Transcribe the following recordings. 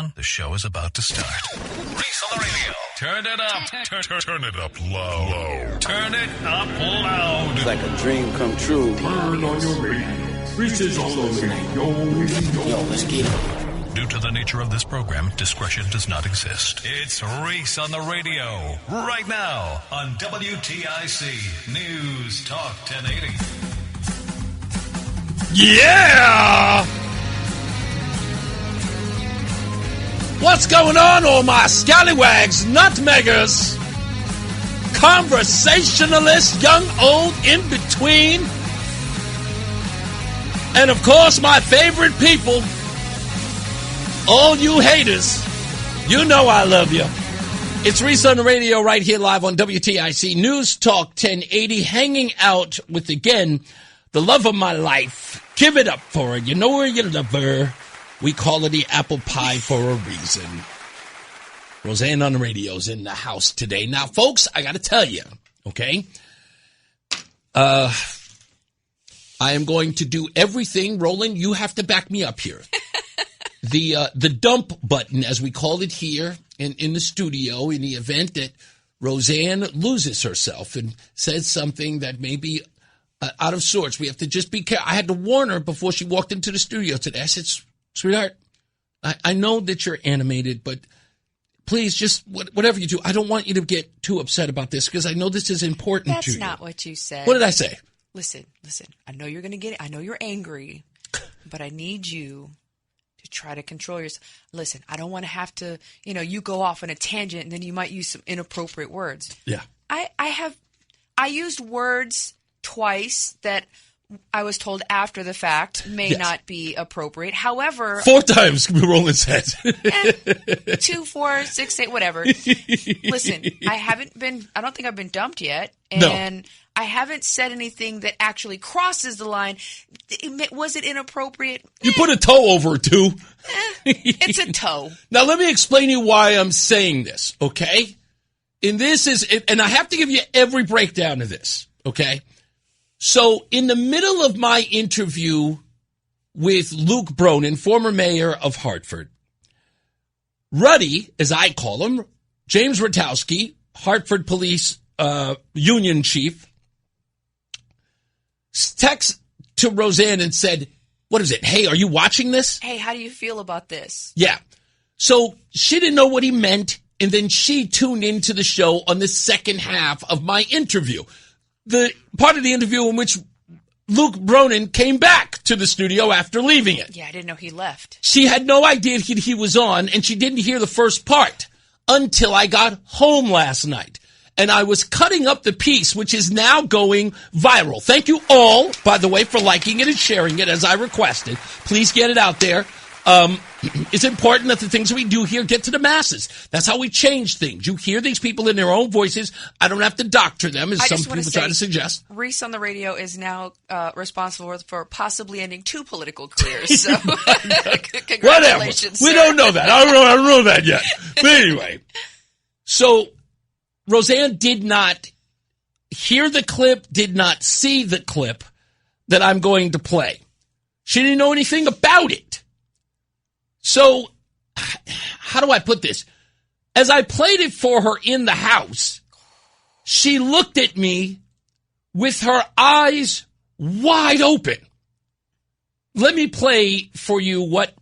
on? The show is about to start. Reese on the radio. Turn it up. Turn it up low. Turn it up loud. It's like a dream come true. Turn on your radio. Reese is on the radio. Yo, let's get it. Due to the nature of this program, discretion does not exist. It's Reese on the radio. Right now on WTIC News Talk 1080. Yeah! What's going on, all my scallywags, nutmeggers, conversationalists, young, old, in between, and of course my favorite people, all you haters, you know I love you. It's Reese on the radio right here live on WTIC News Talk 1080, hanging out with, again, the love of my life. Give it up for her. You know her, you love her. We call her the apple pie for a reason. Rozan on the radio's in the house today. Now, folks, I got to tell you, okay? I am going to do everything. Roland, you have to back me up here. The dump button, as we call it here in the studio, in the event that Rozan loses herself and says something that may be out of sorts. We have to just be careful. I had to warn her before she walked into the studio today. I said, sweetheart, I know that you're animated, but please, just whatever you do, I don't want you to get too upset about this because I know this is important to you. That's not what you said. What did I say? Listen. I know you're going to get it. I know you're angry, but I need you to try to control yourself. Listen, I don't want to have to, you go off on a tangent and then you might use some inappropriate words. Yeah. I used words twice that I was told after the fact may not be appropriate. However, 4 times Roland said. 2, 4, 6, 8, whatever. Listen, I don't think I've been dumped yet. And no. I haven't said anything that actually crosses the line. Was it inappropriate? You put a toe over it, too. It's a toe. Now, let me explain to you why I'm saying this, okay? And I have to give you every breakdown of this, okay? So, in the middle of my interview with Luke Bronin, former mayor of Hartford, Ruddy, as I call him, James Ratowski, Hartford Police Union Chief, texted to Rozan and said, what is it? Hey, are you watching this? Hey, how do you feel about this? Yeah. So, she didn't know what he meant, and then she tuned into the show on the second half of my interview. The part of the interview in which Luke Bronin came back to the studio after leaving it. Yeah, I didn't know he left. She had no idea he was on, and she didn't hear the first part until I got home last night. And I was cutting up the piece, which is now going viral. Thank you all, by the way, for liking it and sharing it as I requested. Please get it out there. It's important that the things we do here get to the masses. That's how we change things. You hear these people in their own voices. I don't have to doctor them, as some people try to suggest. Reese on the radio is now responsible for possibly ending 2 political careers. So, congratulations. Whatever. We don't know that. I don't know that yet. But anyway, so Rozan did not hear the clip, did not see the clip that I'm going to play. She didn't know anything about it. So, how do I put this? As I played it for her in the house, she looked at me with her eyes wide open. Let me play for you what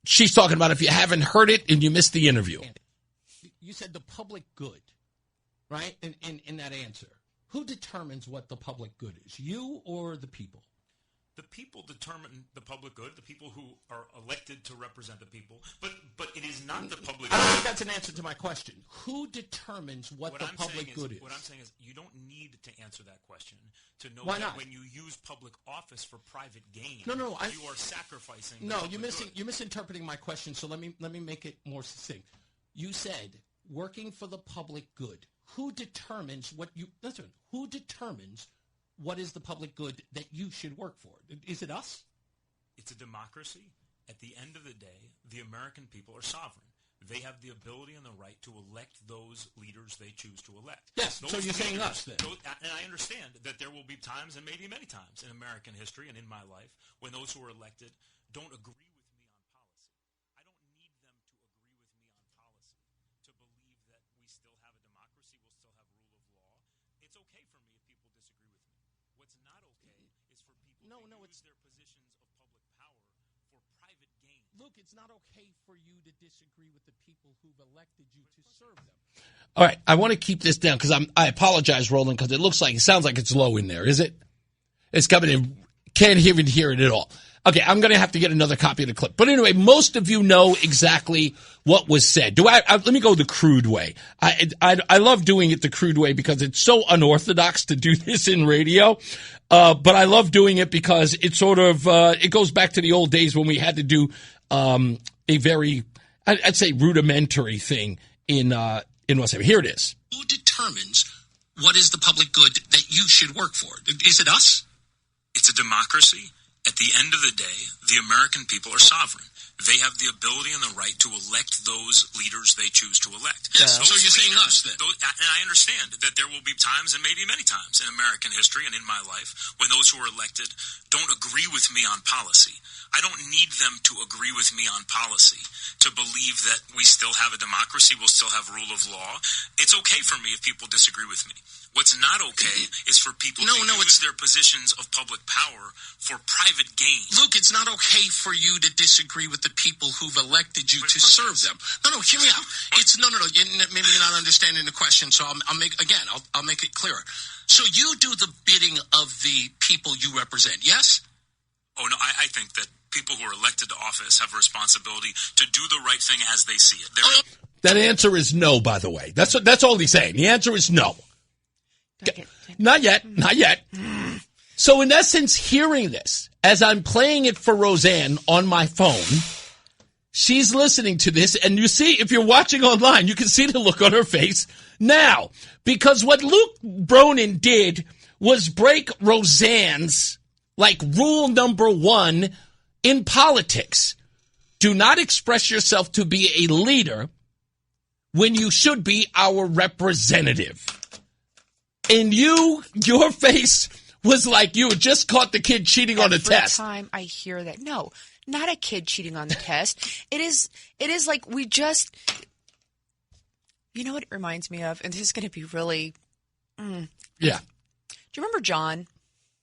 she's talking about if you haven't heard it and you missed the interview. You said the public good, right? In that answer. Who determines what the public good is, you or the people? The people determine the public good, the people who are elected to represent the people, but it is not the public good. I don't think that's an answer to my question. Who determines what the public good is? What I'm saying is you don't need to answer that question to know Why that not? when you use public office for private gain, you are sacrificing No, the you're misinterpreting my question, so let me make it more succinct. You said working for the public good. Who determines who determines what is the public good that you should work for? Is it us? It's a democracy. At the end of the day, the American people are sovereign. They have the ability and the right to elect those leaders they choose to elect. Yes, so you're saying us then. And I understand that there will be times, and maybe many times in American history and in my life, when those who are elected don't agree with me on policy. I don't need them to agree It's okay for me if people disagree with me. What's not okay is for people to use their positions of public power for private gain. Look, it's not okay for you to disagree with the people who've elected you to serve them. All right, I want to keep this down because I apologize, Roland, because it sounds like it's low in there. Is it? It's coming in. Can't even hear it at all. Okay, I'm going to have to get another copy of the clip. But anyway, most of you know exactly what was said. Let me go the crude way. I love doing it the crude way because it's so unorthodox to do this in radio. But I love doing it because it sort of it goes back to the old days when we had to do a very, I'd say, rudimentary thing in what's happening. Here it is. Who determines what is the public good that you should work for? Is it us? It's a democracy. At the end of the day, the American people are sovereign. They have the ability and the right to elect those leaders they choose to elect. Yes, so you're saying us, then. And I understand that there will be times, and maybe many times, in American history and in my life, when those who are elected don't agree with me on policy. I don't need them to agree with me on policy to believe that we still have a democracy, we'll still have rule of law. It's okay for me if people disagree with me. What's not okay is for people to use their positions of public power for private gain. Luke, it's not okay for you to disagree with the people who've elected you to serve them. No, hear me out. It's no. Maybe you're not understanding the question, so I'll make it clearer. So you do the bidding of the people you represent, yes? Oh, no, I think that people who are elected to office have a responsibility to do the right thing as they see it. That answer is no, by the way. That's all he's saying. The answer is no. Not yet. So in essence, hearing this, as I'm playing it for Rozan on my phone, she's listening to this, and you see, if you're watching online, you can see the look on her face now. Because what Luke Bronin did was break Rozan's, rule number 1 in politics. Do not express yourself to be a leader when you should be our representative. And your face was like you had just caught the kid cheating on a test. Every time I hear that, no, not a kid cheating on the test. It is like we just, you know what it reminds me of? And this is going to be really, Yeah. Do you remember John?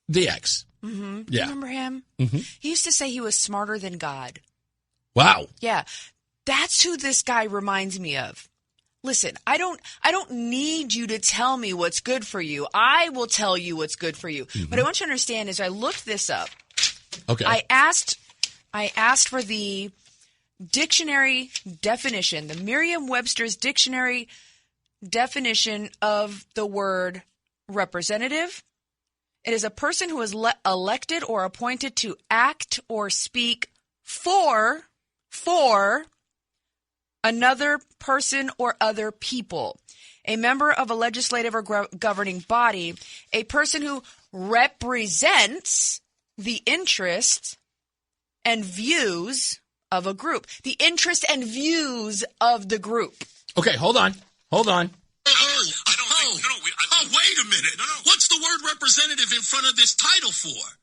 The ex. Mm-hmm. Yeah. Do you remember him? Mm-hmm. He used to say he was smarter than God. Wow. Yeah. That's who this guy reminds me of. Listen, I don't need you to tell me what's good for you. I will tell you what's good for you. Mm-hmm. What I want you to understand is I looked this up. Okay. I asked for the dictionary definition, the Merriam-Webster's dictionary definition of the word representative. It is a person who is elected or appointed to act or speak for another person or other people, a member of a legislative or governing body, a person who represents the interests and views of a group. The interests and views of the group. Okay, hold on. Wait a minute. No. What's the word representative in front of this title for?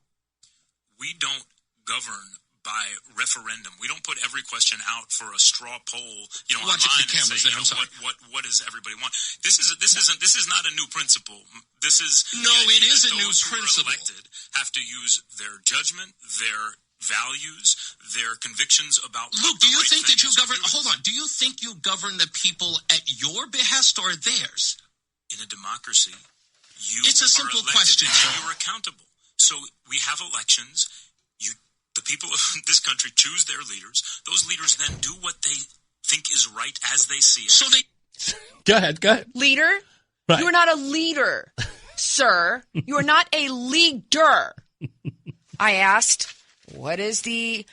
We don't govern by referendum. We don't put every question out for a straw poll, online and say, what does everybody want? This is not a new principle. This is it is a new principle. Those who are elected have to use their judgment, their values, their convictions about. Luke, do you think that you govern? Hold on. Do you think you govern the people at your behest or theirs? In a democracy, it's a simple are elected question. And you're accountable. So we have elections. The people of this country choose their leaders. Those leaders then do what they think is right as they see it. So they Go ahead. Leader? Right. You are not a leader, sir. You are not a leader. I asked, what is the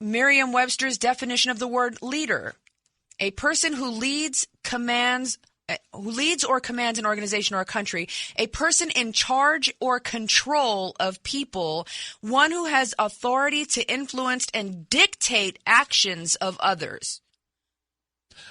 Merriam-Webster's definition of the word leader? A person who leads or commands an organization or a country, a person in charge or control of people, one who has authority to influence and dictate actions of others.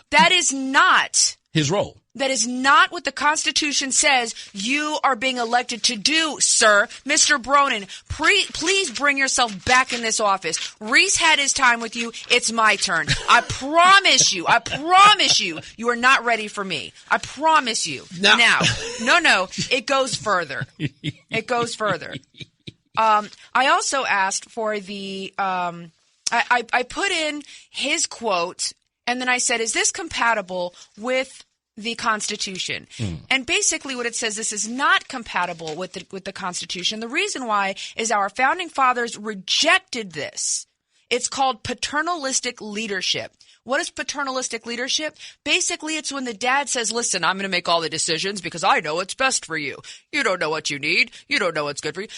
That is not his role. That is not what the Constitution says you are being elected to do, sir. Mr. Bronin, please bring yourself back in this office. Reese had his time with you. It's my turn. I promise you, you are not ready for me. I promise you. Now, no, it goes further. It goes further. I also asked for the, I put in his quote, and then I said, is this compatible with the Constitution? And basically what it says, this is not compatible with the Constitution. The reason why is our founding fathers rejected this. It's called paternalistic leadership. What is paternalistic leadership? Basically, it's when the dad says, listen, I'm going to make all the decisions because I know what's best for you. You don't know what you need. You don't know what's good for you.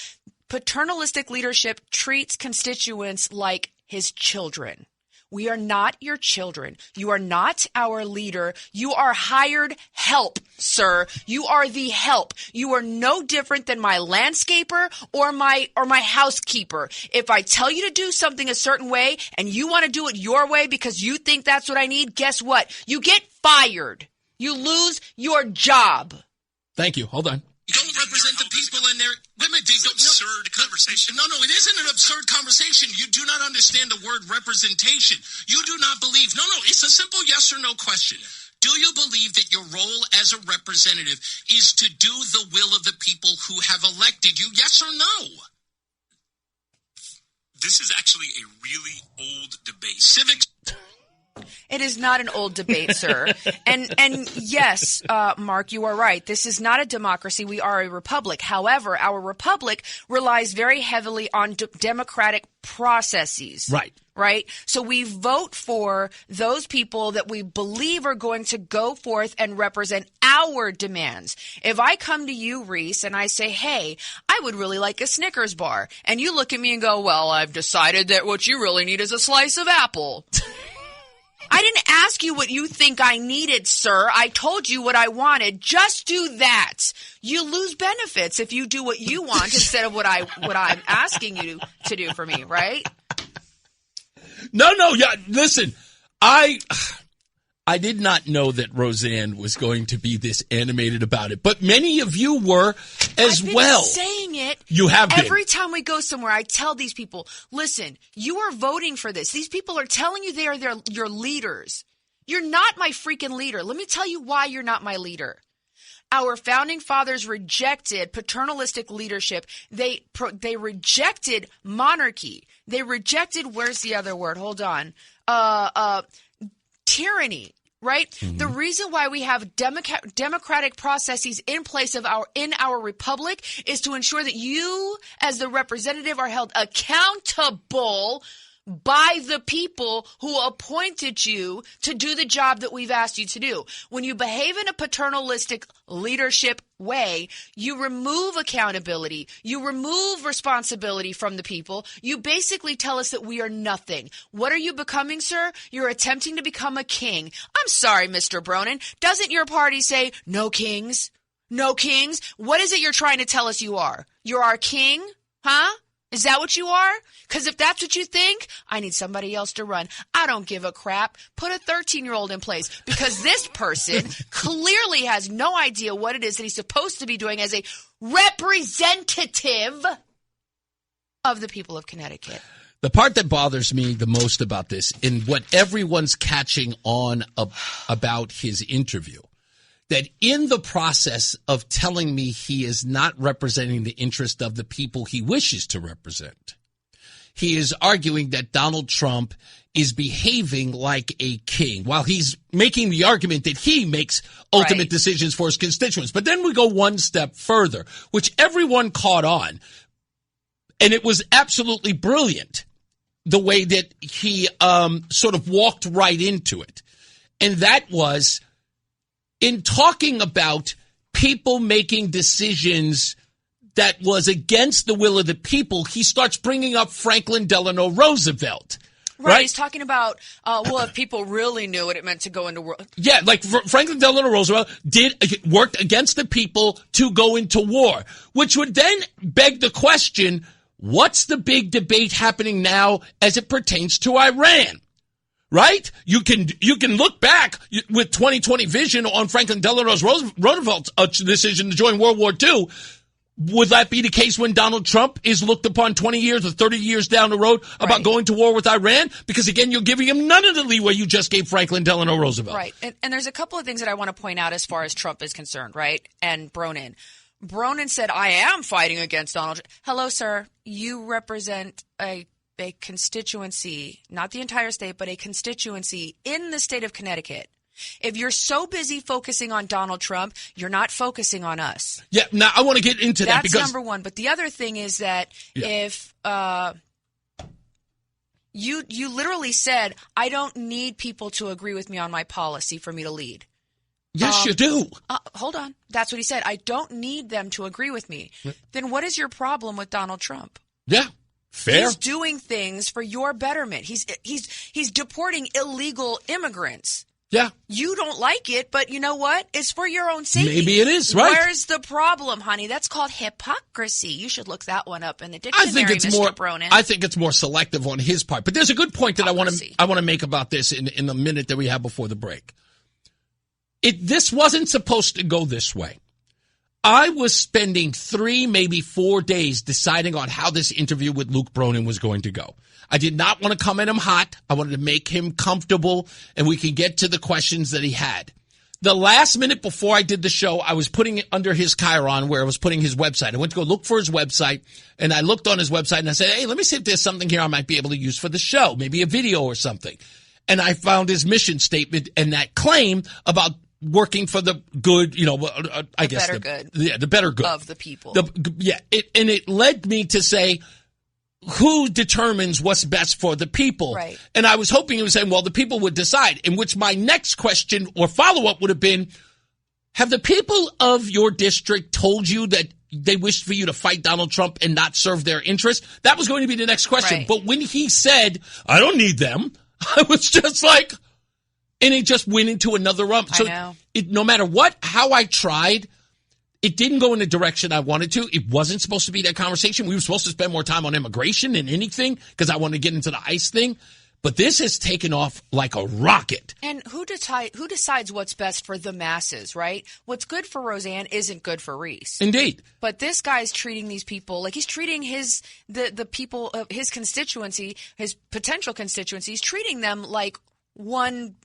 Paternalistic leadership treats constituents like his children. We are not your children. You are not our leader. You are hired help, sir. You are the help. You are no different than my landscaper or my housekeeper. If I tell you to do something a certain way and you want to do it your way because you think that's what I need, guess what? You get fired. You lose your job. Thank you. Hold on. You don't represent the people and their women. It's an absurd conversation. No, it isn't an absurd conversation. You do not understand the word representation. You do not believe. No, it's a simple yes or no question. Do you believe that your role as a representative is to do the will of the people who have elected you? Yes or no? This is actually a really old debate. Civics. It is not an old debate, sir. And yes, Mark, you are right. This is not a democracy. We are a republic. However, our republic relies very heavily on democratic processes. Right? So we vote for those people that we believe are going to go forth and represent our demands. If I come to you, Reese, and I say, hey, I would really like a Snickers bar, and you look at me and go, well, I've decided that what you really need is a slice of apple. I didn't ask you what you think I needed, sir. I told you what I wanted. Just do that. You lose benefits if you do what you want instead of what I'm asking you to do for me, right? No, yeah. Listen, I did not know that Rozan was going to be this animated about it, but many of you were as well. I've been saying it. You have been. Every time we go somewhere, I tell these people, listen, you are voting for this. These people are telling you they are your leaders. You're not my freaking leader. Let me tell you why you're not my leader. Our founding fathers rejected paternalistic leadership. They rejected monarchy. They rejected, where's the other word? Hold on. Tyranny, right? Mm-hmm. The reason why we have democratic processes in place in our republic is to ensure that you, as the representative, are held accountable by the people who appointed you to do the job that we've asked you to do. When you behave in a paternalistic leadership way, you remove accountability, you remove responsibility from the people. You basically tell us that we are nothing. What are you becoming, sir? You're attempting to become a king. I'm sorry, Mr. Bronin. Doesn't your party say no kings? No kings? What is it you're trying to tell us you are? You're our king? Huh? Is that what you are? Because if that's what you think, I need somebody else to run. I don't give a crap. Put a 13-year-old in place because this person clearly has no idea what it is that he's supposed to be doing as a representative of the people of Connecticut. The part that bothers me the most about this, and what everyone's catching on about his interview, that in the process of telling me he is not representing the interest of the people he wishes to represent, he is arguing that Donald Trump is behaving like a king while he's making the argument that he makes ultimate decisions for his constituents. But then we go one step further, which everyone caught on, and it was absolutely brilliant the way that he sort of walked right into it. And that was in talking about people making decisions that was against the will of the people, he starts bringing up Franklin Delano Roosevelt. Right? He's talking about, if people really knew what it meant to go into war. Yeah, like Franklin Delano Roosevelt worked against the people to go into war, which would then beg the question, what's the big debate happening now as it pertains to Iran? right? You can look back with 20/20 vision on Franklin Delano Roosevelt's decision to join World War II. Would that be the case when Donald Trump is looked upon 20 years or 30 years down the road about going to war with Iran? Because, again, you're giving him none of the leeway you just gave Franklin Delano Roosevelt. Right. And there's a couple of things that I want to point out as far as Trump is concerned, right? And Bronin said, I am fighting against Donald Trump. Hello, sir. You represent a constituency, not the entire state, but a constituency in the state of Connecticut. If you're so busy focusing on Donald Trump, you're not focusing on us. Yeah, now I want to get into that. That's number one. But the other thing is that if you literally said, I don't need people to agree with me on my policy for me to lead. Yes, you do. Hold on. That's what he said. I don't need them to agree with me. Then what is your problem with Donald Trump? Yeah. Fair. He's doing things for your betterment. He's deporting illegal immigrants. Yeah. You don't like it, but you know what? It's for your own safety. Maybe it is, right? Where's the problem, honey? That's called hypocrisy. You should look that one up in the dictionary, Mr. Bronin. I think it's more selective on his part. But there's a good point that I want to make about this in the minute that we have before the break. This wasn't supposed to go this way. I was spending 3, maybe 4 days deciding on how this interview with Luke Bronin was going to go. I did not want to come at him hot. I wanted to make him comfortable, and we could get to the questions that he had. The last minute before I did the show, I was putting it under his chyron where I was putting his website. I went to go look for his website, and I looked on his website, and I said, hey, let me see if there's something here I might be able to use for the show, maybe a video or something. And I found his mission statement and that claim about working for the good, the better good of the people. It led me to say, who determines what's best for the people? Right. And I was hoping he was saying, well, the people would decide, in which my next question or follow-up would have been, have the people of your district told you that they wished for you to fight Donald Trump and not serve their interests? That was going to be the next question. Right. But when he said, I don't need them, I was just like, and it just went into another rump. So no matter how I tried, it didn't go in the direction I wanted to. It wasn't supposed to be that conversation. We were supposed to spend more time on immigration than anything because I wanted to get into the ICE thing. But this has taken off like a rocket. And who decides what's best for the masses, right? What's good for Rozan isn't good for Reese. Indeed. But this guy's treating these people like he's treating the people of his constituency, his potential constituencies, treating them like one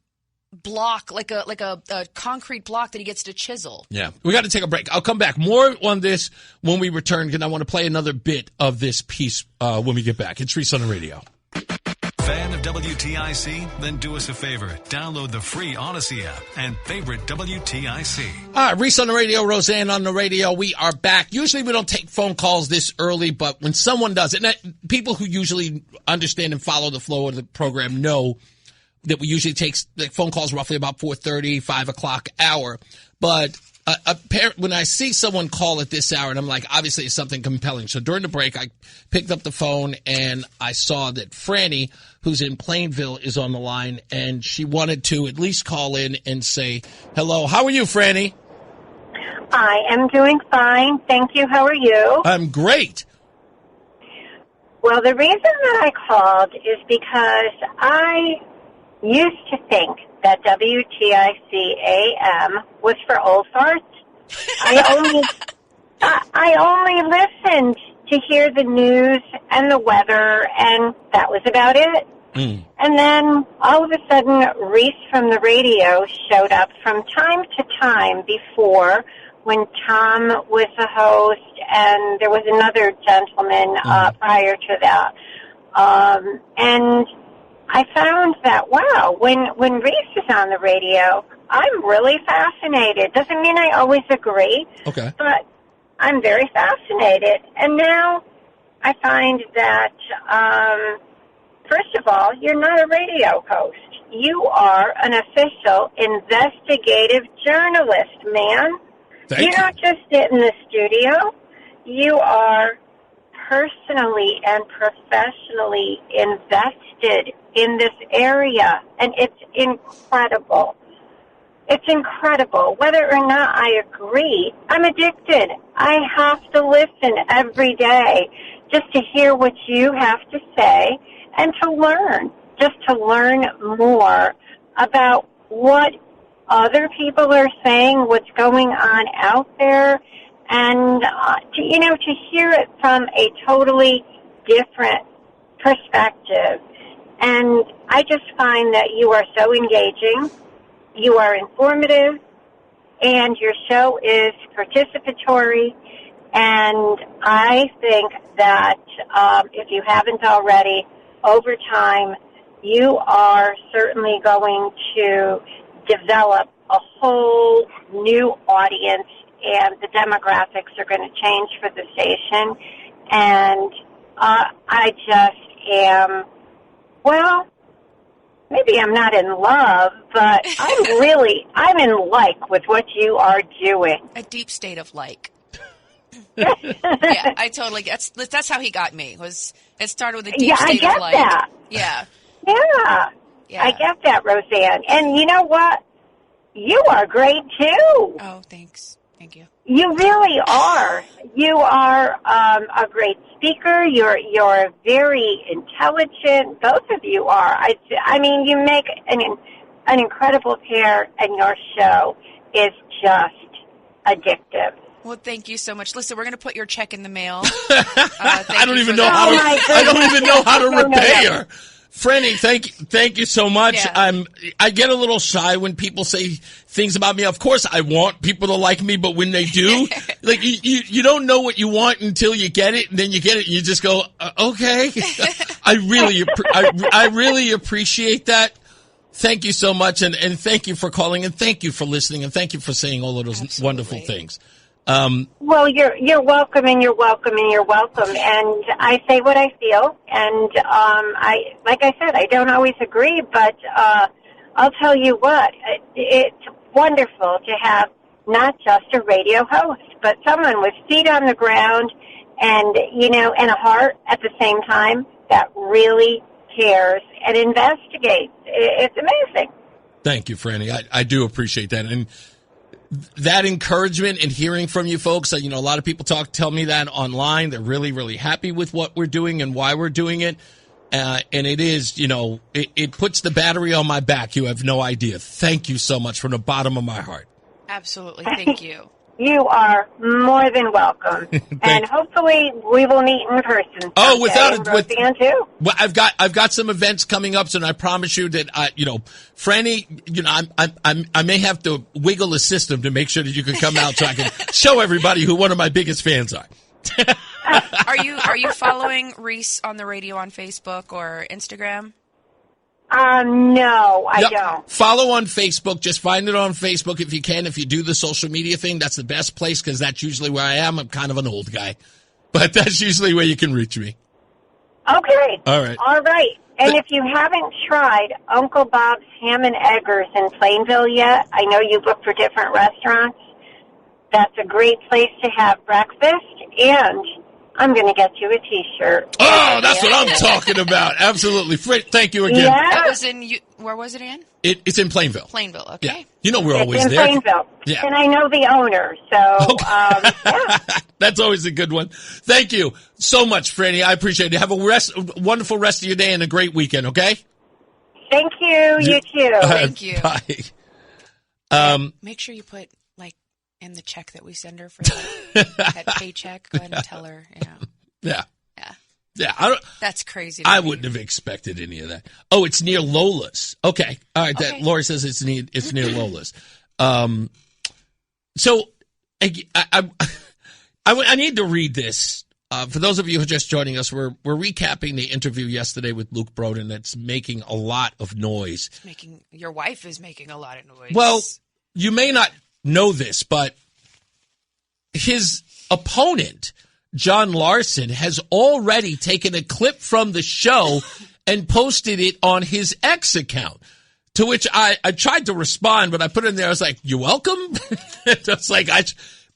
block, like a concrete block that he gets to chisel. Yeah. We got to take a break. I'll come back. More on this when we return, because I want to play another bit of this piece when we get back. It's Reese on the radio. Fan of WTIC? Then do us a favor. Download the free Odyssey app and favorite WTIC. All right, Reese on the radio, Rozan on the radio. We are back. Usually we don't take phone calls this early, but when someone does it, and people who usually understand and follow the flow of the program know that we usually take phone calls roughly about 4:30, 5 o'clock hour. But when I see someone call at this hour, and I'm like, obviously it's something compelling. So during the break, I picked up the phone, and I saw that Franny, who's in Plainville, is on the line, and she wanted to at least call in and say, hello. How are you, Franny? I am doing fine. Thank you. How are you? I'm great. Well, the reason that I called is because I used to think that WTIC AM was for old farts. I only listened to hear the news and the weather, and that was about it. And then all of a sudden, Reese from the radio showed up from time to time before, when Tom was the host, and there was another gentleman prior to that. And I found that, wow, when Reese is on the radio, I'm really fascinated. Doesn't mean I always agree, okay, but I'm very fascinated. And now I find that, first of all, you're not a radio host. You are an official investigative journalist, man. You're not just in the studio. You are personally and professionally invested in this area, and it's incredible. It's incredible. Whether or not I agree, I'm addicted. I have to listen every day just to hear what you have to say and to learn. just to learn more about what other people are saying, what's going on out there, and to hear it from a totally different perspective. And I just find that you are so engaging, you are informative, and your show is participatory. And I think that if you haven't already, over time, you are certainly going to develop a whole new audience, and the demographics are going to change for the station. And I just am, well, maybe I'm not in love, but I'm in like with what you are doing. A deep state of like. Yeah, I totally get. That's how he got me. It started with a deep state of like. That. Yeah. Yeah. I get that, Rozan. And you know what? You are great too. Oh, thanks. Thank you. You really are. You are a great speaker. You're very intelligent. Both of you are. I mean, you make an incredible pair, and your show is just addictive. Well, thank you so much. Listen, we're going to put your check in the mail. I don't even know how to repay her. Franny, thank you so much. Yeah. I get a little shy when people say things about me. Of course, I want people to like me, but when they do, like you don't know what you want until you get it, and then you get it, and you just go, okay. I really appreciate that. Thank you so much, and thank you for calling, and thank you for listening, and thank you for saying all of those wonderful things. Well, you're welcome, and you're welcome, and you're welcome. And I say what I feel, and like I said, I don't always agree, but I'll tell you what, it's wonderful to have not just a radio host, but someone with feet on the ground and and a heart at the same time that really cares and investigates. It's amazing. Thank you, Franny. I do appreciate that, and that encouragement and hearing from you folks. A lot of people tell me that online. They're really, really happy with what we're doing and why we're doing it. And it is, it puts the battery on my back. You have no idea. Thank you so much from the bottom of my heart. Absolutely. Thank you. You are more than welcome. And hopefully we will meet in person someday. Oh, without Rozan too. Well, I've got some events coming up, and I promise you that Franny, I may have to wiggle the system to make sure that you can come out so I can show everybody who one of my biggest fans are. Are you following Reese on the radio on Facebook or Instagram? No, I don't. Follow on Facebook. Just find it on Facebook if you can. If you do the social media thing, that's the best place because that's usually where I am. I'm kind of an old guy, but that's usually where you can reach me. Okay. All right. And if you haven't tried Uncle Bob's Ham and Eggers in Plainville yet, I know you look for different restaurants. That's a great place to have breakfast, and I'm going to get you a T-shirt. Oh, that's what I'm talking about. Absolutely. Thank you again. Yeah. That was where was it in? It's in Plainville. Plainville, okay. Yeah. We're always in there. Plainville. Yeah. And I know the owner, so, yeah. That's always a good one. Thank you so much, Franny. I appreciate it. Have a wonderful rest of your day and a great weekend, okay? Thank you. You too. Thank you. Bye. Make sure you put, in the check that we send her for that paycheck, go ahead and tell her, Yeah. Yeah. That's crazy. I wouldn't have expected any of that. Oh, it's near Lola's. Okay. All right. Okay. Lori says it's near Lola's. So I need to read this. For those of you who are just joining us, we're recapping the interview yesterday with Luke Bronin that's making a lot of noise. Your wife is making a lot of noise. Well, you may not know this, but his opponent, John Larson, has already taken a clip from the show and posted it on his X account, to which I tried to respond, but I put in there, I was like, you're welcome? Just like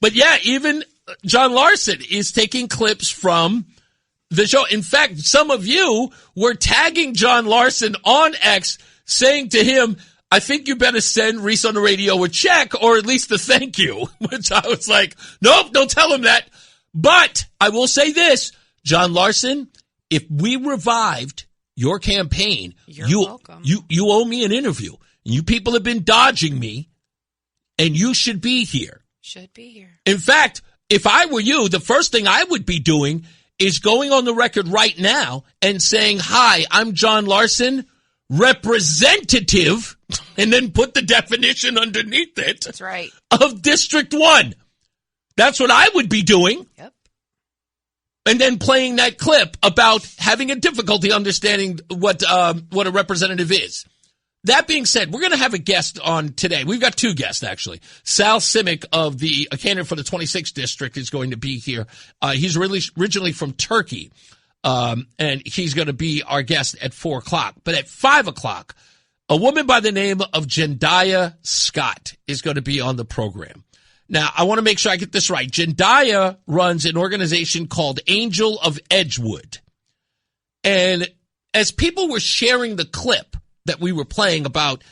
but yeah, even John Larson is taking clips from the show. In fact, some of you were tagging John Larson on X saying to him, I think you better send Reese on the radio a check or at least a thank you, which I was like, nope, don't tell him that. But I will say this, John Larson, if we revived your campaign. You're welcome. You owe me an interview. You people have been dodging me, and you should be here. Should be here. In fact, if I were you, the first thing I would be doing is going on the record right now and saying, hi, I'm John Larson, representative, and then put the definition underneath it. That's right. Of District 1. That's what I would be doing. Yep. And then playing that clip about having a difficulty understanding what a representative is. That being said, we're going to have a guest on today. We've got two guests, actually. Sal Simic, of the candidate for the 26th district, is going to be here. He's originally from Turkey, and he's going to be our guest at 4 o'clock. But at 5 o'clock, a woman by the name of Jendayi Scott is going to be on the program. Now, I want to make sure I get this right. Jendayi runs an organization called Angel of Edgewood. And as people were sharing the clip that we were playing about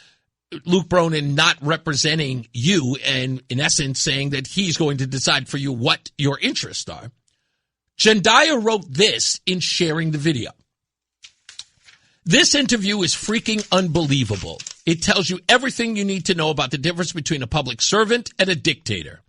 Luke Bronin not representing you and, in essence, saying that he's going to decide for you what your interests are, Jendayi wrote this in sharing the video. This interview is freaking unbelievable. It tells you everything you need to know about the difference between a public servant and a dictator.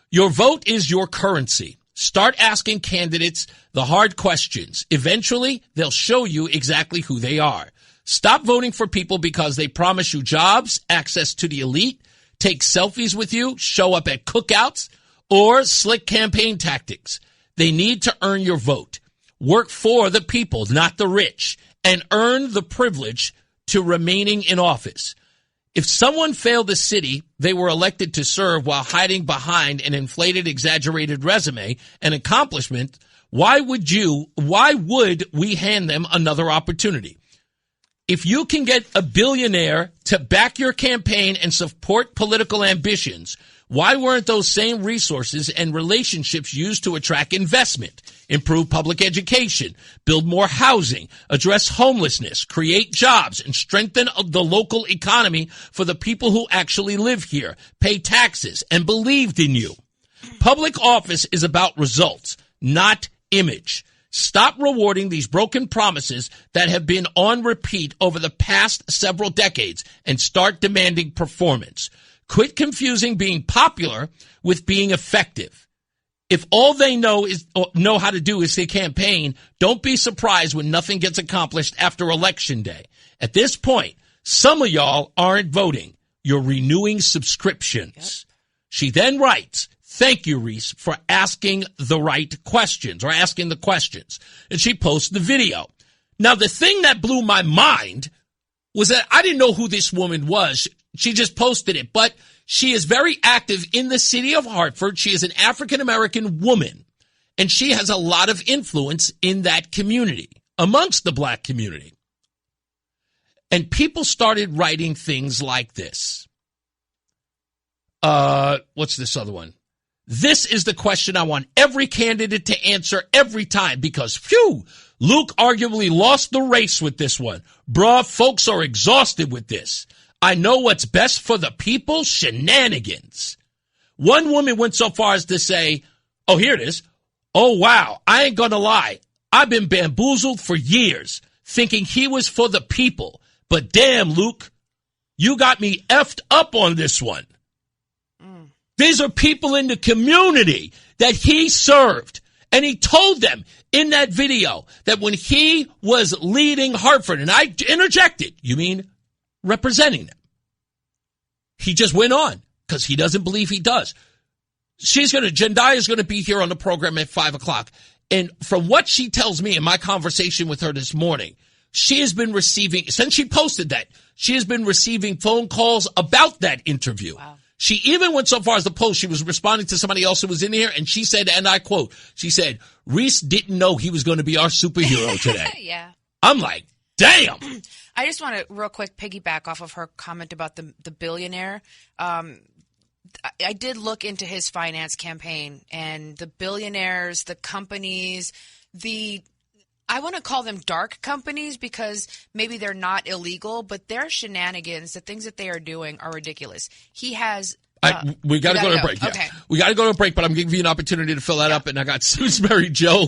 Your vote is your currency. Start asking candidates the hard questions. Eventually, they'll show you exactly who they are. Stop voting for people because they promise you jobs, access to the elite, take selfies with you, show up at cookouts, or slick campaign tactics. They need to earn your vote. Work for the people, not the rich, and earn the privilege to remaining in office. If someone failed the city they were elected to serve while hiding behind an inflated, exaggerated resume and accomplishment, why would we hand them another opportunity? If you can get a billionaire to back your campaign and support political ambitions, why weren't those same resources and relationships used to attract investment, improve public education, build more housing, address homelessness, create jobs, and strengthen the local economy for the people who actually live here, pay taxes, and believed in you? Public office is about results, not image. Stop rewarding these broken promises that have been on repeat over the past several decades and start demanding performance. Quit confusing being popular with being effective. If all they know how to do is say campaign, don't be surprised when nothing gets accomplished after Election Day. At this point, some of y'all aren't voting. You're renewing subscriptions. Yep. She then writes, thank you, Reese, for asking the right questions, or asking the questions. And she posts the video. Now, the thing that blew my mind was that I didn't know who this woman was. She just posted it, but she is very active in the city of Hartford. She is an African-American woman, and she has a lot of influence in that community, amongst the black community. And people started writing things like this. What's this other one? This is the question I want every candidate to answer every time because, phew, Luke arguably lost the race with this one. Bruh, folks are exhausted with this. I know what's best for the people, shenanigans. One woman went so far as to say, oh, here it is. Oh, wow, I ain't gonna lie. I've been bamboozled for years, thinking he was for the people. But damn, Luke, you got me effed up on this one. These are people in the community that he served. And he told them in that video that when he was leading Hartford, and I interjected, you mean representing them. He just went on because he doesn't believe he does. Jendayi is going to be here on the program at 5 o'clock. And from what she tells me in my conversation with her this morning, she has been receiving, since she posted that, she has been receiving phone calls about that interview. Wow. She even went so far as to post, she was responding to somebody else who was in here, and she said, and I quote, she said, Reese didn't know he was going to be our superhero today. Yeah. I'm like, damn. I just want to real quick piggyback off of her comment about the billionaire. I did look into his finance campaign, and the billionaires, the companies, I want to call them dark companies because maybe they're not illegal, but their shenanigans, the things that they are doing are ridiculous. He has We got to go to a break. Okay. Yeah. We got to go to a break, but I'm giving you an opportunity to fill that up. And I got Salisbury Joe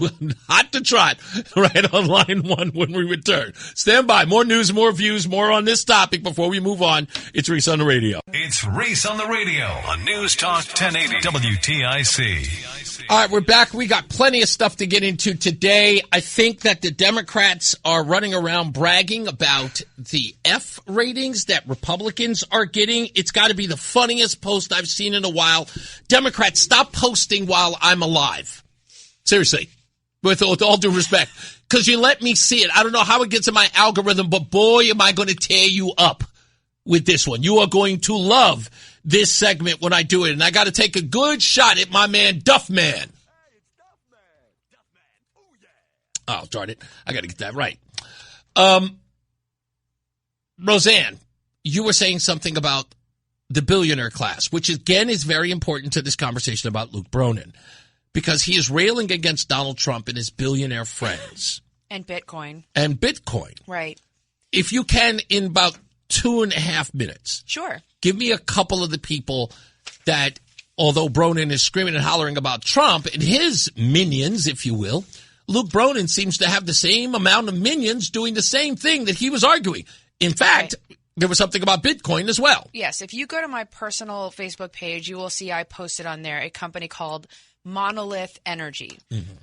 hot to trot right on line one when we return. Stand by. More news, more views, more on this topic before we move on. It's Reese on the radio. It's Reese on the radio on News Talk 1080 WTIC. All right, we're back. We got plenty of stuff to get into today. I think that the Democrats are running around bragging about the F ratings that Republicans are getting. It's got to be the funniest post I've seen in a while. Democrats, stop posting while I'm alive. Seriously, with all due respect, because you let me see it. I don't know how it gets in my algorithm, but boy, am I going to tear you up with this one. You are going to love this segment when I do it. And I got to take a good shot at my man, Duffman. Oh, darn it. I got to get that right. Rozan, you were saying something about the billionaire class, which again is very important to this conversation about Luke Bronin, because he is railing against Donald Trump and his billionaire friends. And Bitcoin. Right. If you can, in about 2.5 minutes. Sure. Give me a couple of the people that, although Bronin is screaming and hollering about Trump and his minions, if you will, Luke Bronin seems to have the same amount of minions doing the same thing that he was arguing. In fact, there was something about Bitcoin as well. Yes. If you go to my personal Facebook page, you will see I posted on there a company called Monolith Energy. Mm-hmm.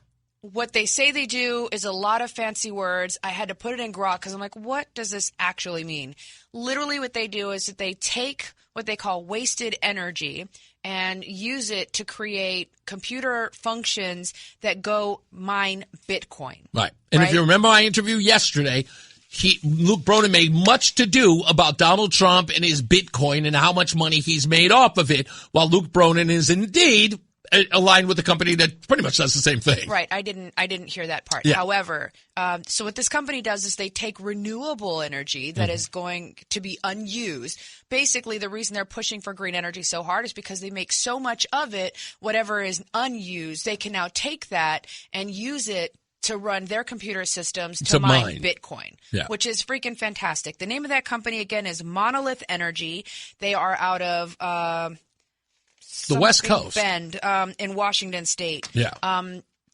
What they say they do is a lot of fancy words. I had to put it in Grok because I'm like, what does this actually mean? Literally what they do is that they take what they call wasted energy and use it to create computer functions that go mine Bitcoin. Right. And if you remember my interview yesterday, Luke Bronin made much to do about Donald Trump and his Bitcoin and how much money he's made off of it, while Luke Bronin is indeed aligned with a company that pretty much does the same thing. Right. I didn't hear that part. Yeah. However, so what this company does is they take renewable energy that is going to be unused. Basically, the reason they're pushing for green energy so hard is because they make so much of it, whatever is unused, they can now take that and use it to run their computer systems to mine Bitcoin, which is freaking fantastic. The name of that company, again, is Monolith Energy. They are out of the West Coast, Bend, in Washington State. Yeah.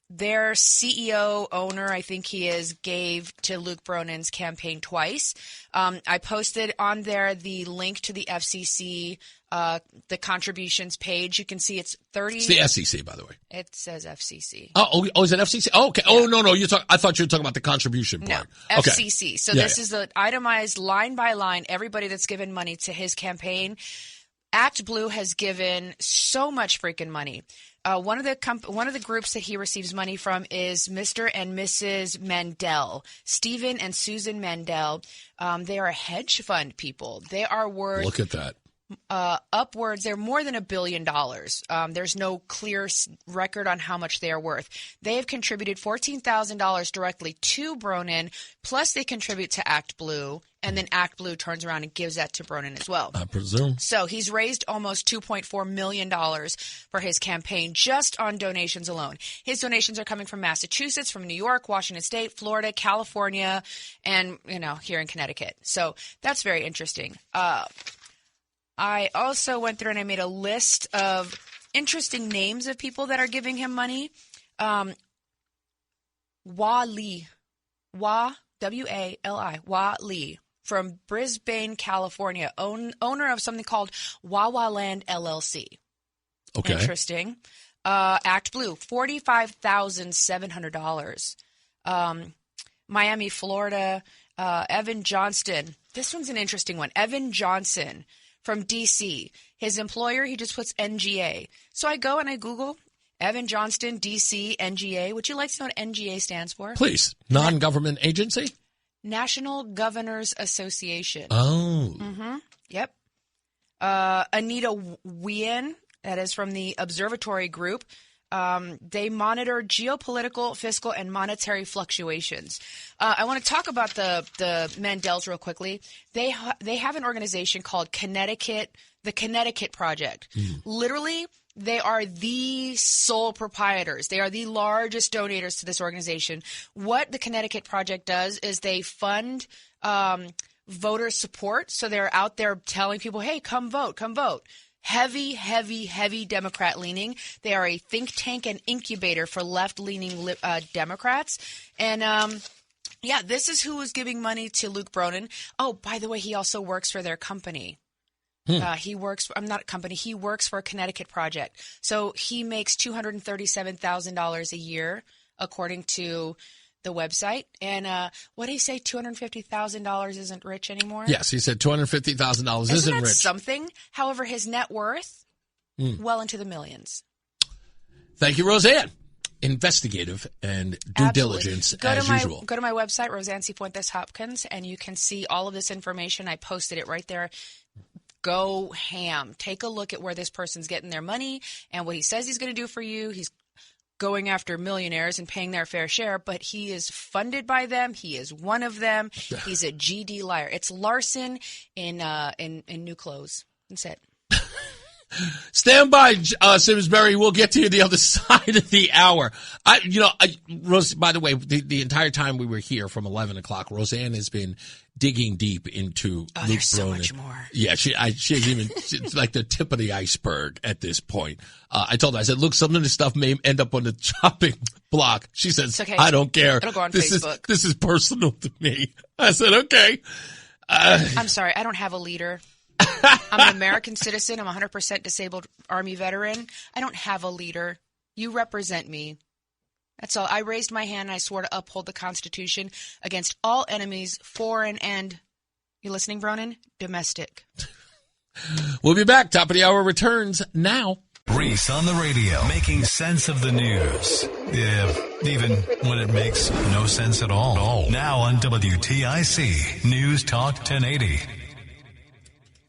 Their CEO, owner, I think he is, gave to Luke Bronin's campaign twice. I posted on there the link to the FCC, the contributions page. You can see it's 30. It's the SEC, by the way. It says FCC. Oh, is it FCC? Oh, okay. Yeah. Oh, no. I thought you were talking about the contribution part. No, FCC. Okay. So this is the itemized line by line, everybody that's given money to his campaign. ActBlue has given so much freaking money. One of the groups that he receives money from is Mr. and Mrs. Mandel, Stephen and Susan Mandel. They are hedge fund people. They are worth. Look at that. Upwards, they're more than $1 billion. There's no clear record on how much they are worth. They have contributed $14,000 directly to Bronin, plus they contribute to ActBlue, and then ActBlue turns around and gives that to Bronin as well. I presume. So he's raised almost $2.4 million for his campaign just on donations alone. His donations are coming from Massachusetts, from New York, Washington State, Florida, California, and here in Connecticut. So that's very interesting. I also went through and I made a list of interesting names of people that are giving him money. W-A-L-I, Wa-Li, from Brisbane, California, owner of something called Wawa Land LLC. Okay. Interesting. ActBlue, $45,700. Miami, Florida, Evan Johnston. This one's an interesting one. Evan Johnson. From D.C. His employer, he just puts NGA. So I go and I Google Evan Johnston, D.C., NGA. Would you like to know what NGA stands for? Please. Non-government agency? National Governors Association. Oh. Mm-hmm. Yep. Anita Wien, that is from the Observatory Group. They monitor geopolitical, fiscal, and monetary fluctuations. I want to talk about the Mandels real quickly. They have an organization called the Connecticut Project. Literally, they are the sole proprietors. They are the largest donators to this organization. What the Connecticut Project does is they fund voter support. So they're out there telling people, hey, come vote, come vote. heavy, heavy, heavy Democrat leaning. They are a think tank and incubator for left-leaning Democrats. And, yeah, this is who is giving money to Luke Bronin. Oh, by the way, he also works for their company. He works for a Connecticut project. So he makes $237,000 a year, according to the website. And what did he say? $250,000 isn't rich anymore? Yes, he said $250,000 isn't rich. Something. However, his net worth, well into the millions. Thank you, Rozan. Investigative and due diligence as usual. Go to my website, Rozan Cifuentes Hopkins, and you can see all of this information. I posted it right there. Go ham. Take a look at where this person's getting their money and what he says he's going to do for you. He's going after millionaires and paying their fair share, but he is funded by them. He is one of them. He's a GD liar. It's Larson in new clothes. That's it. Stand by, Simsbury. We'll get to you the other side of the hour. Rose, by the way, the entire time we were here from 11 o'clock, Rozan has been digging deep into Luke Bronin. There's so much more. Yeah, it's like the tip of the iceberg at this point. I told her, I said, look, some of this stuff may end up on the chopping block. She says, okay. I don't care. It'll go on Facebook. This is personal to me. I said, okay. I'm sorry. I don't have a leader. I'm an American citizen. I'm a 100% disabled Army veteran. I don't have a leader. You represent me. That's all. I raised my hand and I swore to uphold the Constitution against all enemies, foreign and, you listening, Bronin? Domestic. We'll be back. Top of the hour returns now. Reese on the radio, making sense of the news. Yeah, even when it makes no sense at all. Now on WTIC, News Talk 1080.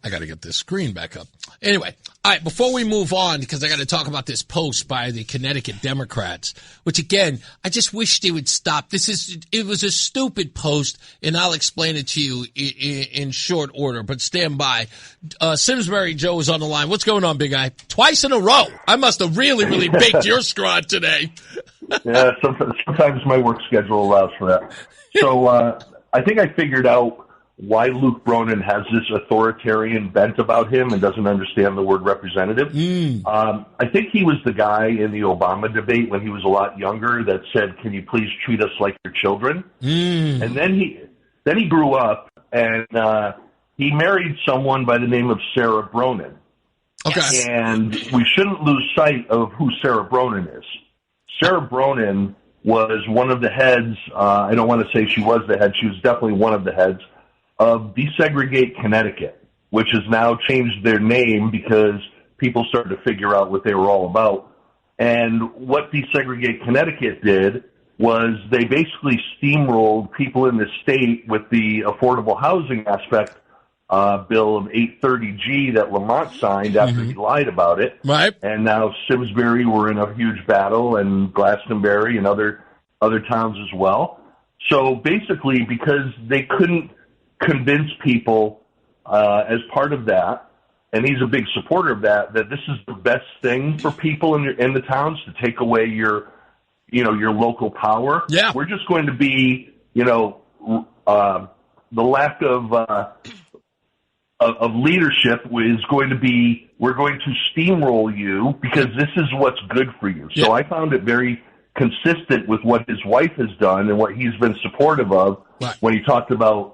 I got to get this screen back up. Anyway, all right, before we move on, because I got to talk about this post by the Connecticut Democrats, which, again, I just wish they would stop. It was a stupid post, and I'll explain it to you in short order, but stand by. Simsbury Joe is on the line. What's going on, big guy? Twice in a row. I must have really, really baked your straw today. Yeah, sometimes my work schedule allows for that. So I think I figured out why Luke Bronin has this authoritarian bent about him and doesn't understand the word representative. I think he was the guy in the Obama debate when he was a lot younger that said, can you please treat us like your children? And then he grew up and he married someone by the name of Sarah Bronin. Okay. And we shouldn't lose sight of who Sarah Bronin is. Sarah Bronin was one of the heads, I don't want to say she was the head, she was definitely one of the heads, of Desegregate Connecticut, which has now changed their name because people started to figure out what they were all about. And what Desegregate Connecticut did was they basically steamrolled people in the state with the affordable housing aspect bill of 830G that Lamont signed after he lied about it. Right. And now Simsbury were in a huge battle, and Glastonbury and other towns as well. So basically, because they couldn't convince people as part of that, and he's a big supporter of that this is the best thing for people in the towns to take away your local power. Yeah. We're just going to be, the lack of leadership is going to be, we're going to steamroll you because this is what's good for you. So I found it very consistent with what his wife has done and what he's been supportive of when he talked about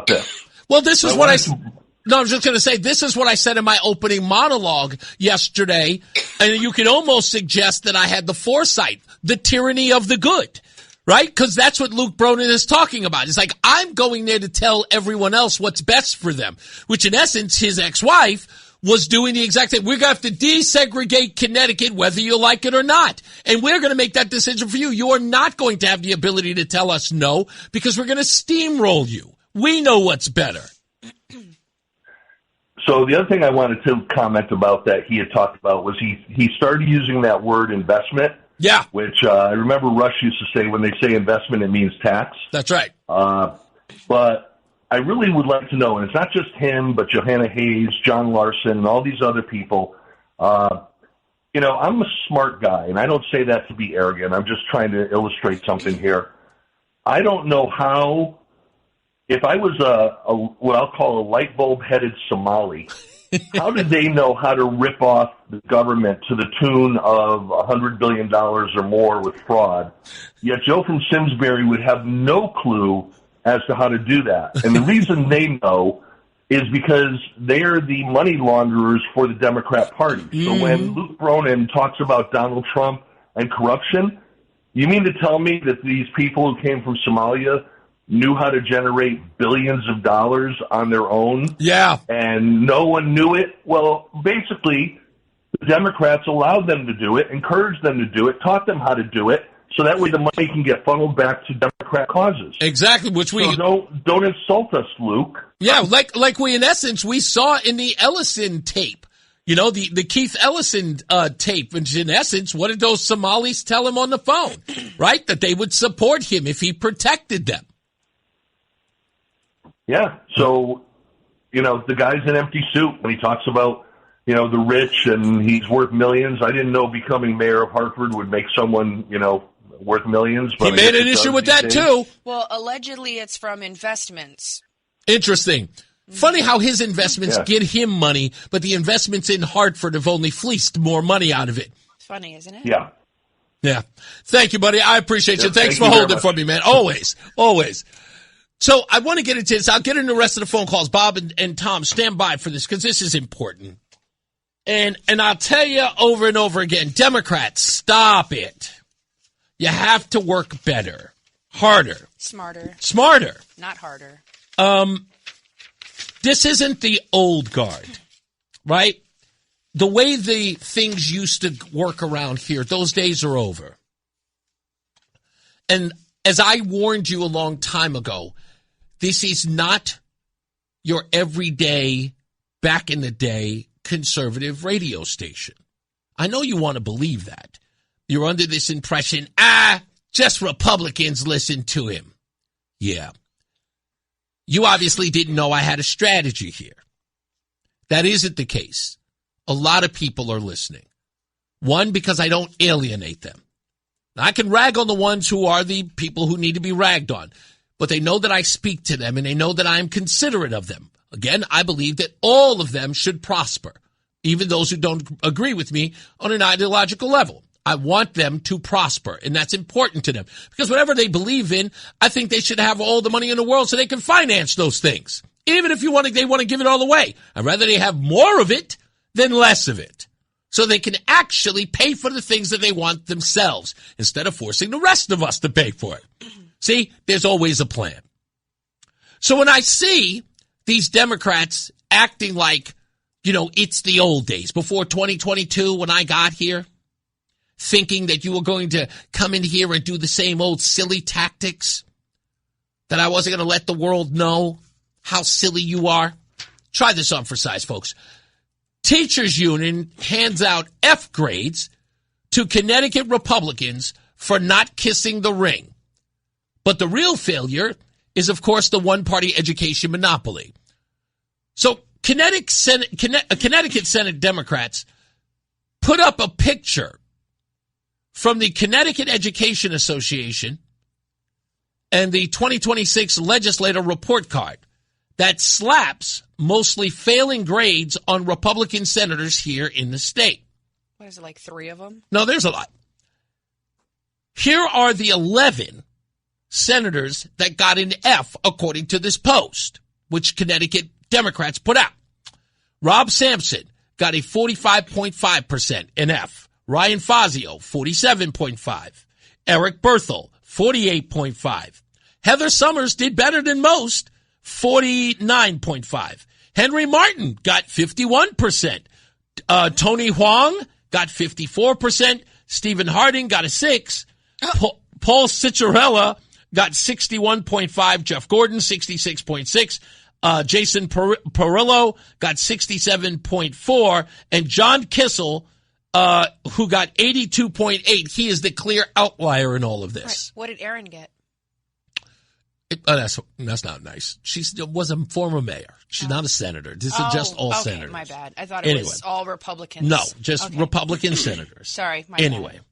this. Well, this is what I was just going to say, this is what I said in my opening monologue yesterday, and you can almost suggest that I had the foresight, the tyranny of the good, right? Because that's what Luke Bronin is talking about. It's like, I'm going there to tell everyone else what's best for them, which in essence, his ex-wife was doing the exact thing. We're going to have to desegregate Connecticut, whether you like it or not. And we're going to make that decision for you. You are not going to have the ability to tell us no, because we're going to steamroll you. We know what's better. So the other thing I wanted to comment about that he had talked about was he started using that word investment. Yeah. Which I remember Rush used to say, when they say investment, it means tax. That's right. But I really would like to know, and it's not just him, but Johanna Hayes, John Larson, and all these other people. I'm a smart guy, and I don't say that to be arrogant. I'm just trying to illustrate something here. I don't know how, if I was what I'll call a light bulb-headed Somali, How did they know how to rip off the government to the tune of $100 billion or more with fraud? Yet Joe from Simsbury would have no clue as to how to do that. And the reason they know is because they are the money launderers for the Democrat Party. So when Luke Bronin talks about Donald Trump and corruption, you mean to tell me that these people who came from Somalia knew how to generate billions of dollars on their own? Yeah. And no one knew it? Well, basically, the Democrats allowed them to do it, encouraged them to do it, taught them how to do it, so that way the money can get funneled back to Democrat causes. Exactly, which we... So don't insult us, Luke. Yeah, like we, in essence, we saw in the Ellison tape. You know, the Keith Ellison tape, which in essence, what did those Somalis tell him on the phone? Right? That they would support him if he protected them. Yeah, so, the guy's an empty suit when he talks about, the rich and he's worth millions. I didn't know becoming mayor of Hartford would make someone, worth millions. But he made an issue with that, too. Well, allegedly it's from investments. Interesting. Funny how his investments get him money, but the investments in Hartford have only fleeced more money out of it. Funny, isn't it? Yeah. Yeah. Thank you, buddy. I appreciate you. Thanks for holding for me, man. Always. Always. So I want to get into this. I'll get into the rest of the phone calls. Bob and Tom, stand by for this because this is important. And I'll tell you over and over again, Democrats, stop it. You have to work better, harder. Smarter. Not harder. This isn't the old guard, right? The way the things used to work around here, those days are over. And as I warned you a long time ago, this is not your everyday, back in the day, conservative radio station. I know you want to believe that. You're under this impression, just Republicans listen to him. Yeah. You obviously didn't know I had a strategy here. That isn't the case. A lot of people are listening. One, because I don't alienate them. Now, I can rag on the ones who are the people who need to be ragged on, but they know that I speak to them and they know that I am considerate of them. Again, I believe that all of them should prosper, even those who don't agree with me on an ideological level. I want them to prosper, and that's important to them. Because whatever they believe in, I think they should have all the money in the world so they can finance those things. Even if they want to give it all away. I'd rather they have more of it than less of it. So they can actually pay for the things that they want themselves, instead of forcing the rest of us to pay for it. See, there's always a plan. So when I see these Democrats acting like, it's the old days, before 2022 when I got here, thinking that you were going to come in here and do the same old silly tactics, that I wasn't going to let the world know how silly you are. Try this on for size, folks. Teachers Union hands out F grades to Connecticut Republicans for not kissing the ring. But the real failure is, of course, the one-party education monopoly. So Connecticut Senate Democrats put up a picture from the Connecticut Education Association and the 2026 legislator report card that slaps mostly failing grades on Republican senators here in the state. What is it, like 3 of them? No, there's a lot. Here are the 11 senators that got an F according to this post, which Connecticut Democrats put out. Rob Sampson got a 45.5% an F. Ryan Fazio, 47.5. Eric Berthel, 48.5. Heather Summers did better than most, 49.5. Henry Martin got 51%. Tony Huang got 54%. Stephen Harding got a 6. Paul Ciccarella got 61.5. Jeff Gordon, 66.6. Jason Perillo got 67.4. And John Kissel, who got 82.8. He is the clear outlier in all of this. Right. What did Aaron get? That's not nice. She was a former mayor. She's not a senator. This is just all senators. My bad. I thought it was all Republicans. No, just Republican senators. Sorry, my Anyway. bad.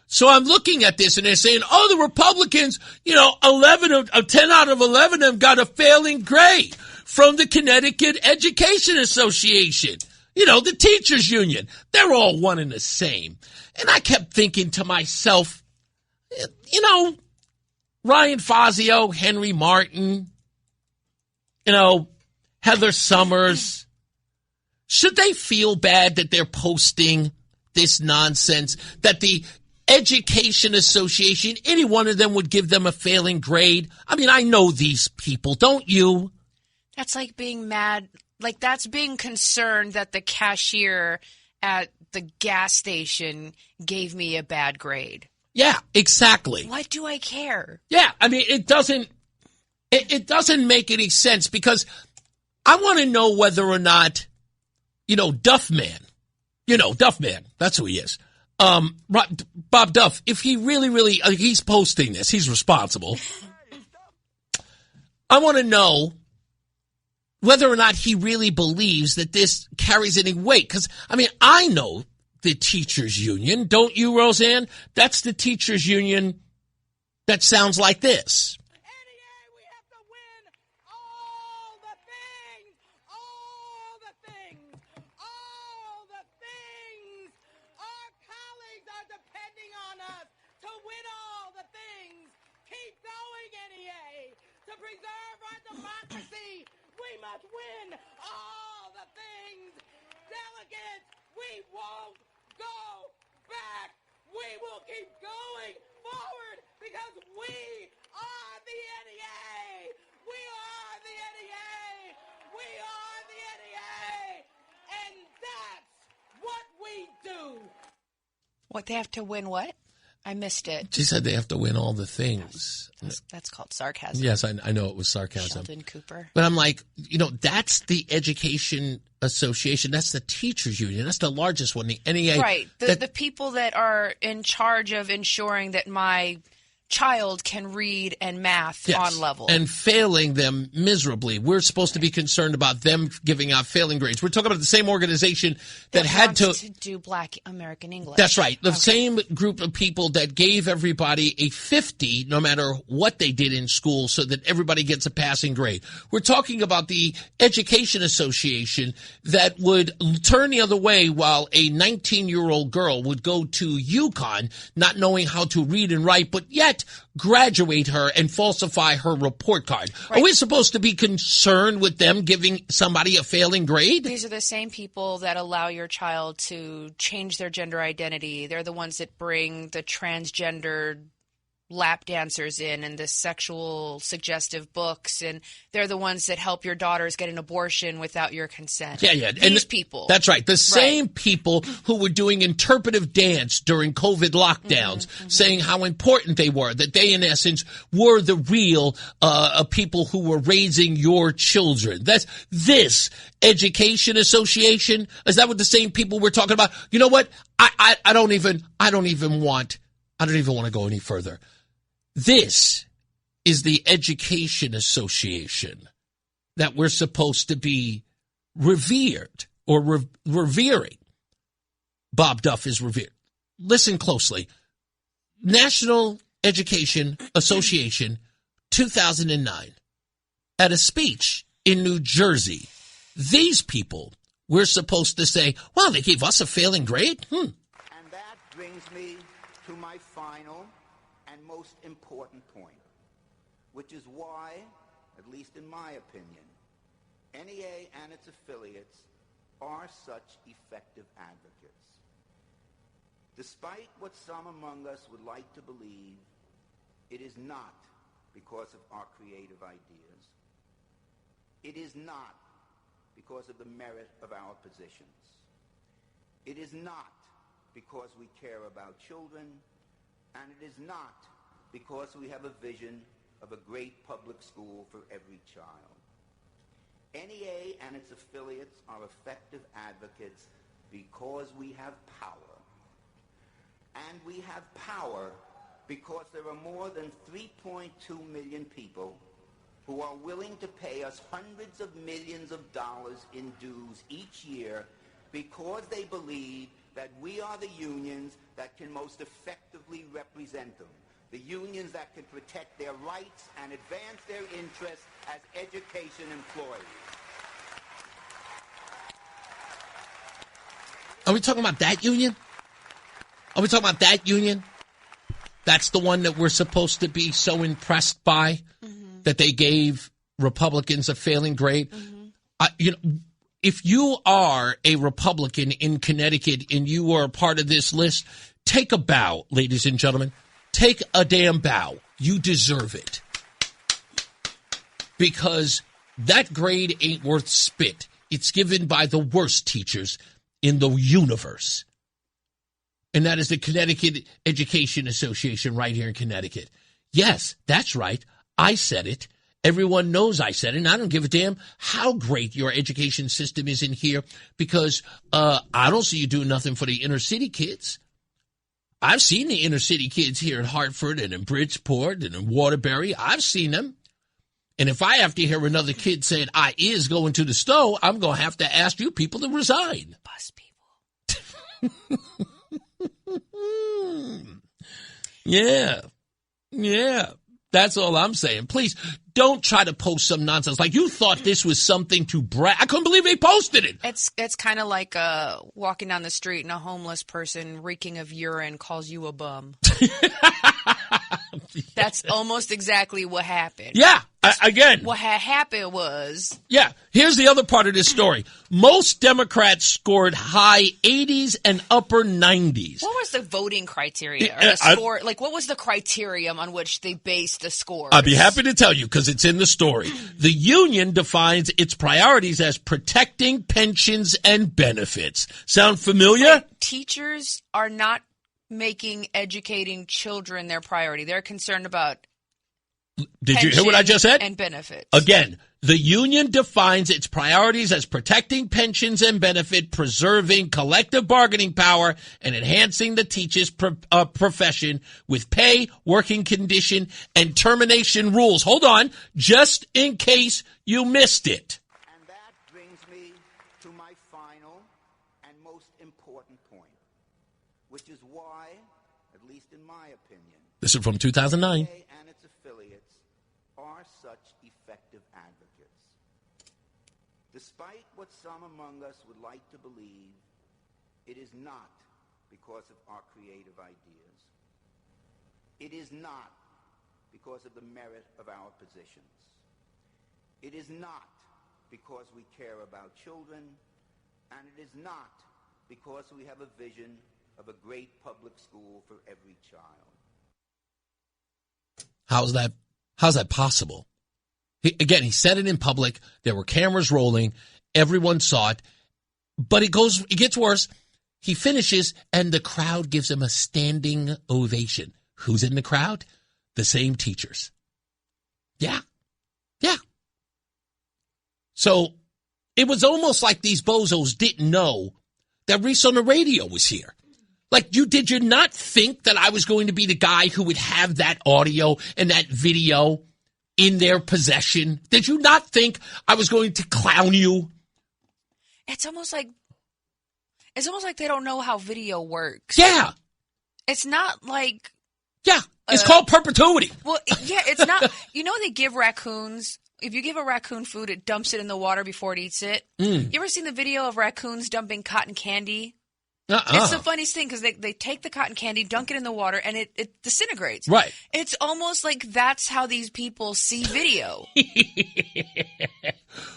So I'm looking at this and they're saying, the Republicans, 10 out of 11 have got a failing grade. from the Connecticut Education Association. The teachers union. They're all one and the same. And I kept thinking to myself, Ryan Fazio, Henry Martin, Heather Summers, should they feel bad that they're posting this nonsense, that the Education Association, any one of them would give them a failing grade? I mean, I know these people, don't you? That's like being mad. Like, that's being concerned that the cashier at the gas station gave me a bad grade. Yeah, exactly. What do I care? Yeah, I mean, it doesn't make any sense, because I want to know whether or not, Duffman, Duffman, that's who he is. Bob Duff, if he really, he's posting this, he's responsible. I want to know whether or not he really believes that this carries any weight. Because, I mean, I know the teachers union. Don't you, Rozan? That's the teachers union that sounds like this. We must win all the things. Delegates, we won't go back. We will keep going forward because we are the NEA. We are the NEA. We are the NEA. And that's what we do. What, they have to win what? I missed it. She said they have to win all the things. That's called sarcasm. Yes, I know it was sarcasm. Sheldon Cooper. But I'm like, that's the Education Association. That's the teachers union. That's the largest one, the NEA. Right. The people that are in charge of ensuring that my child can read and math on level. And failing them miserably. We're supposed to be concerned about them giving out failing grades. We're talking about the same organization that had to do Black American English. That's right. The same group of people that gave everybody a 50 no matter what they did in school so that everybody gets a passing grade. We're talking about the Education Association that would turn the other way while a 19-year-old girl would go to UConn not knowing how to read and write, but yet graduate her and falsify her report card. Right. Are we supposed to be concerned with them giving somebody a failing grade? These are the same people that allow your child to change their gender identity. They're the ones that bring the transgender lap dancers in and the sexual suggestive books, and they're the ones that help your daughters get an abortion without your consent. Yeah. These people. That's right. The same people who were doing interpretive dance during COVID lockdowns, saying how important they were, that they, in essence, were the real people who were raising your children. That's this Education Association. Is that what the same people we're talking about? You know what? I don't even want to go any further. This is the Education Association that we're supposed to be revered or revering. Bob Duff is revered. Listen closely. National Education Association, 2009. At a speech in New Jersey, these people, we're supposed to say, well, they gave us a failing grade? And that brings me to my final and most important point, which is why, at least in my opinion, NEA and its affiliates are such effective advocates. Despite what some among us would like to believe, it is not because of our creative ideas. It is not because of the merit of our positions. It is not because we care about children, and it is not because we have a vision of a great public school for every child. NEA and its affiliates are effective advocates because we have power. And we have power because there are more than 3.2 million people who are willing to pay us hundreds of millions of dollars in dues each year because they believe that we are the unions that can most effectively represent them. the unions that can protect their rights and advance their interests as education employees. Are we talking about that union? Are we talking about that union? That's the one that we're supposed to be so impressed by, that they gave Republicans a failing grade. If you are a Republican in Connecticut and you are a part of this list, take a bow, ladies and gentlemen. Take a damn bow. You deserve it. Because that grade ain't worth spit. It's given by the worst teachers in the universe. And that is the Connecticut Education Association right here in Connecticut. Yes, that's right. I said it. Everyone knows I said it, and I don't give a damn how great your education system is in here, because I don't see you doing nothing for the inner city kids. I've seen the inner city kids here in Hartford and in Bridgeport and in Waterbury. I've seen them. And if I have to hear another kid saying I is going to the stove, I'm going to have to ask you people to resign. Bus people. Yeah. That's all I'm saying. Please don't try to post some nonsense. Like you thought this was something to brag. I couldn't believe they posted it. It's kind of like walking down the street and a homeless person reeking of urine calls you a bum. That's almost exactly what happened. Yeah. Again. What had happened was... Yeah. Here's the other part of this story. Most Democrats scored high 80s and upper 90s. What was the voting criteria? Or the score? What was the criterion on which they based the scores? I'd be happy to tell you because it's in the story. The union defines its priorities as protecting pensions and benefits. Sound familiar? Teachers are not making educating children their priority. They're concerned about Did you hear what I just said? And benefits. Again, the union defines its priorities as protecting pensions and benefit, preserving collective bargaining power, and enhancing the teacher's profession with pay, working condition, and termination rules. Hold on, just in case you missed it. And that brings me to my final and most important point, which is why, at least in my opinion, this is from 2009. and its affiliates are such effective advocates. Despite what some among us would like to believe, it is not because of our creative ideas. It is not because of the merit of our positions. It is not because we care about children, and it is not because we have a vision of a great public school for every child. How's that possible? He said it in public. There were cameras rolling. Everyone saw it. But it gets worse. He finishes, and the crowd gives him a standing ovation. Who's in the crowd? The same teachers. Yeah. So it was almost like these bozos didn't know that Reese on the radio was here. Like, did you not think that I was going to be the guy who would have that audio and that video in their possession? Did you not think I was going to clown you? It's almost like they don't know how video works. Yeah. It's not like... Yeah, it's called perpetuity. Well, yeah, it's not... they give raccoons... If you give a raccoon food, it dumps it in the water before it eats it. You ever seen the video of raccoons dumping cotton candy? It's the funniest thing because they take the cotton candy, dunk it in the water, and it disintegrates. Right. It's almost like that's how these people see video.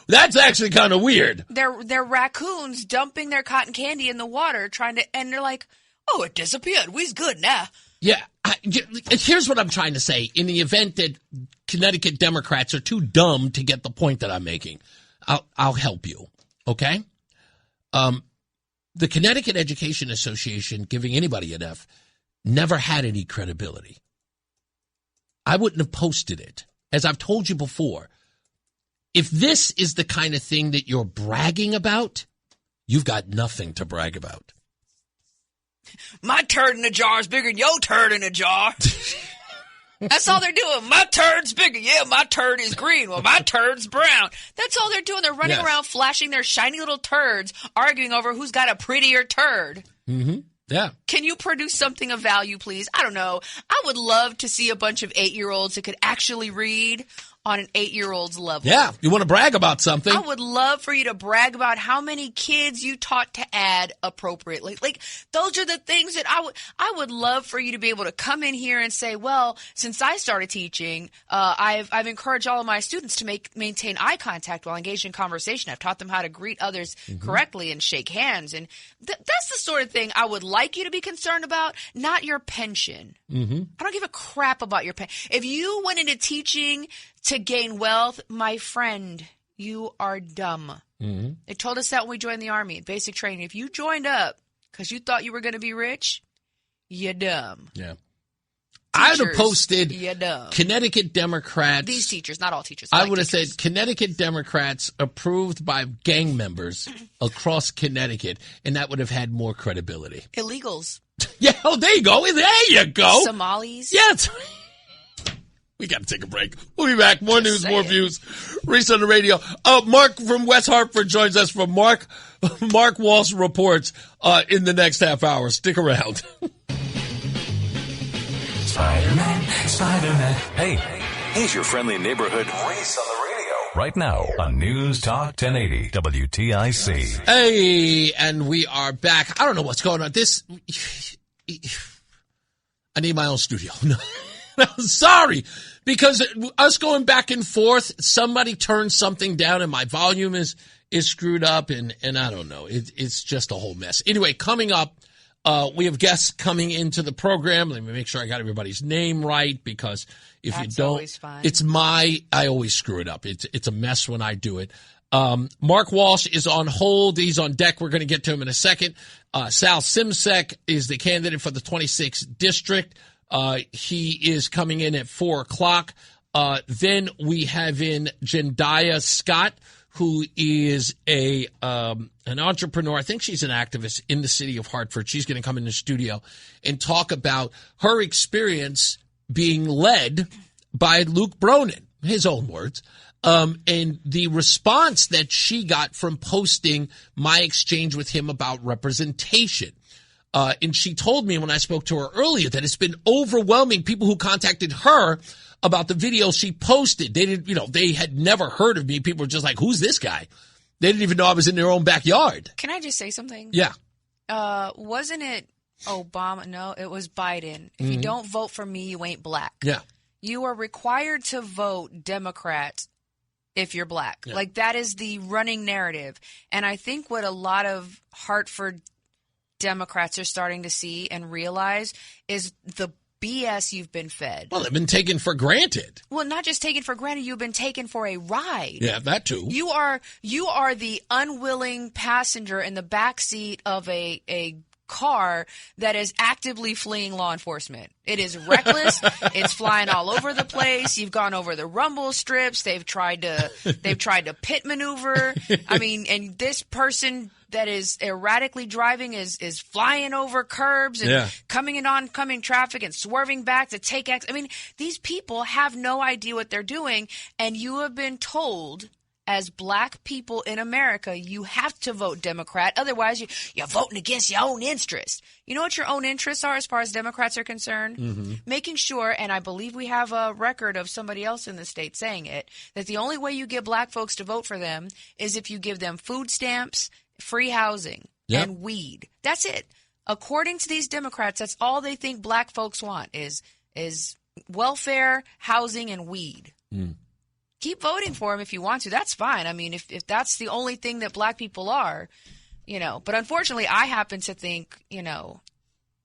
That's actually kind of weird. They're raccoons dumping their cotton candy in the water, and they're like, oh, it disappeared. We's good now. Yeah. Here's what I'm trying to say. In the event that Connecticut Democrats are too dumb to get the point that I'm making, I'll help you. Okay? The Connecticut Education Association giving anybody an F never had any credibility. I wouldn't have posted it. As I've told you before, if this is the kind of thing that you're bragging about, you've got nothing to brag about. My turd in a jar is bigger than your turd in a jar. That's all they're doing. My turd's bigger. Yeah, my turd is green. Well, my turd's brown. That's all they're doing. They're running around flashing their shiny little turds, arguing over who's got a prettier turd. Mm-hmm. Yeah. Can you produce something of value, please? I don't know. I would love to see a bunch of 8-year-olds that could actually read on an 8-year-old's level. Yeah. You want to brag about something? I would love for you to brag about how many kids you taught to add appropriately. Like, those are the things that I would love for you to be able to come in here and say, well, since I started teaching, I've encouraged all of my students to maintain eye contact while engaged in conversation. I've taught them how to greet others correctly and shake hands. And that's the sort of thing I would like you to be concerned about, not your pension. I don't give a crap about your pension. If you went into teaching to gain wealth, my friend, you are dumb. They told us that when we joined the Army, basic training. If you joined up because you thought you were going to be rich, you're dumb. Yeah. Teachers, I would have posted you're dumb. Connecticut Democrats. These teachers, not all teachers. I would have said Connecticut Democrats approved by gang members across Connecticut, and that would have had more credibility. Illegals. Yeah, oh, there you go. There you go. Somalis. Yeah, we got to take a break. We'll be back. More news, more views. Reese on the radio. Mark from West Hartford joins us from Mark Walsh Reports in the next half hour. Stick around. Spider-Man. Hey, he's your friendly neighborhood Reese on the radio. Right now on News Talk 1080 WTIC. Hey, and we are back. I don't know what's going on. I need my own studio. No, sorry. Because us going back and forth, somebody turned something down and my volume is screwed up and I don't know. It's just a whole mess. Anyway, coming up, we have guests coming into the program. Let me make sure I got everybody's name right because if That's you don't, always fine. I always screw it up. It's a mess when I do it. Mark Walsh is on hold. He's on deck. We're going to get to him in a second. Sal Simsek is the candidate for the 26th district. He is coming in at 4:00. Then we have in Jendayi Scott, who is an entrepreneur. I think she's an activist in the city of Hartford. She's going to come in the studio and talk about her experience being led by Luke Bronin, his own words, and the response that she got from posting my exchange with him about representation. And she told me when I spoke to her earlier that it's been overwhelming people who contacted her about the video she posted. They didn't, they had never heard of me. People were just like, who's this guy? They didn't even know I was in their own backyard. Can I just say something? Yeah. Wasn't it Obama? No, it was Biden. If you don't vote for me, you ain't black. Yeah. You are required to vote Democrat if you're black. Yeah. Like, that is the running narrative. And I think what a lot of Hartford Democrats are starting to see and realize is the BS you've been fed. Well, they've been taken for granted. Well, not just taken for granted, you've been taken for a ride. Yeah, that too. You are the unwilling passenger in the back seat of a car that is actively fleeing law enforcement. It is reckless. It's flying all over the place. You've gone over the rumble strips. They've tried to pit maneuver. I mean, and this person that is erratically driving is flying over curbs and coming in oncoming traffic and swerving back to take X. I mean, these people have no idea what they're doing, and you have been told as black people in America, you have to vote Democrat. Otherwise, you're voting against your own interests. You know what your own interests are as far as Democrats are concerned? Making sure, and I believe we have a record of somebody else in the state saying it, that the only way you get black folks to vote for them is if you give them food stamps, free housing, and weed. That's it. According to these Democrats, that's all they think black folks want is welfare, housing, and weed. Keep voting for them if you want to. That's fine. I mean, if that's the only thing that black people are, But unfortunately, I happen to think,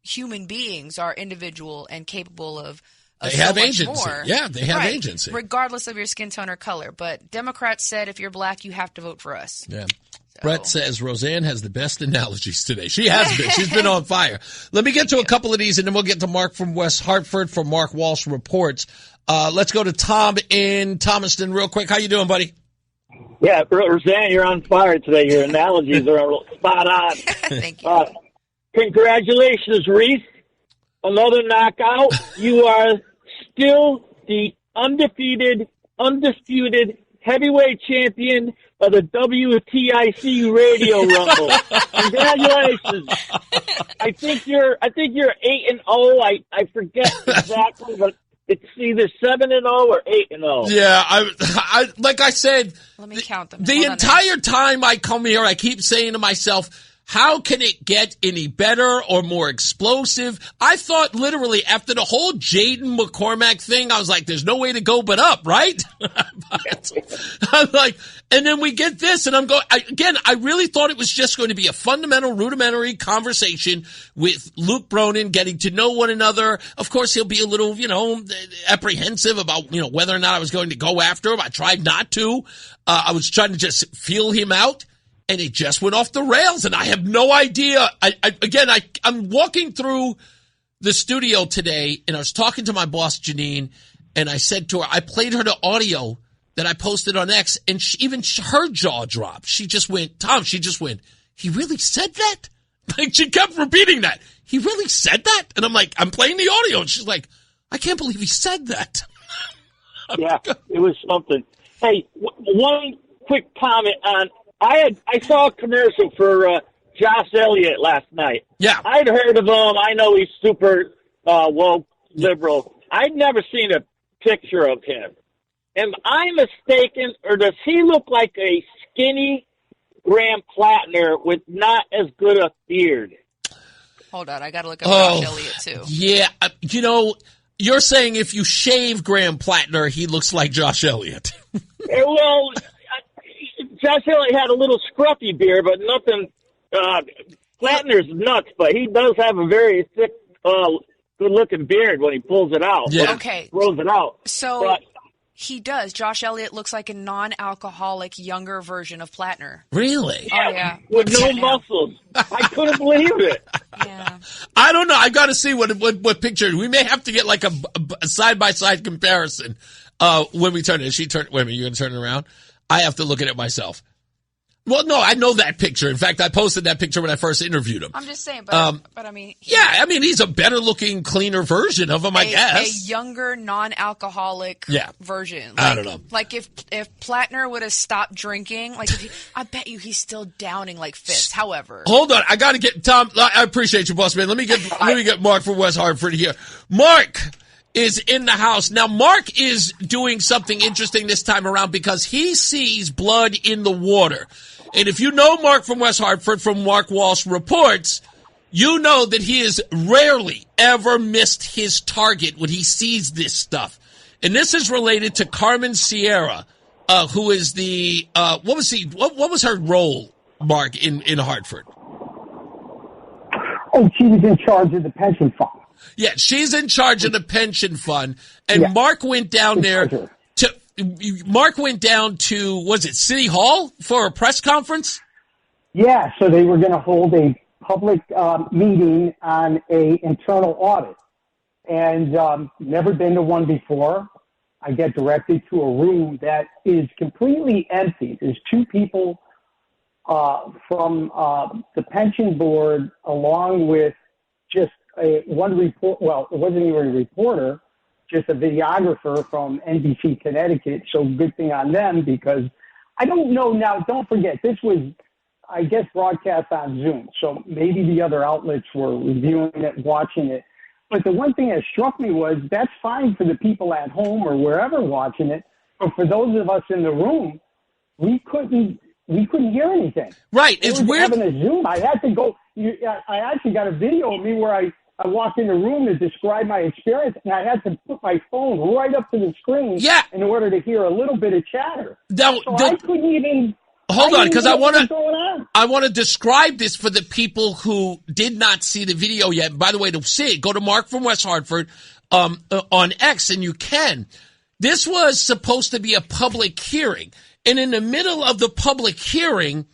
human beings are individual and capable of they so have much agency. More. Yeah, they have agency. Regardless of your skin tone or color. But Democrats said if you're black, you have to vote for us. Yeah. So. Brett says Rozan has the best analogies today. She has been. She's been on fire. Let me get to a couple of these, and then we'll get to Mark from West Hartford from Mark Walsh Reports. Let's go to Tom in Thomaston real quick. How you doing, buddy? Yeah, Rozan, you're on fire today. Your analogies are spot on. Thank you. Congratulations, Reese. Another knockout. You are still the undisputed heavyweight champion of the WTIC Radio Rumble. Congratulations! I think you're 8-0. I forget exactly, but it's either 7-0 or 8-0. Yeah, I like I said. Let me count them. The entire time I come here, I keep saying to myself, how can it get any better or more explosive? I thought literally after the whole Jaden McCormack thing, I was like, there's no way to go but up, right? I'm like, and then we get this, and I'm going, I really thought it was just going to be a fundamental, rudimentary conversation with Luke Bronin, getting to know one another. Of course, he'll be a little, apprehensive about, whether or not I was going to go after him. I tried not to. I was trying to just feel him out. And it just went off the rails, and I have no idea. I'm walking through the studio today, and I was talking to my boss, Janine, and I said to her, I played her the audio that I posted on X, and her jaw dropped. She just went, Tom, he really said that? Like, she kept repeating that. He really said that? And I'm like, I'm playing the audio, and she's like, I can't believe he said that. Yeah, it was something. Hey, one quick comment on, I saw a commercial for Josh Elliott last night. Yeah. I'd heard of him. I know he's super woke, liberal. I'd never seen a picture of him. Am I mistaken, or does he look like a skinny Graham Plattner with not as good a beard? Hold on, I got to look up Josh Elliott, too. Yeah, you're saying if you shave Graham Plattner, he looks like Josh Elliott. Well, Josh Elliott had a little scruffy beard, but nothing. Plattner's nuts, but he does have a very thick, good-looking beard when he pulls it out. Yeah. Okay. Throws it out. So he does. Josh Elliott looks like a non-alcoholic, younger version of Plattner. Really? Oh, yeah. With no muscles. I couldn't believe it. Yeah. I don't know. I got to see what picture. We may have to get like a side-by-side comparison when we turn it. Wait a minute, you're going to turn it around? I have to look at it myself. Well, no, I know that picture. In fact, I posted that picture when I first interviewed him. I'm just saying, but I mean... he's a better-looking, cleaner version of him, I guess. A younger, non-alcoholic version. I don't know. Like, if Plattner would have stopped drinking, I bet you he's still downing like fists. However... Hold on. I got to get... Tom, I appreciate you, boss man. Let me get Mark from West Hartford here. Mark is in the house. Now, Mark is doing something interesting this time around because he sees blood in the water. And if you know Mark from West Hartford, from Mark Walsh Reports, you know that he has rarely ever missed his target when he sees this stuff. And this is related to Carmen Sierra, who is the, what was her role, Mark, in Hartford? Oh, she was in charge of the pension fund. Yeah, she's in charge of the pension fund, and Mark went down there to, was it City Hall for a press conference? Yeah, so they were going to hold a public meeting on a internal audit, and never been to one before. I get directed to a room that is completely empty. There's two people from the pension board, along with just one report. Well, it wasn't even a reporter, just a videographer from NBC Connecticut. So good thing on them, because I don't know now. Don't forget, this was, I guess, broadcast on Zoom. So maybe the other outlets were reviewing it, watching it. But the one thing that struck me was that's fine for the people at home or wherever watching it. But for those of us in the room, we couldn't hear anything. Right. It's weird. Having a Zoom, I had to go. I actually got a video of me where I walked in the room to describe my experience, and I had to put my phone right up to the screen in order to hear a little bit of chatter. Now, I couldn't even... Hold on, because I want to describe this for the people who did not see the video yet. By the way, to see it, go to Mark from West Hartford on X, and you can. This was supposed to be a public hearing, and in the middle of the public hearing,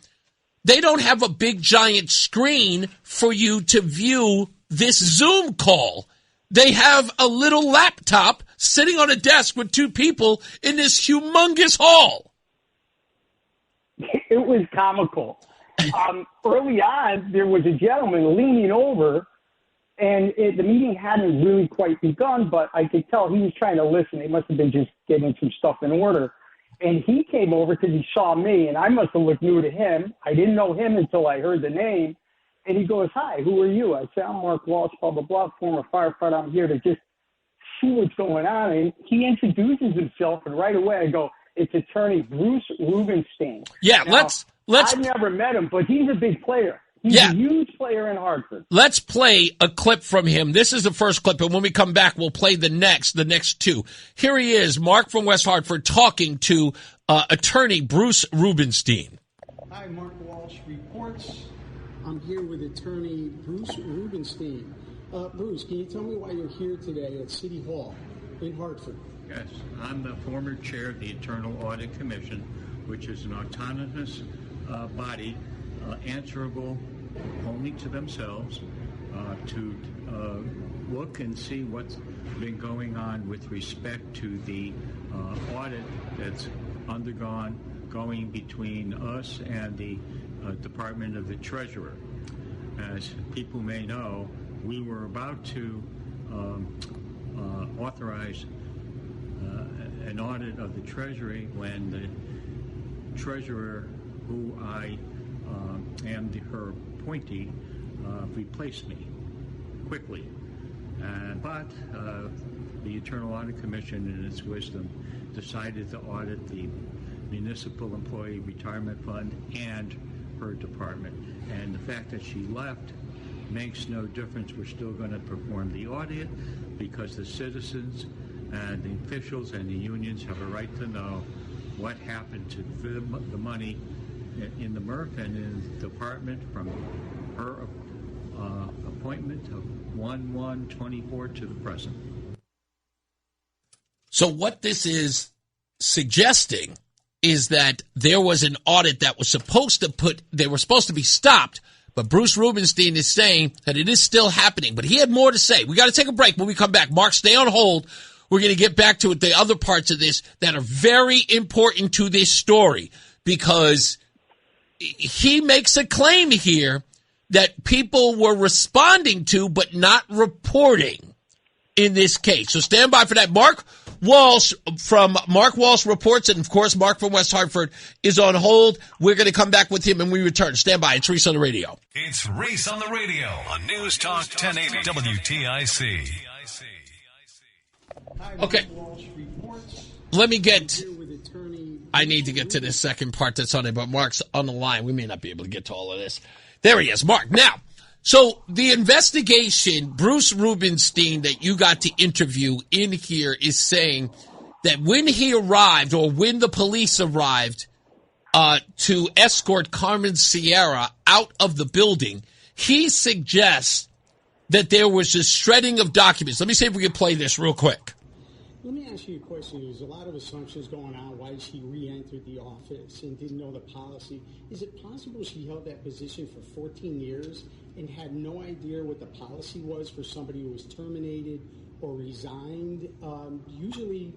they don't have a big giant screen for you to view this Zoom call. They have a little laptop sitting on a desk with two people in this humongous hall. It was comical. Early on, there was a gentleman leaning over, and the meeting hadn't really quite begun, but I could tell he was trying to listen. They must have been just getting some stuff in order. And he came over because he saw me, and I must have looked new to him. I didn't know him until I heard the name. And he goes, "Hi, who are you?" I said, "I'm Mark Walsh, blah, blah, blah, former firefighter. I'm here to just see what's going on." And he introduces himself, and right away I go, "It's attorney Bruce Rubenstein." Yeah, now, let's. I've never met him, but he's a big player. He's a huge player in Hartford. Let's play a clip from him. This is the first clip, and when we come back, we'll play the next two. Here he is, Mark from West Hartford, talking to attorney Bruce Rubenstein. Hi, Mark Walsh reports. I'm here with attorney Bruce Rubenstein. Bruce, can you tell me why you're here today at City Hall in Hartford? Yes, I'm the former chair of the Internal Audit Commission, which is an autonomous body answerable only to themselves to look and see what's been going on with respect to the audit that's going between us and the Department of the Treasurer. As people may know, we were about to authorize an audit of the Treasury when the Treasurer, who I am her appointee, replaced me quickly. But the Internal Audit Commission, in its wisdom, decided to audit the Municipal Employee Retirement Fund and her department. And the fact that she left makes no difference. We're still going to perform the audit because the citizens and the officials and the unions have a right to know what happened to the money in the MRF and in the department from her appointment of 1/1/24 to the present. So what this is suggesting is that there was an audit that was they were supposed to be stopped, but Bruce Rubenstein is saying that it is still happening. But he had more to say. We got to take a break when we come back. Mark, stay on hold. We're going to get back to it, the other parts of this that are very important to this story, because he makes a claim here that people were responding to but not reporting in this case. So stand by for that. Mark Walsh from Mark Walsh Reports, and of course Mark from West Hartford is on hold. We're going to come back with him when we return. Stand by. It's Reese on the radio. It's Reese on the radio on News Talk 1080 WTIC. Okay. I need to get to this second part that's on it, but Mark's on the line. We may not be able to get to all of this. There he is, Mark. Now, so the investigation, Bruce Rubenstein, that you got to interview in here is saying that when he arrived, or when the police arrived to escort Carmen Sierra out of the building, he suggests that there was a shredding of documents. Let me see if we can play this real quick. Let me ask you a question. There's a lot of assumptions going on why she re-entered the office and didn't know the policy. Is it possible she held that position for 14 years and had no idea what the policy was for somebody who was terminated or resigned? Usually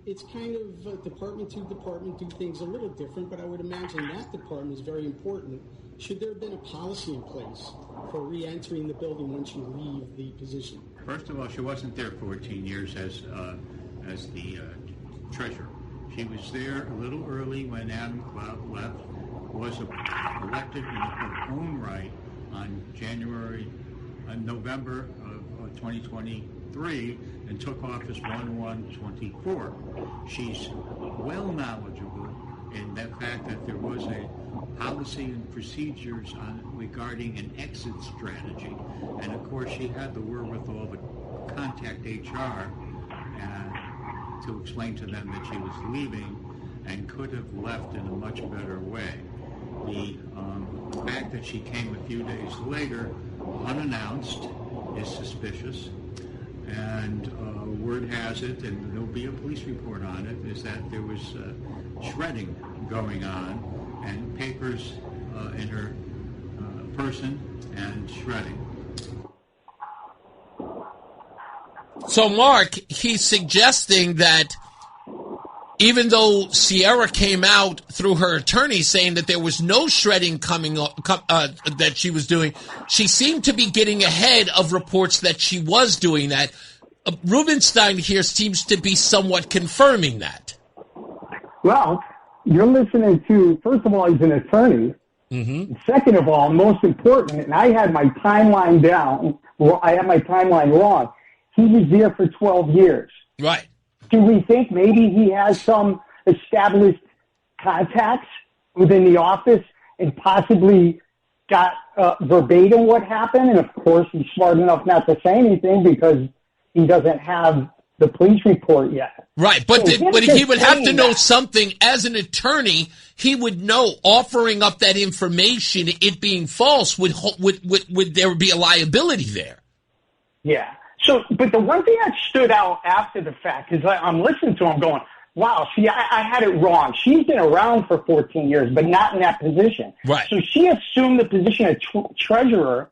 it's kind of department to department do things a little different, but I would imagine that department is very important. Should there have been a policy in place for re-entering the building once you leave the position? First of all, she wasn't there 14 years as the treasurer. She was there a little early when Adam Cloud left, was elected in her own right on November of 2023 and took office 1/1/24. She's well knowledgeable in that fact that there was a policy and procedures regarding an exit strategy. And of course she had the wherewithal to contact HR to explain to them that she was leaving and could have left in a much better way. The fact that she came a few days later unannounced is suspicious, and word has it, and there'll be a police report on it, is that there was shredding going on and papers in her person and shredding. So, Mark, he's suggesting that even though Sierra came out through her attorney saying that there was no shredding that she was doing, she seemed to be getting ahead of reports that she was doing that. Rubenstein here seems to be somewhat confirming that. Well, you're listening to, first of all, he's an attorney. Mm-hmm. Second of all, most important, and I had my timeline down, I had my timeline wrong. He was there for 12 years. Right. Do we think maybe he has some established contacts within the office and possibly got verbatim what happened? And of course, he's smart enough not to say anything because he doesn't have the police report yet. Right, but he would have to know something. As an attorney, he would know offering up that information, it being false, would there be a liability there? Yeah. So, but the one thing that stood out after the fact is I'm listening to him going, wow, see, I had it wrong. She's been around for 14 years, but not in that position. Right. So she assumed the position of treasurer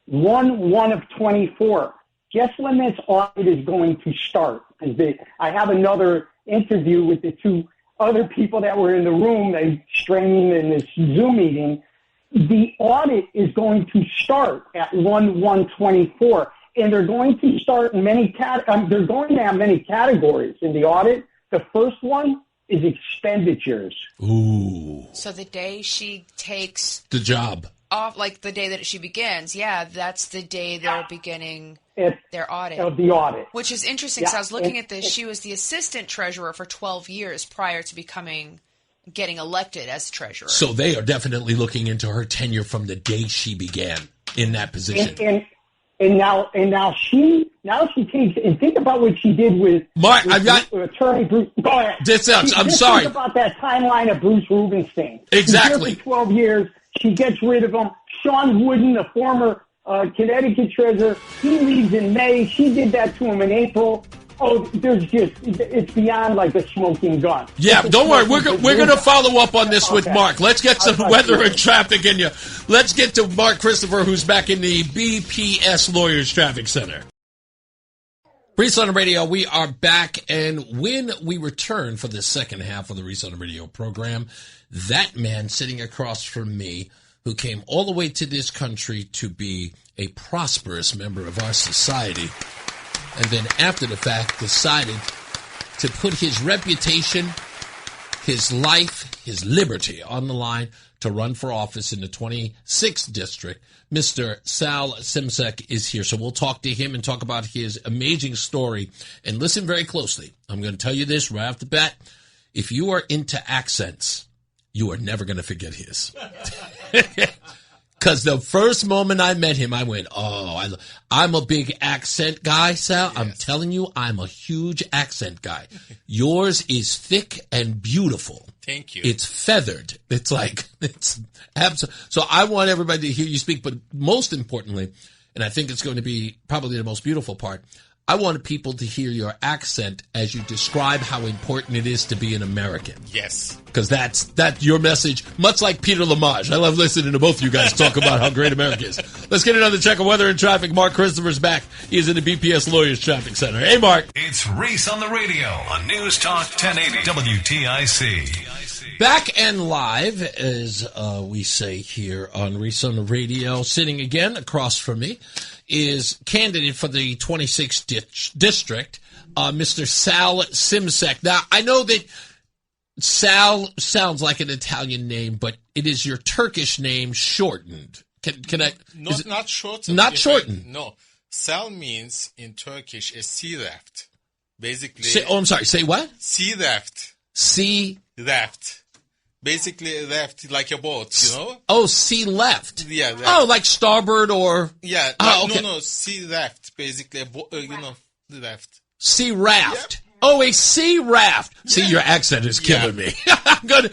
1/1 of 24. Guess when this audit is going to start? I have another interview with the two other people that were in the room. They streaming in this Zoom meeting. The audit is going to start at 1/1/24, and they're going to start in they're going to have many categories in the audit. The first one is expenditures. Ooh. So the day she takes the job off, like the day that she begins, that's the day they're beginning their audit. Of the audit. Which is interesting because I was looking at this. She was the assistant treasurer for 12 years prior to getting elected as treasurer. So they are definitely looking into her tenure from the day she began in that position. And now she takes, and think about what she did with Mark. Attorney Bruce. Go ahead. I'm sorry. Think about that timeline of Bruce Rubenstein. Exactly. She's there for 12 years. She gets rid of him. Sean Wooden, the former Connecticut treasurer, he leaves in May. She did that to him in April. Oh, it's beyond like a smoking gun. Yeah, don't worry. We're going to follow up on this with Mark. Let's get some weather and traffic in you. Let's get to Mark Christopher, who's back in the BPS Lawyers Traffic Center. Reese on the Radio, we are back, and when we return for the second half of the Reese on the Radio program, that man sitting across from me, who came all the way to this country to be a prosperous member of our society, and then after the fact decided to put his reputation, his life, his liberty on the line to run for office in the 26th district. Mr. Sal Simsek is here, so we'll talk to him and talk about his amazing story. And listen very closely. I'm going to tell you this right off the bat. If you are into accents, you are never going to forget his. Because the first moment I met him, I went, I'm a big accent guy, Sal. Yes. I'm telling you, I'm a huge accent guy. Yours is thick and beautiful. Thank you. It's feathered. It's absolutely. So I want everybody to hear you speak, but most importantly, and I think it's going to be probably the most beautiful part, I want people to hear your accent as you describe how important it is to be an American. Yes. Because that's your message, much like Peter Lamage. I love listening to both of you guys talk about how great America is. Let's get another check of weather and traffic. Mark Christopher's back. He's in the BPS Lawyers Traffic Center. Hey, Mark. It's Reese on the Radio on News Talk 1080 WTIC. Back and live, as we say here on Reese on the Radio, sitting again across from me is candidate for the 26th district, Mr. Sal Simsek. Now, I know that Sal sounds like an Italian name, but it is your Turkish name shortened. Can I? Not shortened. Not shortened. No. Sal means in Turkish a sea raft. Basically. I'm sorry. Say what? Sea raft. Sea raft. Basically a raft like a boat, you know? Oh, sea left. Yeah. Raft. Oh, like starboard or? Yeah. Okay. No. Sea raft. Basically, the raft. Sea raft. Yep. Oh, a sea raft. Yeah. See, your accent is killing me. I'm gonna.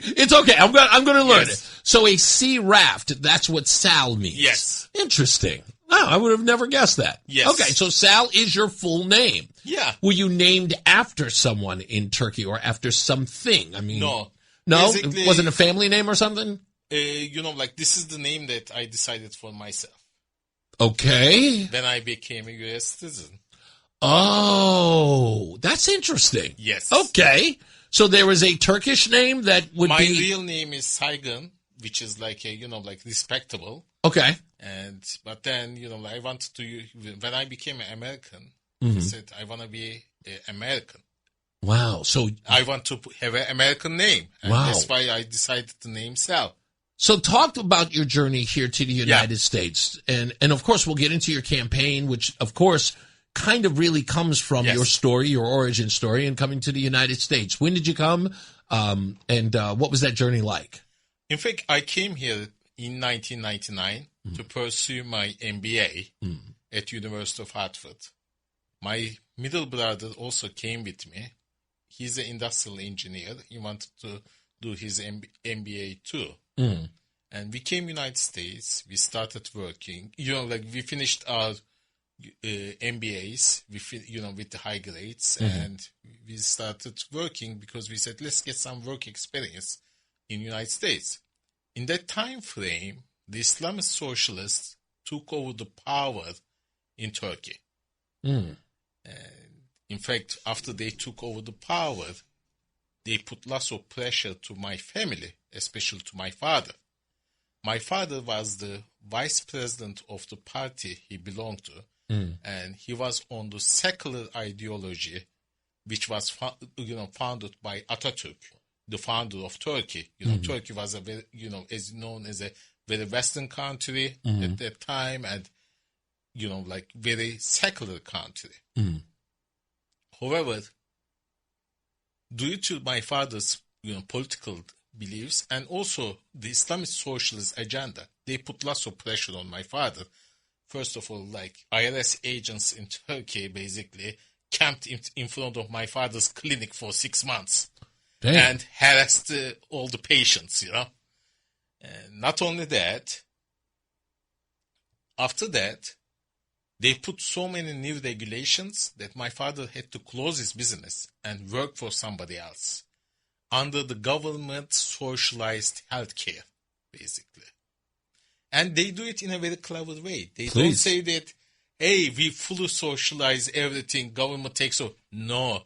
It's okay. I'm gonna learn it. So a sea raft. That's what Sal means. Yes. Interesting. Oh, I would have never guessed that. Yes. Okay, so Sal is your full name. Yeah. Were you named after someone in Turkey or after something? I mean, no. It wasn't a family name or something? This is the name that I decided for myself. Okay. Then I became a U.S. citizen. Oh, that's interesting. Yes. Okay. So there was a Turkish name that would My be... My real name is Saygın, which is respectable. Okay. But then, I wanted to... When I became an American, mm-hmm. I said, I want to be American. Wow. So I want to have an American name. And wow. That's why I decided the name Sal. So talk about your journey here to the United States. And of course, we'll get into your campaign, which, of course, kind of really comes from your story, your origin story, and coming to the United States. When did you come? And what was that journey like? In fact, I came here in 1999 to pursue my MBA at University of Hartford. My middle brother also came with me. He's an industrial engineer. He wanted to do his MBA too. And we came United States. We started working. We finished our MBAs, with the high grades, and we started working because we said, let's get some work experience in the United States. In that time frame, the Islamist socialists took over the power in Turkey. And in fact, after they took over the power, they put lots of pressure to my family, especially to my father. My father was the vice president of the party he belonged to, and he was on the secular ideology, which was founded by Atatürk, the founder of Turkey. Turkey was a very, is known as a very Western country at that time, and very secular country. However, due to my father's political beliefs and also the Islamist socialist agenda, they put lots of pressure on my father. First of all, IRS agents in Turkey basically camped in front of my father's clinic for 6 months. Damn. And harassed all the patients, And not only that, after that, they put so many new regulations that my father had to close his business and work for somebody else under the government socialized healthcare, basically. And they do it in a very clever way. They don't say that, hey, we fully socialize everything, government takes over. No.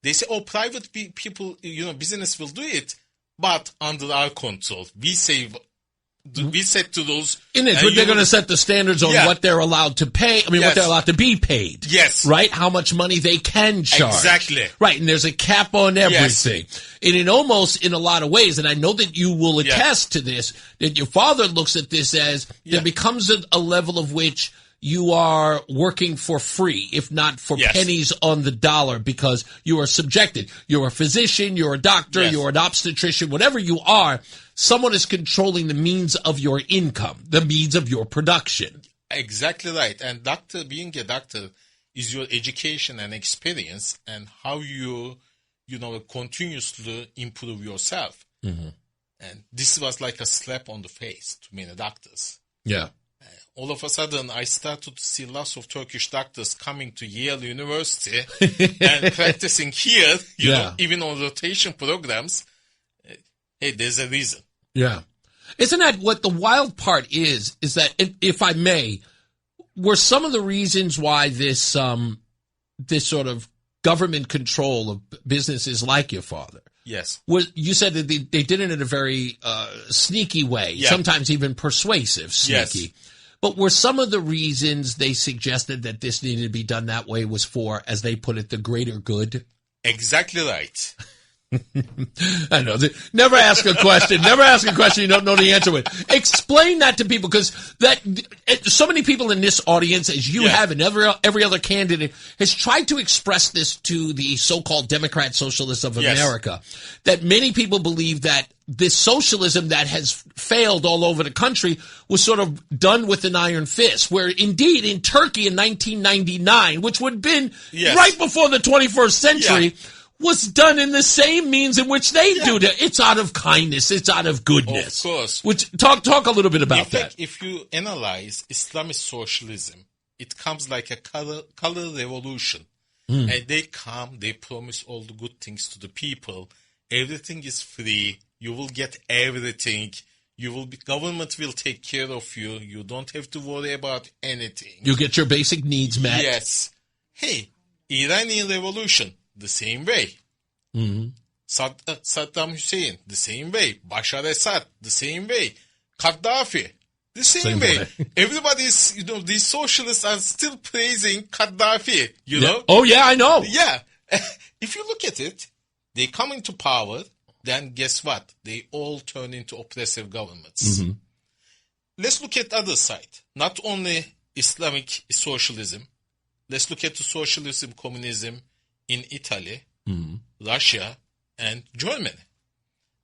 They say, private people, business will do it, but under our control. We set to those. They're going to set the standards on what they're allowed to pay. What they're allowed to be paid. Yes. Right? How much money they can charge. Exactly. Right. And there's a cap on everything. Yes. And it almost, in a lot of ways, and I know that you will attest to this, that your father looks at this as there becomes a level of which you are working for free, if not for pennies on the dollar, because you are subjected. You're a physician, you're a doctor, you're an obstetrician, whatever you are, someone is controlling the means of your income, the means of your production. Exactly right. And being a doctor is your education and experience and how you continuously improve yourself. And this was like a slap on the face to many doctors. Yeah. All of a sudden, I started to see lots of Turkish doctors coming to Yale University and practicing here, even on rotation programs. Hey, there's a reason. Yeah. Isn't that what the wild part is that, if I may, were some of the reasons why this sort of government control of businesses like your father, you said that they did it in a very sneaky way, sometimes even persuasive, sneaky. But were some of the reasons they suggested that this needed to be done that way was for, as they put it, the greater good? Exactly right. I know. Never ask a question. Never ask a question you don't know the answer with. Explain that to people, because so many people in this audience, as you have, and every other candidate has tried to express this to the so-called Democrat Socialists of America, that many people believe that this socialism that has failed all over the country was sort of done with an iron fist, where indeed in Turkey in 1999, which would have been right before the 21st century, was done in the same means in which they do it. It's out of kindness. It's out of goodness. Of course. Which talk a little bit about that. In fact, if you analyze Islamic socialism, it comes like a color revolution. And they promise all the good things to the people. Everything is free. You will get everything. Government will take care of you. You don't have to worry about anything. You get your basic needs met. Yes. Hey, Iranian Revolution, the same way. Saddam Hussein, the same way. Bashar Assad, the same way. Gaddafi, the same way. Everybody's, these socialists are still praising Gaddafi, Oh, yeah, I know. Yeah. if you look at it, they come into power, then guess what? They all turn into oppressive governments. Mm-hmm. Let's look at the other side. Not only Islamic socialism. Let's look at the socialism, communism in Italy, Russia, and Germany.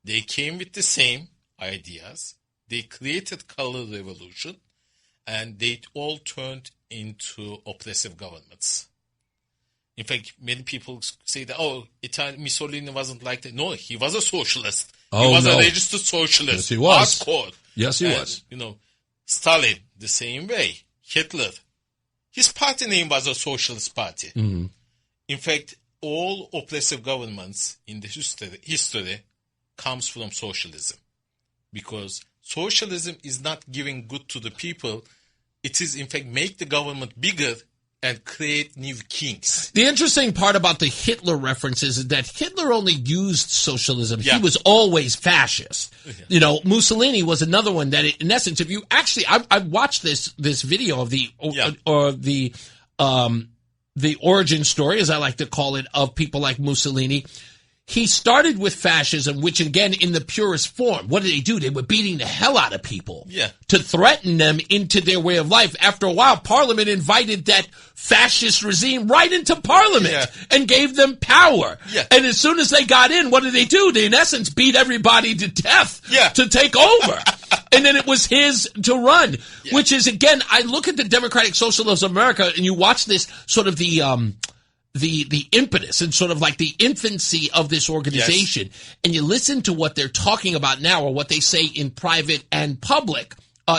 They came with the same ideas. They created color revolution, and they all turned into oppressive governments. In fact, many people say that, Mussolini wasn't like that. No, he was a socialist. He was a registered socialist. Yes, he was. Hardcore. Yes, he was. Stalin, the same way. Hitler. His party name was a socialist party. Mm-hmm. In fact, all oppressive governments in the history comes from socialism. Because socialism is not giving good to the people. It is, in fact, make the government bigger and create new kings. The interesting part about the Hitler references is that Hitler only used socialism. Yeah. He was always fascist. Yeah. Mussolini was another one that, in essence, if you actually, I watched this video of the origin story, as I like to call it, of people like Mussolini. He started with fascism, which, again, in the purest form, what did they do? They were beating the hell out of people to threaten them into their way of life. After a while, Parliament invited that fascist regime right into Parliament and gave them power. Yeah. And as soon as they got in, what did they do? They, in essence, beat everybody to death to take over. And then it was his to run, which is, again, I look at the Democratic Socialists of America, and you watch this sort of the impetus and sort of like the infancy of this organization, and you listen to what they're talking about now or what they say in private and public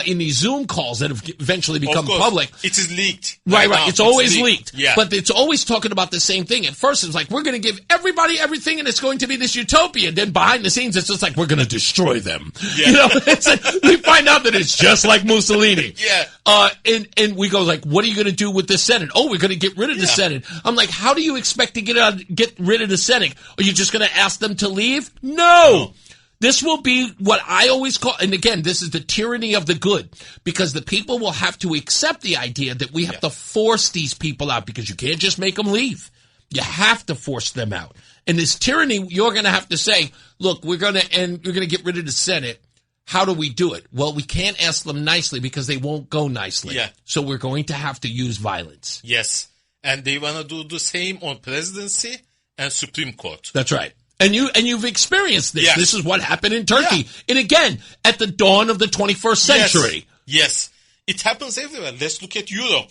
in these Zoom calls that have eventually become public. It is leaked. Right. It's always leaked. Yeah. But it's always talking about the same thing. At first, it's like, we're going to give everybody everything, and it's going to be this utopia. And then behind the scenes, it's just like, we're going to destroy them. Yeah. It's like, we find out that it's just like Mussolini. Yeah. And we go like, what are you going to do with the Senate? Oh, we're going to get rid of the Senate. I'm like, how do you expect to get rid of the Senate? Are you just going to ask them to leave? No. This will be what I always call, and again, this is the tyranny of the good, because the people will have to accept the idea that we have to force these people out, because you can't just make them leave. You have to force them out. And this tyranny, you're going to have to say, look, we're going to get rid of the Senate. How do we do it? Well, we can't ask them nicely because they won't go nicely. Yeah. So we're going to have to use violence. Yes. And they want to do the same on presidency and Supreme Court. That's right. And you've experienced this. Yes. This is what happened in Turkey. And again, at the dawn of the 21st century. Yes. It happens everywhere. Let's look at Europe.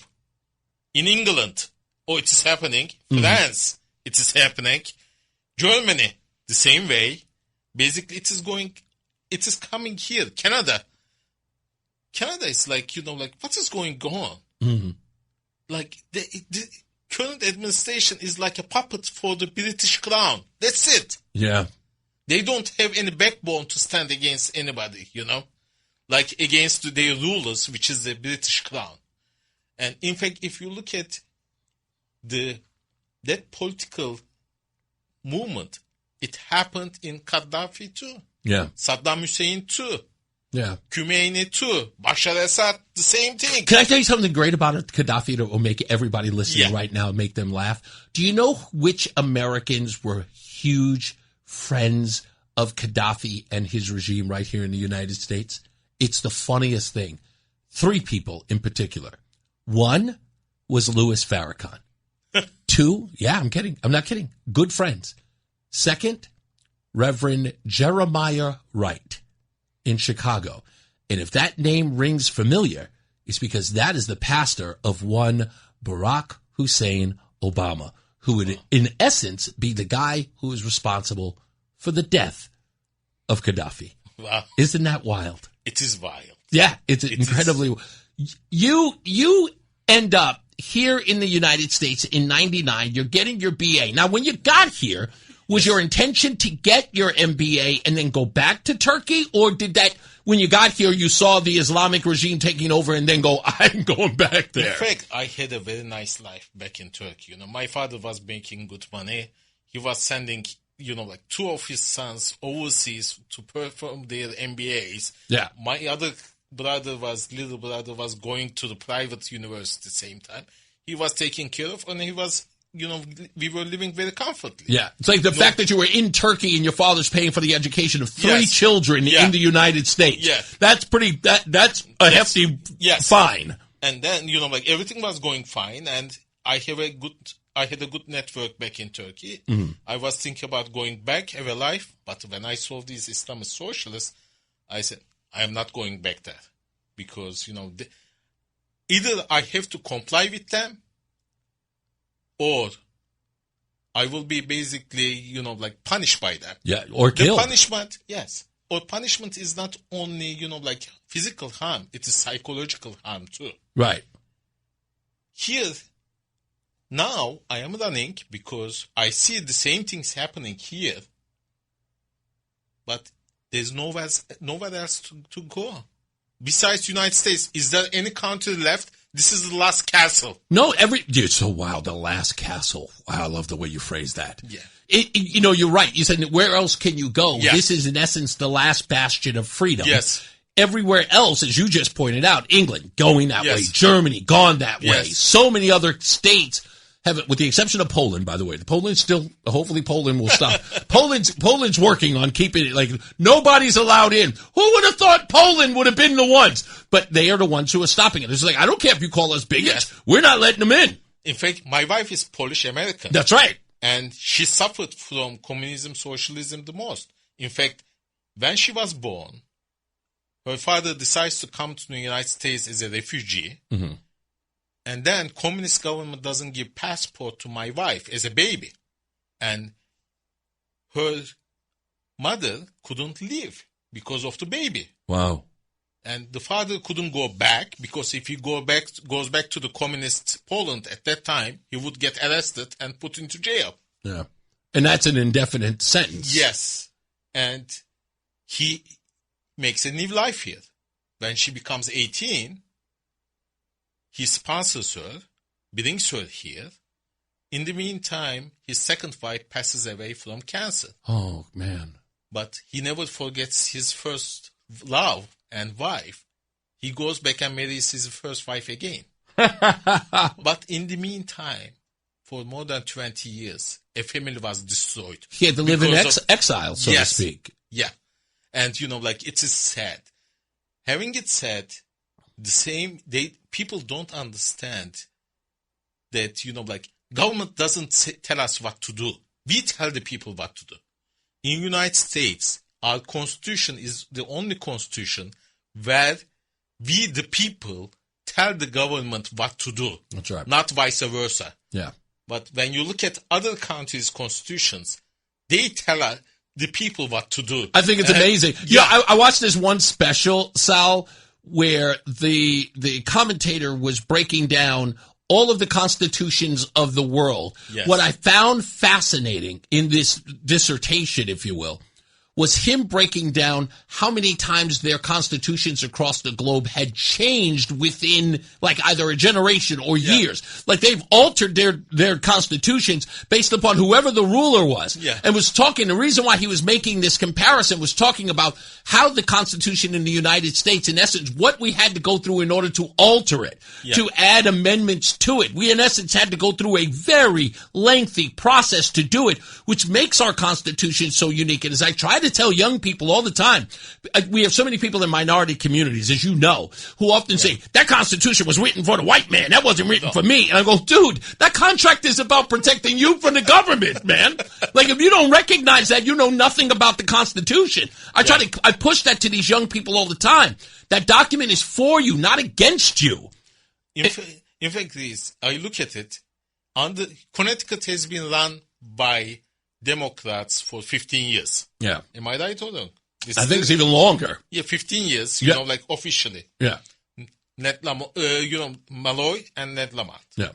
In England, it is happening. France, it is happening. Germany, the same way. Basically, it is coming here. Canada is like, what is going on? Mm-hmm. Like, the current administration is like a puppet for the British crown. That's it. Yeah. They don't have any backbone to stand against anybody, like against their rulers, which is the British crown. And in fact, if you look at that political movement, it happened in Gaddafi too. Yeah. Saddam Hussein too. Yeah. Khomeini too. Bashar Assad, the same thing. Can I tell you something great about Gaddafi that will make everybody listening right now make them laugh? Do you know which Americans were huge friends of Gaddafi and his regime right here in the United States? It's the funniest thing. 3 people in particular. 1 was Louis Farrakhan. 2, I'm kidding. I'm not kidding. Good friends. 2nd, Reverend Jeremiah Wright in Chicago. And if that name rings familiar, it's because that is the pastor of one Barack Hussein Obama, who would, in essence, be the guy who is responsible for the death of Gaddafi. Wow. Isn't that wild? It is wild. Yeah, it's incredibly. You end up here in the United States in 99. You're getting your BA. Now, when you got here, was your intention to get your MBA and then go back to Turkey? Or did that, when you got here, you saw the Islamic regime taking over and then go, I'm going back there? In fact, I had a very nice life back in Turkey. My father was making good money. He was sending, like 2 of his sons overseas to perform their MBAs. Yeah. My other little brother was going to the private university at the same time. He was taken care of, and he was we were living very comfortably. Yeah. It's like the fact that you were in Turkey and your father's paying for the education of 3 children in the United States. Yeah. That's that's a hefty fine. And then, everything was going fine, and I had a good network back in Turkey. Mm-hmm. I was thinking about going back, have a life, but when I saw these Islamist socialists, I said, I am not going back there. Because, either I have to comply with them, or I will be basically, punished by them. Yeah, or killed. The punishment, yes. Or punishment is not only, physical harm. It is psychological harm too. Right. Here, now I am running because I see the same things happening here. But there's nowhere else to go. Besides United States, is there any country left? This is the last castle. No, wow, the last castle. Wow, I love the way you phrase that. Yeah. You're right. You said, where else can you go? Yeah. This is, in essence, the last bastion of freedom. Yes. Everywhere else, as you just pointed out, England, going that way. Germany, gone that way. So many other states have it, with the exception of Poland, by the way. Hopefully Poland will stop. Poland's working on keeping it, like, nobody's allowed in. Who would have thought Poland would have been the ones? But they are the ones who are stopping it. It's like, I don't care if you call us bigots. Yes. We're not letting them in. In fact, my wife is Polish-American. That's right. And she suffered from communism, socialism the most. In fact, when she was born, her father decides to come to the United States as a refugee. Mm-hmm. And then communist government doesn't give passport to my wife as a baby. And her mother couldn't leave because of the baby. Wow. And the father couldn't go back because if he goes back to the communist Poland at that time, he would get arrested and put into jail. Yeah. And that's an indefinite sentence. Yes. And he makes a new life here. When she becomes 18, he sponsors her, brings her here. In the meantime, his second wife passes away from cancer. Oh, man. But he never forgets his first love and wife. He goes back and marries his first wife again. But in the meantime, for more than 20 years, a family was destroyed. He had to live in exile, so to speak. Yeah. And, it is sad. Having it said, people don't understand that, government doesn't tell us what to do. We tell the people what to do. In the United States, our constitution is the only constitution where we, the people, tell the government what to do. That's right. Not vice versa. Yeah. But when you look at other countries' constitutions, they tell the people what to do. I think it's amazing. Yeah, I watched this one special, Sal, where the commentator was breaking down all of the constitutions of the world. Yes. What I found fascinating in this dissertation, if you will, was him breaking down how many times their constitutions across the globe had changed within, like, either a generation or years. Like, they've altered their constitutions based upon whoever the ruler was. Yeah. And was talking, the reason why he was making this comparison was talking about how the Constitution in the United States, in essence, what we had to go through in order to alter it, to add amendments to it. We, in essence, had to go through a very lengthy process to do it, which makes our Constitution so unique. And as I try to tell young people all the time, we have so many people in minority communities, as you know, who often say, that Constitution was written for the white man. That wasn't written for me. And I go, dude, that contract is about protecting you from the government, man. Like, if you don't recognize that, you know nothing about the Constitution. I push that to these young people all the time. That document is for you, not against you. In fact, Reese, I look at it, Connecticut has been run by Democrats for 15 years. Yeah. Am I right or wrong? I think it's even longer. Yeah, 15 years, officially. Yeah. Malloy and Ned Lamont. Yeah.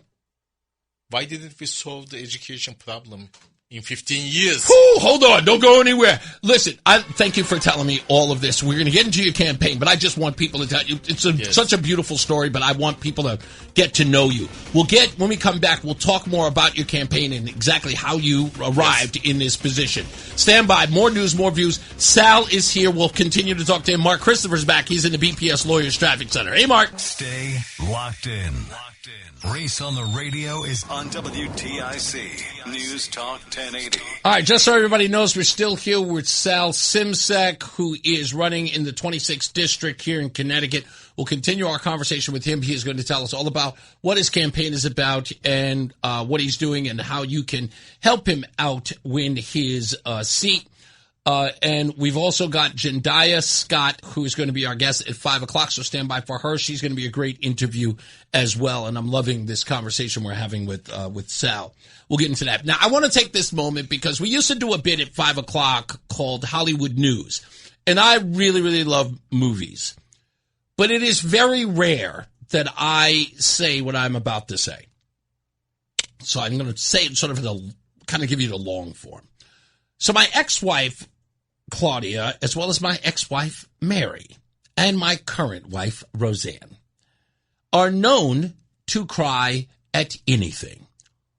Why didn't we solve the education problem in 15 years? Whew, hold on. Don't go anywhere. Listen, I thank you for telling me all of this. We're going to get into your campaign, but I just want people to tell you, it's such a beautiful story, but I want people to get to know you. When we come back, we'll talk more about your campaign and exactly how you arrived in this position. Stand by. More news, more views. Sal is here. We'll continue to talk to him. Mark Christopher's back. He's in the BPS Lawyers Traffic Center. Hey, Mark. Stay locked in. Reese on the radio is on WTIC News Talk 1080. All right, just so everybody knows, we're still here with Sal Simsek, who is running in the 26th district here in Connecticut. We'll continue our conversation with him. He is going to tell us all about what his campaign is about and what he's doing and how you can help him out win his seat. And we've also got Jendayi Scott, who is going to be our guest at 5 o'clock, so stand by for her. She's going to be a great interview as well, and I'm loving this conversation we're having with Sal. We'll get into that. Now, I want to take this moment because we used to do a bit at 5 o'clock called Hollywood News, and I really, really love movies. But it is very rare that I say what I'm about to say. So I'm going to say it sort of kind of give you the long form. So my ex-wife, Claudia, as well as my ex-wife, Mary, and my current wife, Rozan, are known to cry at anything.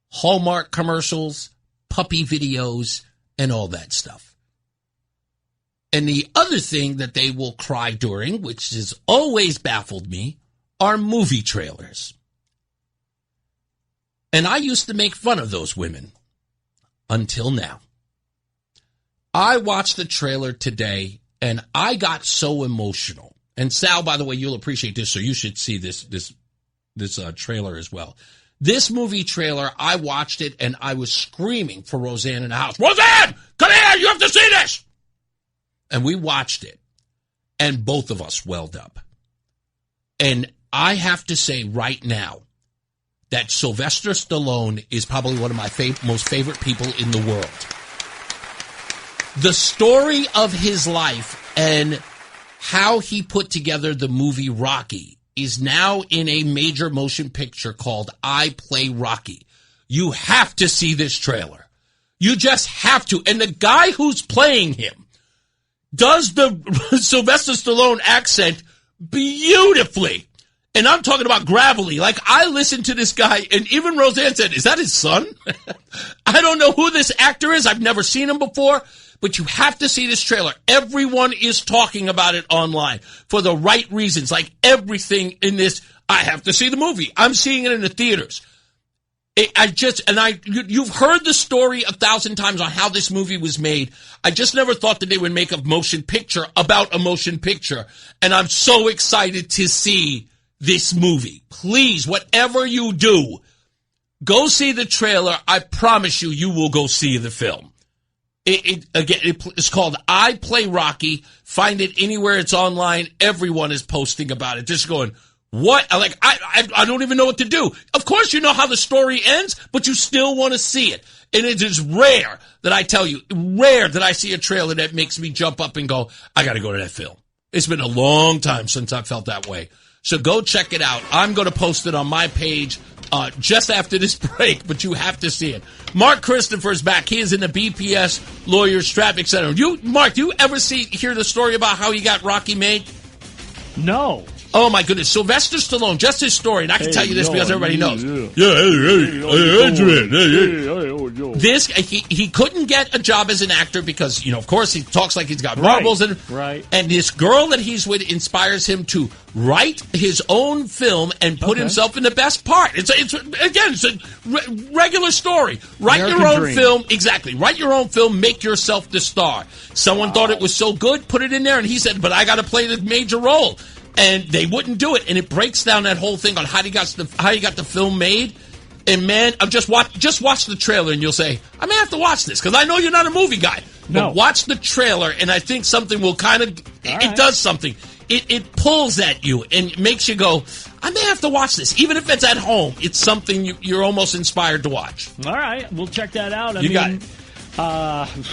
Hallmark commercials, puppy videos, and all that stuff. And the other thing that they will cry during, which has always baffled me, are movie trailers. And I used to make fun of those women until now. I watched the trailer today, and I got so emotional. And Sal, by the way, you'll appreciate this, so you should see this trailer as well. This movie trailer, I watched it, and I was screaming for Rozan in the house. Rozan, come here, you have to see this! And we watched it, and both of us welled up. And I have to say right now that Sylvester Stallone is probably one of my most favorite people in the world. The story of his life and how he put together the movie Rocky is now in a major motion picture called I Play Rocky. You have to see this trailer. You just have to. And the guy who's playing him does the Sylvester Stallone accent beautifully. And I'm talking about gravelly. Like, I listened to this guy, and even Rozan said, is that his son? I don't know who this actor is. I've never seen him before. But you have to see this trailer. Everyone is talking about it online for the right reasons. Like everything in this, I have to see the movie. I'm seeing it in the theaters. You've heard the story 1,000 times on how this movie was made. I just never thought that they would make a motion picture about a motion picture. And I'm so excited to see this movie. Please, whatever you do, go see the trailer. I promise you, you will go see the film. It's called I Play Rocky. Find it anywhere it's online. Everyone is posting about it. Just going, what? Like, I don't even know what to do. Of course, you know how the story ends, but you still want to see it. And it is rare that I see a trailer that makes me jump up and go, I got to go to that film. It's been a long time since I felt that way. So go check it out. I'm going to post it on my page just after this break, but you have to see it. Mark Christopher's back. He is in the BPS Lawyers Traffic Center. Mark, do you ever hear the story about how he got Rocky made? No. Oh, my goodness. Sylvester Stallone, just his story, and I can tell you this because everybody knows. This, he couldn't get a job as an actor because, of course, he talks like he's got marbles. Right. And this girl that he's with inspires him to write his own film and put himself in the best part. It's a regular story. Write American your own dream. film. Exactly. Write your own film. Make yourself the star. Someone thought it was so good, put it in there, and he said, but I got to play the major role. And they wouldn't do it, and it breaks down that whole thing on how he got the film made. And man, just watch the trailer, and you'll say, I may have to watch this because I know you're not a movie guy. No. But watch the trailer, and I think something will it does something. It pulls at you and makes you go, I may have to watch this, even if it's at home. It's something you're almost inspired to watch. All right, we'll check that out. Got it.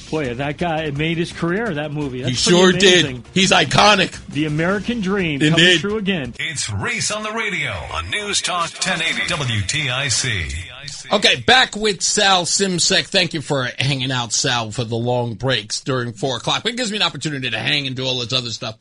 Boy, that guy made his career, that movie. That's he sure amazing. did. He's iconic. The American dream Indeed. coming true again. It's Reese on the radio on News Talk 1080 WTIC. Okay, back with Sal Simsek. Thank you for hanging out, Sal, for the long breaks during 4 o'clock. It gives me an opportunity to hang and do all this other stuff.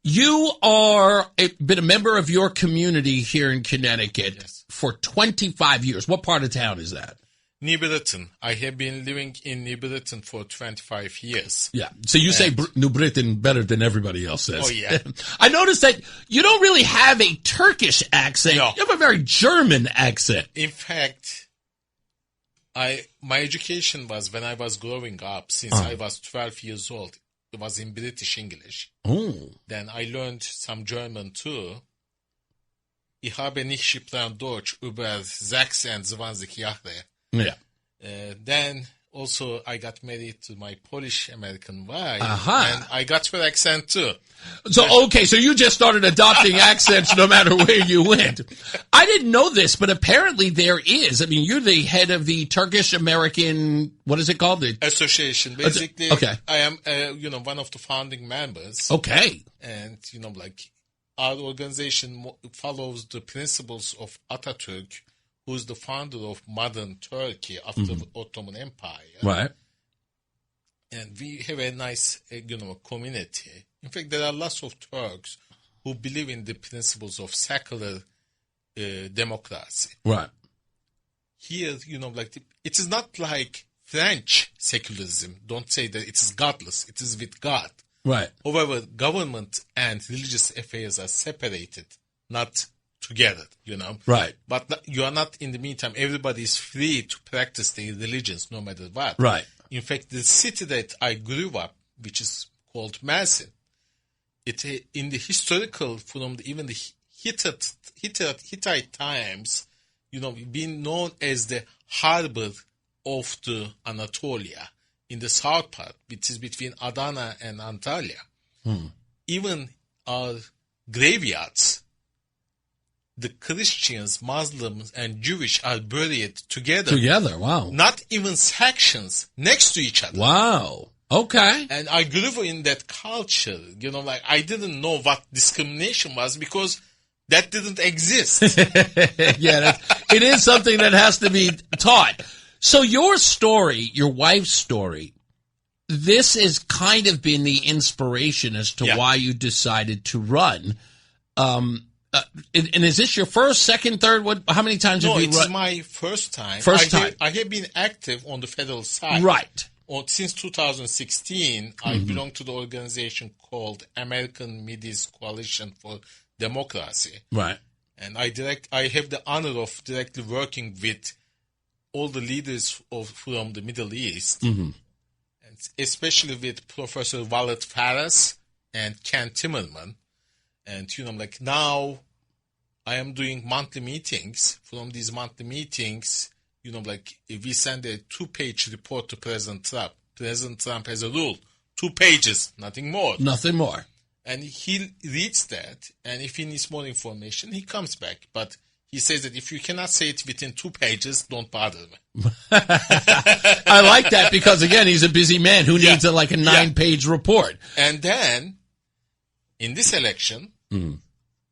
You are been a member of your community here in Connecticut for 25 years. What part of town is that? New Britain. I have been living in New Britain for 25 years. Yeah. So you say New Britain better than everybody else says. Oh, yeah. I noticed that you don't really have a Turkish accent. No. You have a very German accent. In fact, my education was when I was growing up, since I was 12 years old. It was in British English. Oh. Then I learned some German too. Ich habe nicht gesprochen Deutsch über 26 Jahre. Yeah. Then also I got married to my Polish-American wife. Uh-huh. And I got her accent too. So, okay, so you just started adopting accents no matter where you went. I didn't know this, but apparently there is. I mean, you're the head of the Turkish-American, what is it called? The Association. Basically, okay. I am, one of the founding members. Okay. And, our organization follows the principles of Atatürk, who's the founder of modern Turkey after the Ottoman Empire. Right. And we have a nice, community. In fact, there are lots of Turks who believe in the principles of secular democracy. Right. Here, it is not like French secularism. Don't say that it is godless. It is with God. Right. However, government and religious affairs are separated, not together, Right. But you are not, in the meantime, everybody is free to practice their religions no matter what. Right. In fact, the city that I grew up, which is called Mersin, in the historical, from even the Hittite times, being known as the harbor of the Anatolia in the south part, which is between Adana and Antalya. Even our graveyards, the Christians, Muslims, and Jewish are buried together. Together, wow. Not even sections next to each other. Wow. Okay. And I grew up in that culture. I didn't know what discrimination was because that didn't exist. Yeah, it is something that has to be taught. So your story, your wife's story, this has kind of been the inspiration as to why you decided to run. And is this your first, second, third? How many times have you run? No, it's my first time. I have been active on the federal side. Right. Since 2016, I belong to the organization called American Midis Coalition for Democracy. Right. And I have the honor of directly working with all the leaders from the Middle East, and especially with Professor Walid Faras and Ken Timmerman. And, now I am doing monthly meetings. From these monthly meetings, we send a 2-page report to President Trump. President Trump has a rule, 2 pages, nothing more. Nothing more. And he reads that, and if he needs more information, he comes back. But he says that if you cannot say it within 2 pages, don't bother me. I like that because, again, he's a busy man who needs a 9-page report. And then, in this election,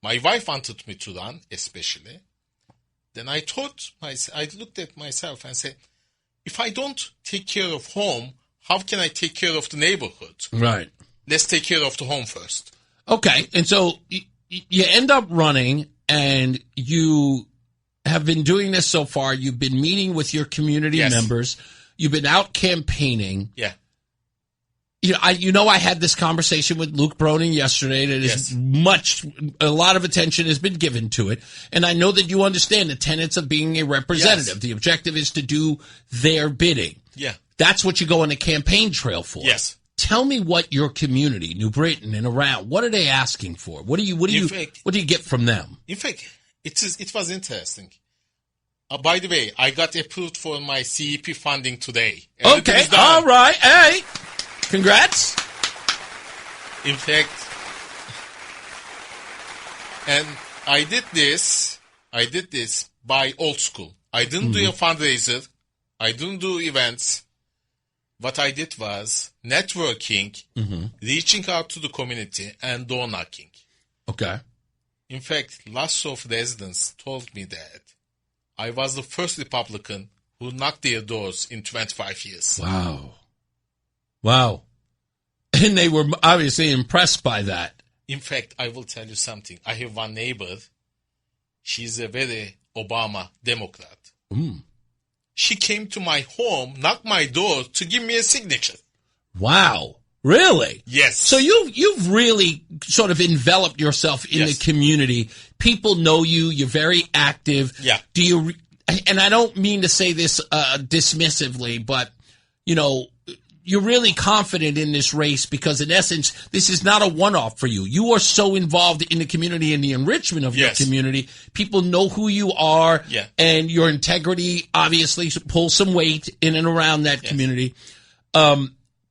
my wife wanted me to run, especially. Then I looked at myself and said, if I don't take care of home, how can I take care of the neighborhood? Right. Let's take care of the home first. Okay. And so you end up running, and you have been doing this so far. You've been meeting with your community members. You've been out campaigning. Yeah. I had this conversation with Luke Bronin yesterday. That is a lot of attention has been given to it. And I know that you understand the tenets of being a representative. Yes. The objective is to do their bidding. Yeah. That's what you go on the campaign trail for. Yes. Tell me what your community, New Britain and around, what are they asking for? What do you get from them? In fact, it was interesting. By the way, I got approved for my CEP funding today. Okay, all right. Hey, congrats. In fact, and I did this by old school. I didn't do a fundraiser. I didn't do events. What I did was networking, reaching out to the community, and door knocking. Okay. In fact, lots of residents told me that I was the first Republican who knocked their doors in 25 years. Wow. And they were obviously impressed by that. In fact, I will tell you something. I have one neighbor. She's a very Obama Democrat. she came to my home, knocked my door to give me a signature. Wow. Really? Yes. So you've really sort of enveloped yourself in the community. People know you. You're very active. Yeah. Do you? And I don't mean to say this dismissively, but you know, you're really confident in this race because, in essence, this is not a one-off for you. You are so involved in the community and the enrichment of your community. People know who you are, and your integrity obviously pulls some weight in and around that community.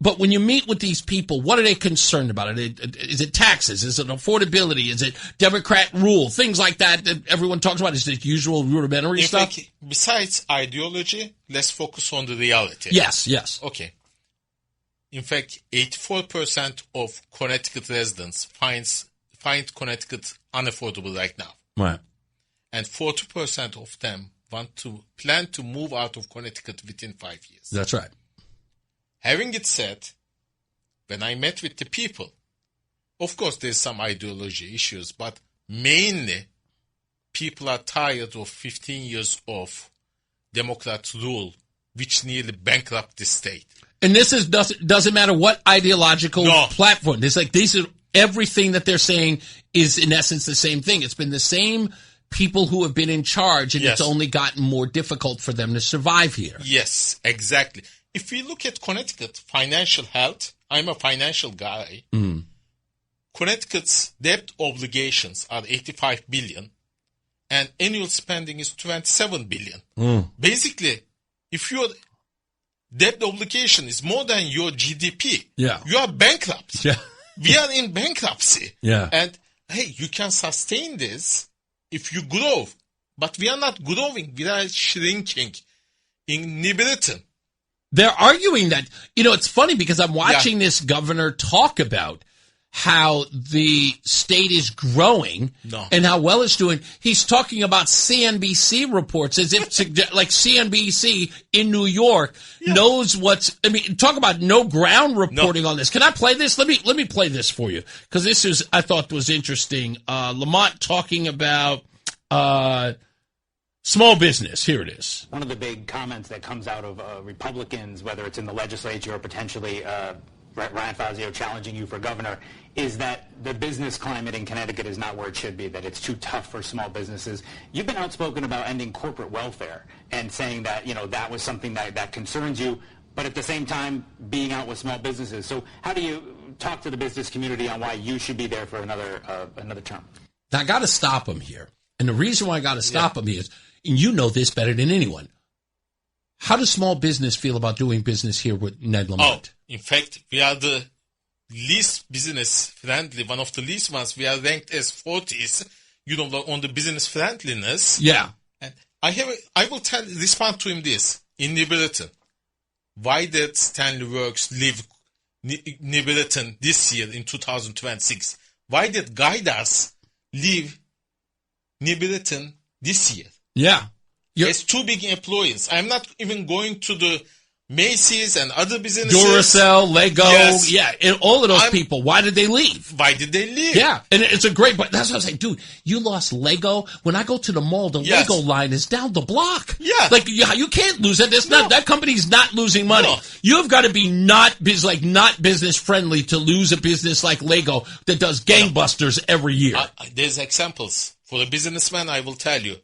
But when you meet with these people, what are they concerned about? Is it taxes? Is it affordability? Is it Democrat rule? Things like that everyone talks about. Is the usual rudimentary stuff? Fact, besides ideology, let's focus on the reality. Yes. Okay. In fact, 84% of Connecticut residents find Connecticut unaffordable right now. Right. And 40% of them plan to move out of Connecticut within 5 years. That's right. Having it said, when I met with the people, of course there's some ideology issues, but mainly people are tired of 15 years of Democrat rule, which nearly bankrupt the state. And this doesn't matter what ideological platform. It's like everything that they're saying is in essence the same thing. It's been the same people who have been in charge, and it's only gotten more difficult for them to survive here. Yes, exactly. If we look at Connecticut financial health, I'm a financial guy. Connecticut's debt obligations are $85 billion, and annual spending is $27 billion. Basically, if your debt obligation is more than your GDP, you are bankrupt. We are in bankruptcy. And, hey, you can sustain this if you grow. But we are not growing. We are shrinking. In New Britain, they're arguing that, it's funny because I'm watching this governor talk about how the state is growing and how well it's doing. He's talking about CNBC reports as if like CNBC in New York knows talk about no ground reporting on this. Can I play this? Let me play this for you because this I thought was interesting. Lamont talking about small business. Here it is. One of the big comments that comes out of Republicans, whether it's in the legislature or potentially Ryan Fazio challenging you for governor, is that the business climate in Connecticut is not where it should be, that it's too tough for small businesses. You've been outspoken about ending corporate welfare and saying that, that was something that concerns you, but at the same time being out with small businesses. So how do you talk to the business community on why you should be there for another term? Now, I got to stop him here. And the reason why I got to stop him is, and you know this better than anyone, how does small business feel about doing business here with Ned Lamont? In fact, we are the least business friendly, one of the least ones. We are ranked as 40s, on the business friendliness. Yeah. And I will respond to him this. In New Britain, why did Stanley Works leave New Britain this year in 2026? Why did Guidas leave New Britain this year? Yeah. It's two big employers. I'm not even going to the Macy's and other businesses. Duracell, Lego, and all of those people. Why did they leave? Yeah, and it's a great. But that's what I was saying, dude. You lost Lego. When I go to the mall, the Lego line is down the block. Yeah, you can't lose it. That company's not losing money. No. You've got to be not business friendly to lose a business like Lego that does gangbusters every year. There's examples for a businessman. I will tell you.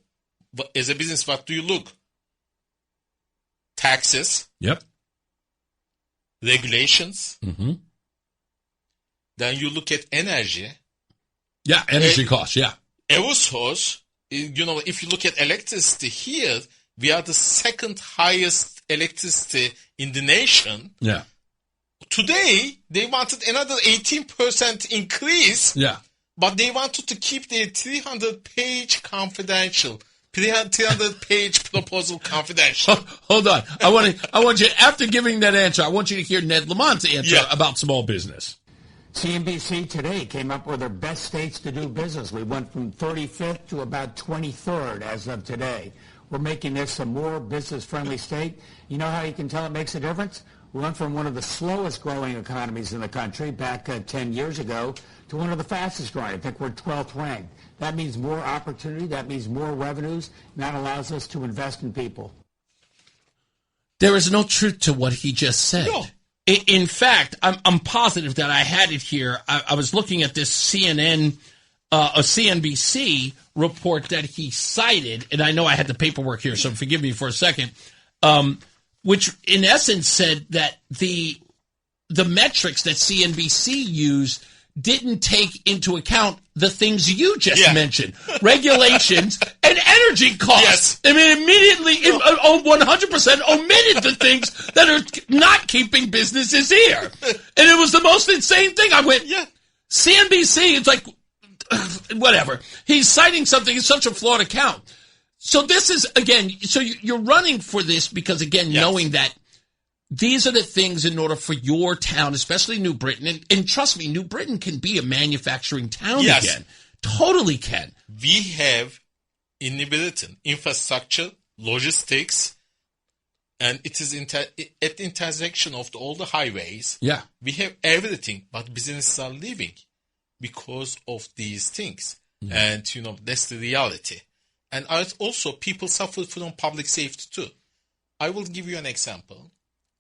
As a business, what do you look? Taxes. Yep. Regulations. Mm-hmm. Then you look at energy. Yeah, energy costs, yeah. Aerosols, if you look at electricity here, we are the second highest electricity in the nation. Yeah. Today, they wanted another 18% increase. Yeah. But they wanted to keep their 300-page confidential. 300-page proposal confidential. Hold on. I want you, after giving that answer, I want you to hear Ned Lamont's answer about small business. CNBC today came up with their best states to do business. We went from 35th to about 23rd as of today. We're making this a more business-friendly state. You know how you can tell it makes a difference? We went from one of the slowest growing economies in the country back 10 years ago to one of the fastest growing. I think we're 12th ranked. That means more opportunity. That means more revenues. And that allows us to invest in people. There is no truth to what he just said. No. In fact, I'm positive that I had it here. I was looking at this CNN, a CNBC report that he cited, and I know I had the paperwork here, so forgive me for a second, which in essence said that the metrics that CNBC used didn't take into account the things you just mentioned, regulations and energy costs. I mean, immediately, 100% omitted the things that are not keeping businesses here. And it was the most insane thing. I went, CNBC, it's like, whatever. He's citing something in such a flawed account. So this is, again, so you're running for this because, again, knowing that these are the things in order for your town, especially New Britain, and trust me, New Britain can be a manufacturing town again. Totally can. We have in New Britain infrastructure, logistics, and it is at the intersection of all the highways. Yeah. We have everything, but businesses are leaving because of these things. And, that's the reality. And also, people suffer from public safety too. I will give you an example.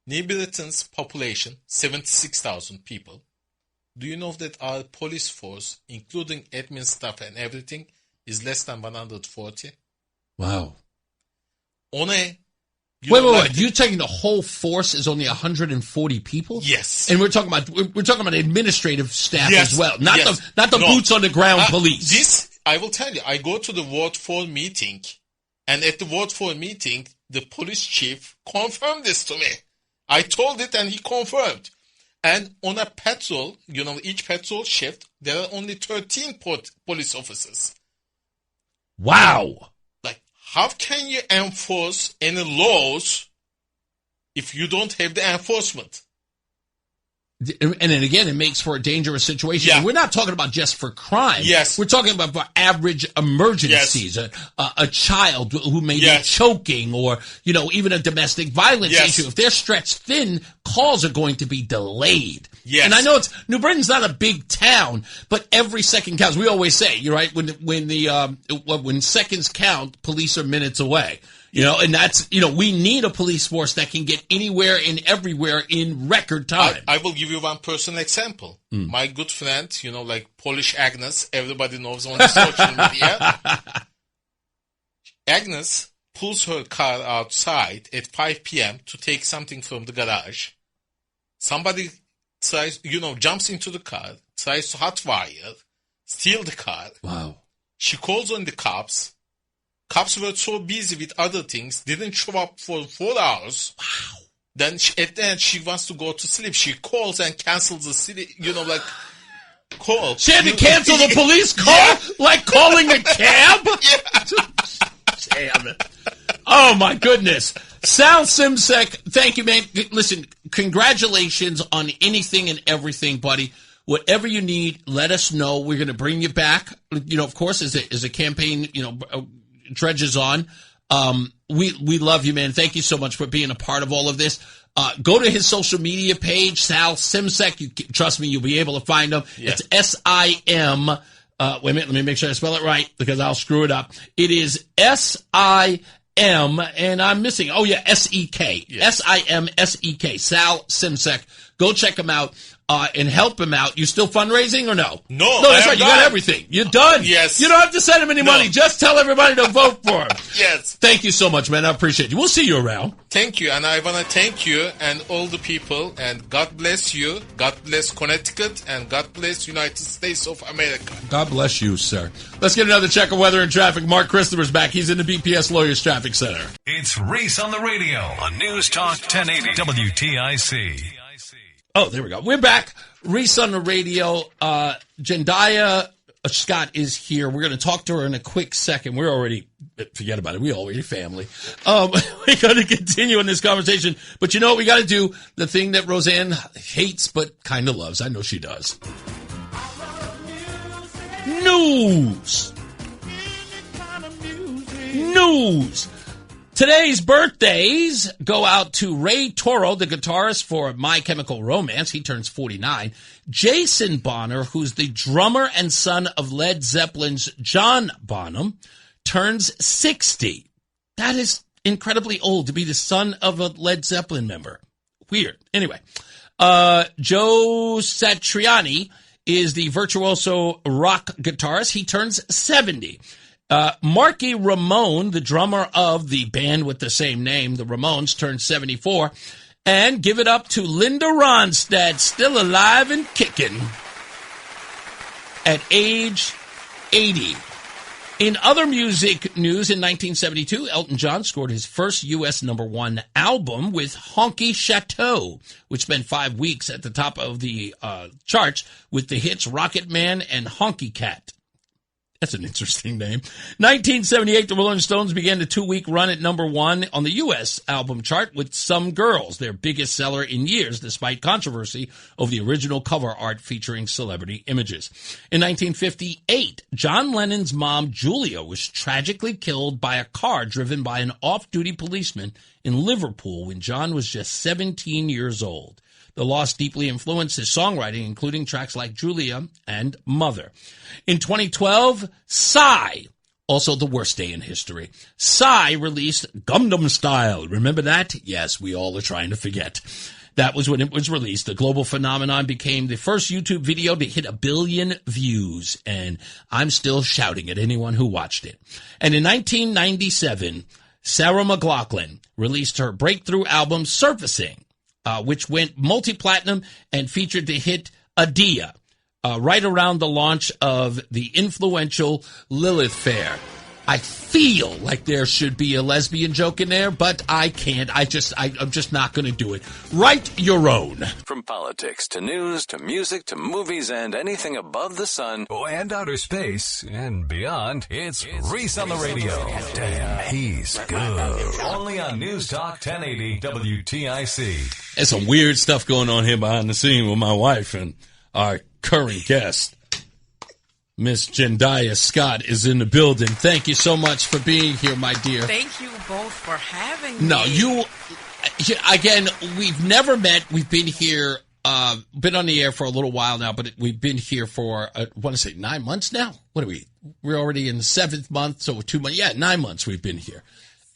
New Britain's population, 76,000 people. Do you know that our police force, including admin staff and everything, is less than 140? Wow. Wait. You're taking the whole force is only 140 people? Yes. And we're talking about administrative staff as well, not the boots on the ground police. This, I will tell you, I go to the Ward 4 meeting, and at the Ward 4 meeting, the police chief confirmed this to me. I told it and he confirmed. And on a patrol, each patrol shift, there are only 13 police officers. Wow. Like, how can you enforce any laws if you don't have the enforcement? And then again, it makes for a dangerous situation. Yeah. And we're not talking about just for crime. Yes. We're talking about for average emergencies. Yes. A child who may be choking or, even a domestic violence issue. If they're stretched thin, calls are going to be delayed. Yes. And I know New Britain's not a big town, but every second counts. We always say, you're right, when seconds count, police are minutes away. And that's, we need a police force that can get anywhere and everywhere in record time. I will give you one personal example. My good friend, like Polish Agnes, everybody knows on the social media. Agnes pulls her car outside at 5 p.m. to take something from the garage. Somebody tries, jumps into the car, tries to hotwire, steal the car. Wow. She calls on the cops. Cops were so busy with other things, didn't show up for 4 hours. Wow. Then at the end, she wants to go to sleep. She calls and cancels the city, call. She had to cancel the police call? Like calling a cab? Damn it. Oh, my goodness. Sal Simsek, thank you, man. Listen, congratulations on anything and everything, buddy. Whatever you need, let us know. We're going to bring you back. Of course, as a campaign, dredges on. We love you, man. Thank you so much for being a part of all of this. Go to his social media page, Sal Simsek. Trust me, you'll be able to find him. Yeah. It's S-I-M. Wait a minute, let me make sure I spell it right because I'll screw it up. It is S-I-M, and I'm missing. Oh, yeah, S-E-K. Yes. S-I-M-S-E-K. Sal Simsek. Go check him out. And help him out. You still fundraising or no? No, that's right. You got everything. You're done. Yes. You don't have to send him any money. Just tell everybody to vote for him. Yes. Thank you so much, man. I appreciate you. We'll see you around. Thank you. And I want to thank you and all the people. And God bless you. God bless Connecticut. And God bless United States of America. God bless you, sir. Let's get another check of weather and traffic. Mark Christopher's back. He's in the BPS Lawyers Traffic Center. It's Reese on the radio on News Talk 1080 WTIC. Oh, there we go. We're back. Reese on the radio. Jendayi Scott is here. We're going to talk to her in a quick second. We're already, forget about it. We're already family. We're going to continue in this conversation. But you know what we got to do? The thing that Rozan hates but kind of loves. I know she does. News. Today's birthdays go out to Ray Toro, the guitarist for My Chemical Romance. He turns 49. Jason Bonner, who's the drummer and son of Led Zeppelin's John Bonham, turns 60. That is incredibly old to be the son of a Led Zeppelin member. Weird. Anyway, Joe Satriani is the virtuoso rock guitarist. He turns 70. Marky Ramone, the drummer of the band with the same name, the Ramones, turned 74. And give it up to Linda Ronstadt, still alive and kicking at age 80. In other music news, in 1972, Elton John scored his first U.S. #1 album with Honky Chateau, which spent 5 weeks at the top of the charts with the hits Rocket Man and Honky Cat. That's an interesting name. 1978, the Rolling Stones began the 2-week run at #1 on the U.S. album chart with Some Girls, their biggest seller in years, despite controversy over the original cover art featuring celebrity images. In 1958, John Lennon's mom, Julia, was tragically killed by a car driven by an off-duty policeman in Liverpool when John was just 17 years old. The loss deeply influenced his songwriting, including tracks like Julia and Mother. In 2012, Psy, also the worst day in history, Psy released Gangnam Style. Remember that? Yes, we all are trying to forget. That was when it was released. The global phenomenon became the first YouTube video to hit 1 billion views, and I'm still shouting at anyone who watched it. And in 1997, Sarah McLachlan released her breakthrough album, Surfacing, which went multi-platinum and featured the hit Adia, right around the launch of the influential Lilith Fair. I feel like there should be a lesbian joke in there, but I can't. I'm just not going to do it. Write your own. From politics to news to music to movies and anything above the sun and outer space and beyond, it's Reese on the radio. Damn, he's good. Only on NewsTalk 1080 WTIC. There's some weird stuff going on here behind the scene with my wife and our current guest. Miss Jendayi Scott is in the building. Thank you so much for being here, my dear. Thank you both for having me. No, again, we've never met. We've been here, been on the air for a little while now, but we've been here for, I want to say 9 months now? What are we? We're already in the 7th month, so 2 months. Yeah, 9 months we've been here.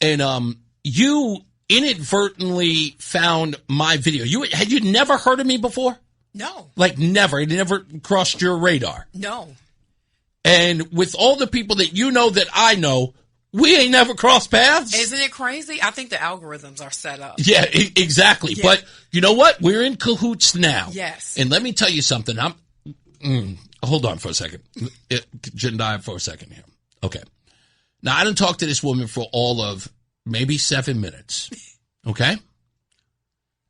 And you inadvertently found my video. Had you never heard of me before? No. Like never. It never crossed your radar? No. And with all the people that you know that I know, we ain't never crossed paths. Isn't it crazy? I think the algorithms are set up. Yeah, exactly. Yeah. But you know what? We're in cahoots now. Yes. And let me tell you something. Hold on for a second. Jendayi for a second here. Okay. Now, I didn't talk to this woman for all of maybe 7 minutes. Okay?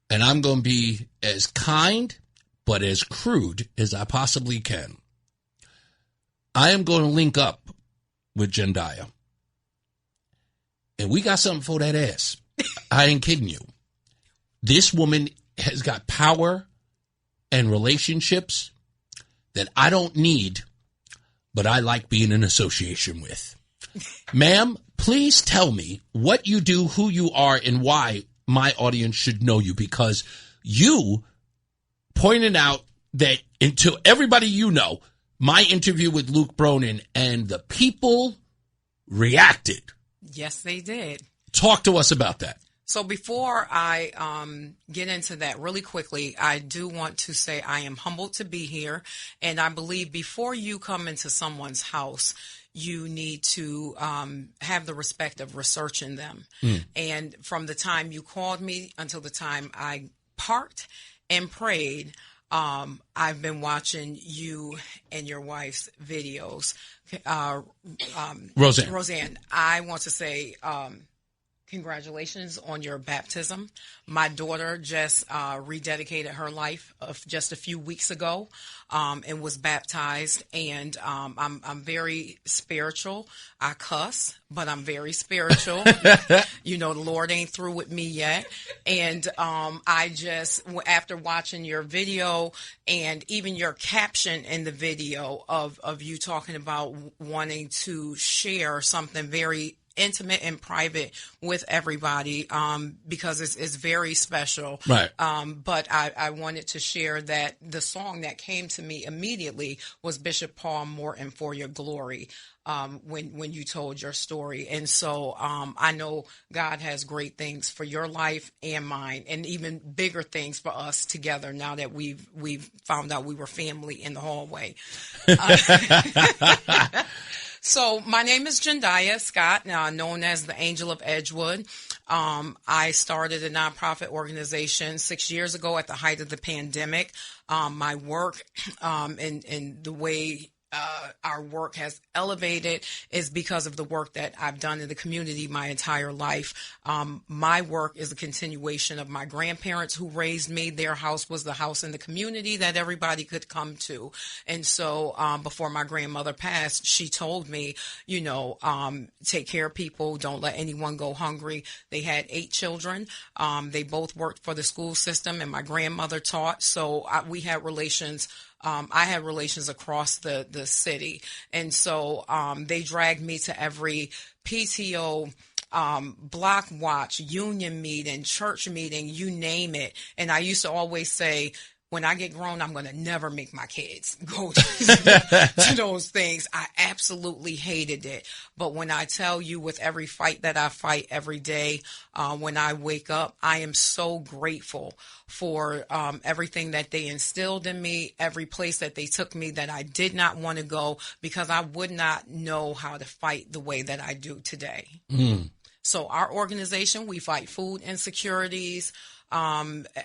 And I'm going to be as kind but as crude as I possibly can. I am going to link up with Jendayi. And we got something for that ass. I ain't kidding you. This woman has got power and relationships that I don't need, but I like being in association with. Ma'am, please tell me what you do, who you are, and why my audience should know you, because you pointed out that to everybody you know, my interview with Luke Bronin, and the people reacted. Yes, they did. Talk to us about that. So before I get into that really quickly, I do want to say I am humbled to be here. And I believe before you come into someone's house, you need to have the respect of researching them. And from the time you called me until the time I parked and prayed, I've been watching you and your wife's videos. Rozan, I want to say congratulations on your baptism. My daughter just rededicated her life just a few weeks ago and was baptized. And I'm very spiritual. I cuss, but I'm very spiritual. You know, the Lord ain't through with me yet. And I just, after watching your video and even your caption in the video of you talking about wanting to share something very intimate and private with everybody because it's very special. Right. But I wanted to share that the song that came to me immediately was Bishop Paul Morton, For Your Glory. When you told your story. And so I know God has great things for your life and mine, and even bigger things for us together now that we've found out we were family in the hallway. So my name is Jendayi Scott, known as the Angel of Edgewood. I started a nonprofit organization 6 years ago at the height of the pandemic. My work and the way our work has elevated is because of the work that I've done in the community my entire life. My work is a continuation of my grandparents who raised me. Their house was the house in the community that everybody could come to. And so before my grandmother passed, she told me, take care of people. Don't let anyone go hungry. They had 8 children. They both worked for the school system, and my grandmother taught. So we had relations. I had relations across the city. And so they dragged me to every PTO, block watch, union meeting, church meeting, you name it. And I used to always say, when I get grown, I'm going to never make my kids go to those things. I absolutely hated it. But when I tell you, with every fight that I fight every day, when I wake up, I am so grateful for everything that they instilled in me, every place that they took me that I did not want to go, because I would not know how to fight the way that I do today. So our organization, we fight food insecurities,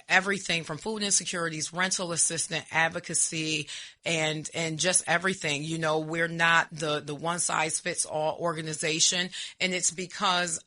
everything from food insecurities, rental assistance, advocacy, and just everything. We're not the one size fits all organization, and it's because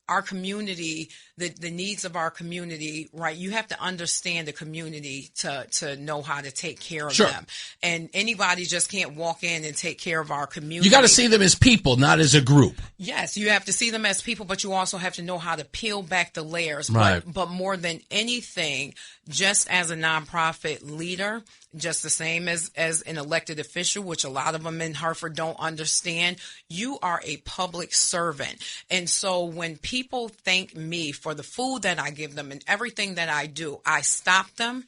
our community, the needs of our community, right? You have to understand the community to know how to take care of them. And anybody just can't walk in and take care of our community. You got to see them as people, not as a group. Yes, you have to see them as people, but you also have to know how to peel back the layers. Right. But more than anything, just as a nonprofit leader, just the same as an elected official, which a lot of them in Hartford don't understand, you are a public servant. And so when people thank me for the food that I give them and everything that I do, I stop them,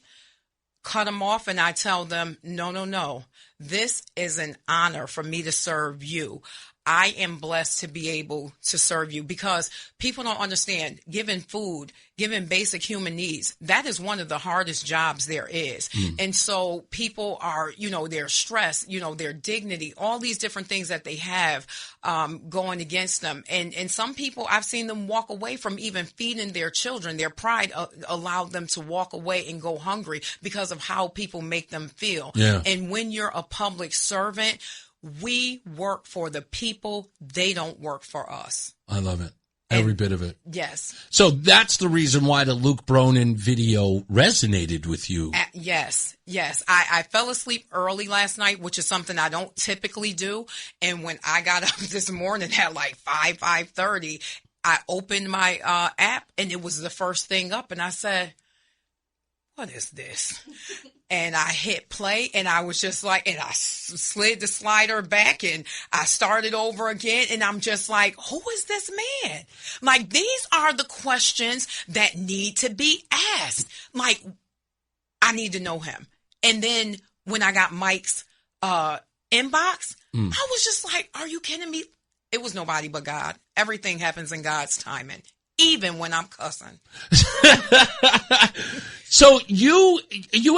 cut them off, and I tell them, no. This is an honor for me to serve you. I am blessed to be able to serve you, because people don't understand giving food, giving basic human needs. That is one of the hardest jobs there is. And so people are, their stress, their dignity, all these different things that they have going against them. And some people, I've seen them walk away from even feeding their children. Their pride allowed them to walk away and go hungry because of how people make them feel. Yeah. And when you're a public servant, we work for the people. They don't work for us. I love it. Every bit of it. Yes. So that's the reason why the Luke Bronin video resonated with you. Yes. I fell asleep early last night, which is something I don't typically do. And when I got up this morning at like 5:30, I opened my app, and it was the first thing up. And I said, what is this? And I hit play, and I was just like, and I slid the slider back, and I started over again. And I'm just like, who is this man? Like, these are the questions that need to be asked. Like, I need to know him. And then when I got Mike's inbox, I was just like, are you kidding me? It was nobody but God. Everything happens in God's timing, even when I'm cussing. So you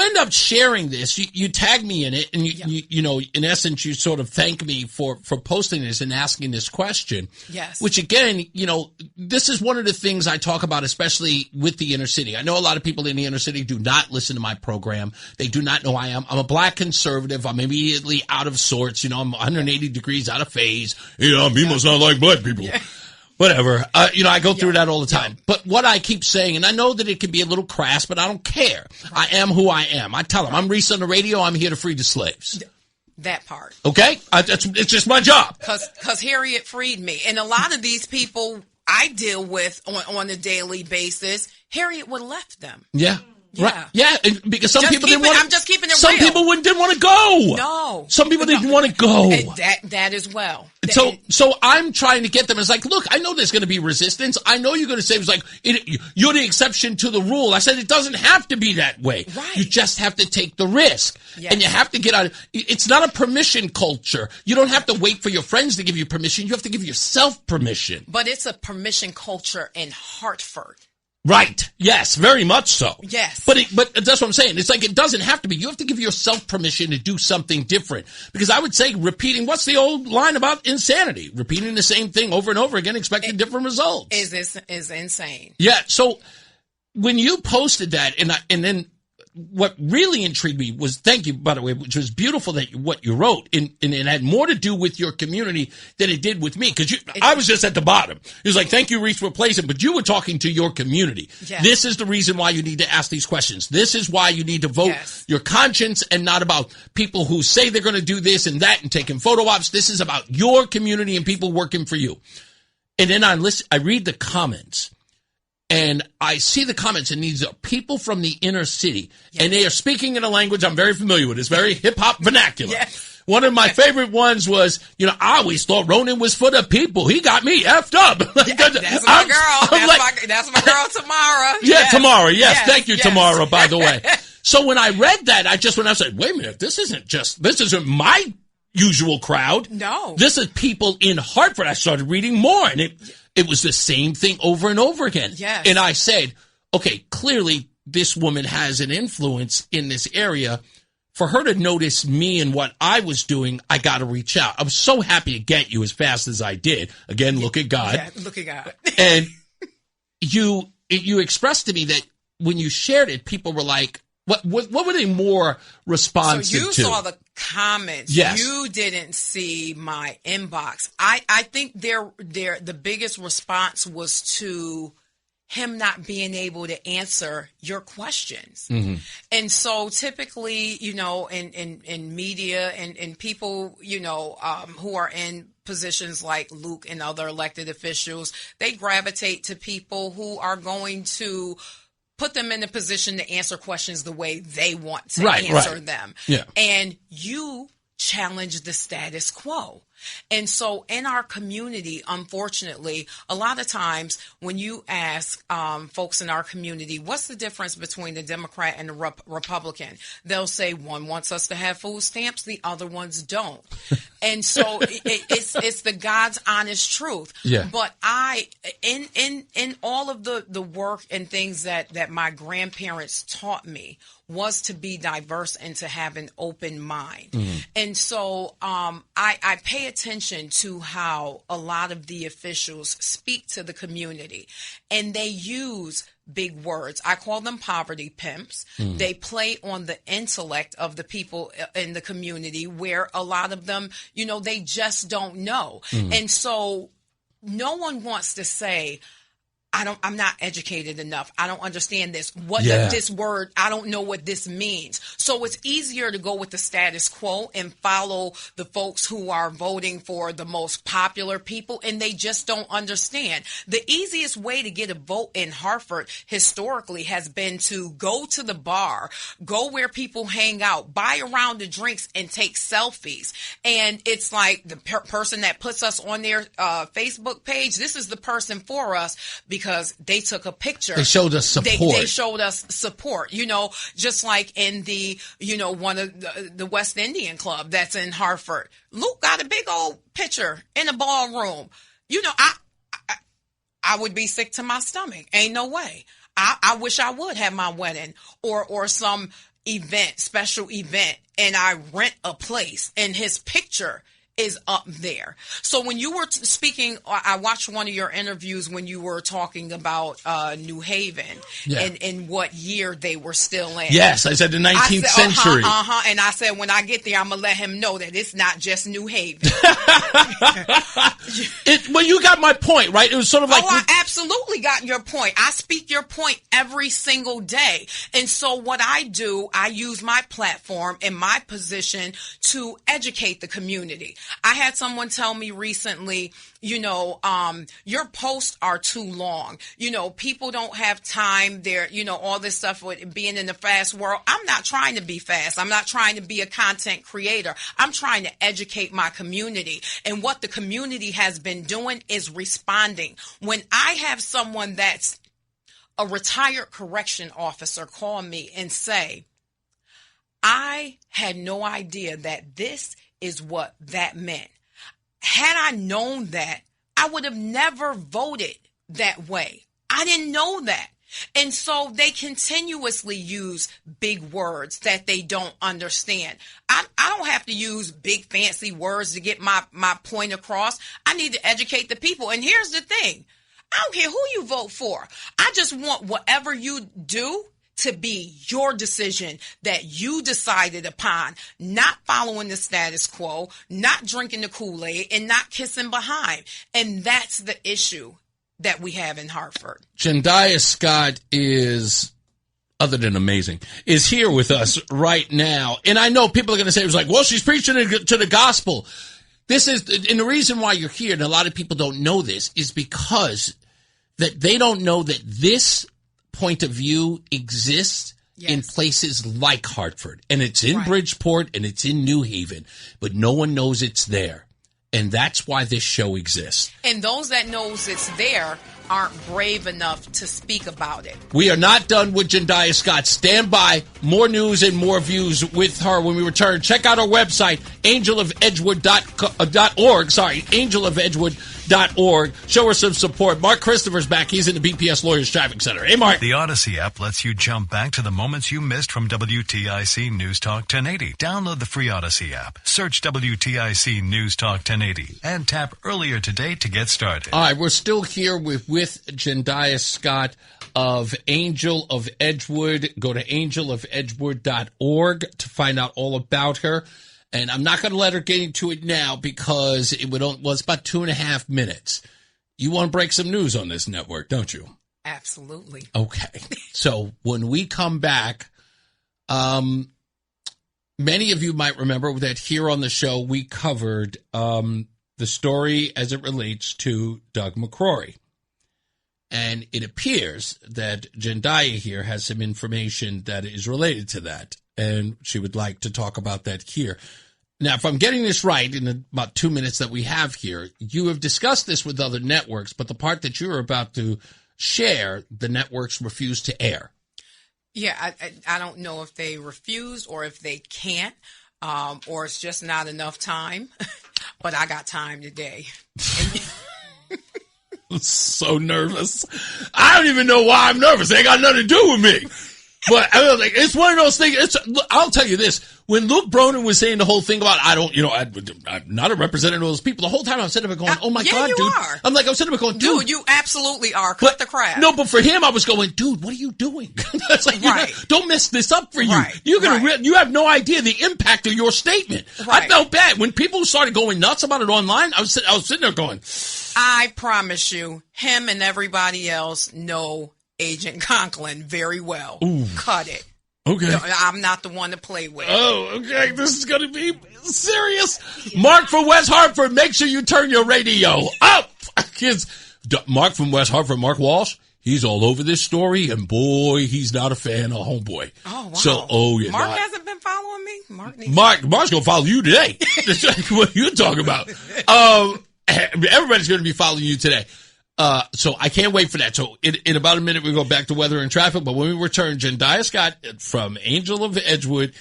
end up sharing this. You tag me in it, and you know, in essence, you sort of thank me for posting this and asking this question. Yes. Which again, this is one of the things I talk about, especially with the inner city. I know a lot of people in the inner city do not listen to my program. They do not know I am. I'm a black conservative. I'm immediately out of sorts. I'm 180 degrees out of phase. Me must not like black people. Yeah. Whatever. I go through that all the time. But what I keep saying, and I know that it can be a little crass, but I don't care. Right. I am who I am. I tell them, I'm Reese on the radio. I'm here to free the slaves. That part. Okay? It's just my job. Because Harriet freed me. And a lot of these people I deal with on a daily basis, Harriet would have left them. Yeah. Yeah. Right. Yeah, because some people didn't want to. I'm just keeping it some real. People didn't want to go. No. Some people didn't want to go. And that as well. So I'm trying to get them. It's like, look, I know there's going to be resistance. I know you're going to say it's like you're the exception to the rule. I said it doesn't have to be that way. Right. You just have to take the risk, and you have to get out. It's not a permission culture. You don't have to wait for your friends to give you permission. You have to give yourself permission. But it's a permission culture in Hartford. Right. Yes, very much so. Yes. But that's what I'm saying. It's like it doesn't have to be. You have to give yourself permission to do something different. Because I would say repeating, what's the old line about insanity? Repeating the same thing over and over again, expecting different results. Is insane. Yeah. So when you posted that, and then what really intrigued me was, thank you, by the way, which was beautiful that what you wrote, and it had more to do with your community than it did with me, because I was just at the bottom. It was like, thank you, Reese, for placing, but you were talking to your community. Yes. This is the reason why you need to ask these questions. This is why you need to vote your conscience and not about people who say they're going to do this and that and taking photo ops. This is about your community and people working for you. And then I read the comments. And I see the comments, and these are people from the inner city, and they are speaking in a language I'm very familiar with. It's very hip-hop vernacular. Yes. One of my favorite ones was, I always thought Ronan was for the people. He got me effed up. That's my girl. That's my girl, Tamara. Yeah, Tamara. Yes. Thank you, Tamara, by the way. So when I read that, I said, wait a minute, this isn't my usual crowd. No. This is people in Hartford. I started reading more, and it was the same thing over and over again. Yes. And I said, okay, clearly this woman has an influence in this area. For her to notice me and what I was doing, I got to reach out. I was so happy to get you as fast as I did. Again, look at God. Yeah, look at God. And you expressed to me that when you shared it, people were like, what were they more responsive to? So you saw the comments. Yes. You didn't see my inbox. I think the biggest response was to him not being able to answer your questions. Mm-hmm. And so typically, in media and people, who are in positions like Luke and other elected officials, they gravitate to people who are going to put them in a position to answer questions the way they want to answer them. Yeah. And you challenge the status quo. And so in our community, unfortunately, a lot of times when you ask folks in our community, what's the difference between the Democrat and the Republican? They'll say one wants us to have food stamps, the other ones don't. And so it's the God's honest truth. Yeah. But in all of the work and things that my grandparents taught me was to be diverse and to have an open mind. Mm-hmm. And so I pay attention to how a lot of the officials speak to the community, and they use big words. I call them poverty pimps. Mm. They play on the intellect of the people in the community, where a lot of them, they just don't know. Mm. And so no one wants to say, I'm not educated enough. I don't understand this. What does this word, I don't know what this means. So it's easier to go with the status quo and follow the folks who are voting for the most popular people, and they just don't understand. The easiest way to get a vote in Hartford historically has been to go to the bar, go where people hang out, buy a round of drinks, and take selfies. And it's like the person that puts us on their Facebook page, this is the person for us, because they took a picture. They showed us support. They showed us support, just like in the, one of the West Indian Club that's in Hartford. Luke got a big old picture in a ballroom. I would be sick to my stomach. Ain't no way. I wish I would have my wedding or some special event, and I rent a place and his picture is up there. So when you were speaking, I watched one of your interviews when you were talking about New Haven and what year they were still in. Yes, I said the 19th century. And I said, when I get there, I'm going to let him know that it's not just New Haven. Well, you got my point, right? It was sort of like... I absolutely got your point. I speak your point every single day. And so what I do, I use my platform and my position to educate the community. I had someone tell me recently, your posts are too long. People don't have time. They're, all this stuff with being in the fast world. I'm not trying to be fast. I'm not trying to be a content creator. I'm trying to educate my community. And what the community has been doing is responding. When I have someone that's a retired correction officer call me and say, I had no idea that this is what that meant. Had I known that, I would have never voted that way. I didn't know that. And so they continuously use big words that they don't understand. I don't have to use big fancy words to get my point across. I need to educate the people. And here's the thing. I don't care who you vote for. I just want whatever you do to be your decision that you decided upon, not following the status quo, not drinking the Kool-Aid, and not kissing behind. And that's the issue that we have in Hartford. Jendayi Scott is, other than amazing, is here with us right now. And I know people are going to say, it was like, well, she's preaching to the gospel. This is, and the reason why you're here, and a lot of people don't know this, is because that they don't know that this point of view exists in places like Hartford. And it's in Bridgeport and it's in New Haven, but no one knows it's there. And that's why this show exists. And those that knows it's there aren't brave enough to speak about it. We are not done with Jendayi Scott. Stand by. More news and more views with her when we return. Check out our website, angelofedgewood.org. angelofedgewood.org. Show her some support. Mark Christopher's back. He's in the BPS Lawyers Traffic Center. Hey, Mark. The Odyssey app lets you jump back to the moments you missed from WTIC News Talk 1080. Download the free Odyssey app. Search WTIC News Talk 1080 and tap earlier today to get started. All right, we're still here with Jendayi Scott of Angel of Edgewood. Go to angelofedgewood.org to find out all about her. And I'm not going to let her get into it now because it's about 2.5 minutes. You want to break some news on this network, don't you? Absolutely. Okay. So when we come back, many of you might remember that here on the show we covered the story as it relates to Doug McCrory. And it appears that Jendayi here has some information that is related to that. And she would like to talk about that here. Now, if I'm getting this right, in about 2 minutes that we have here, you have discussed this with other networks, but the part that you're about to share, the networks refuse to air. Yeah, I don't know if they refuse or if they can't, or it's just not enough time. But I got time today. I'm so nervous. I don't even know why I'm nervous. It ain't got nothing to do with me. But I mean, like, it's one of those things. I'll tell you this. When Luke Bronin was saying the whole thing about, I'm not a representative of those people, the whole time I'm sitting there going, oh my God, you dude. Are. I'm sitting there going, dude. You absolutely are. Cut the crap. No, but for him, I was going, dude, what are you doing? It's like, don't mess this up for you. Right. You have no idea the impact of your statement. Right. I felt bad. When people started going nuts about it online, I was sitting there going, I promise you, him and everybody else know Agent Conklin very well. Ooh. Cut it. Okay. I'm not the one to play with. Oh, okay. This is going to be serious. Mark from West Hartford, make sure you turn your radio up. Mark from West Hartford, Mark Walsh, he's all over this story, and boy, he's not a fan of Homeboy. Oh, wow. So, Mark hasn't been following me? Mark's going to follow you today. What you're talking about. Everybody's going to be following you today. So I can't wait for that. So in about a minute, we go back to weather and traffic. But when we return, Jendayi Scott from Angel of Edgewood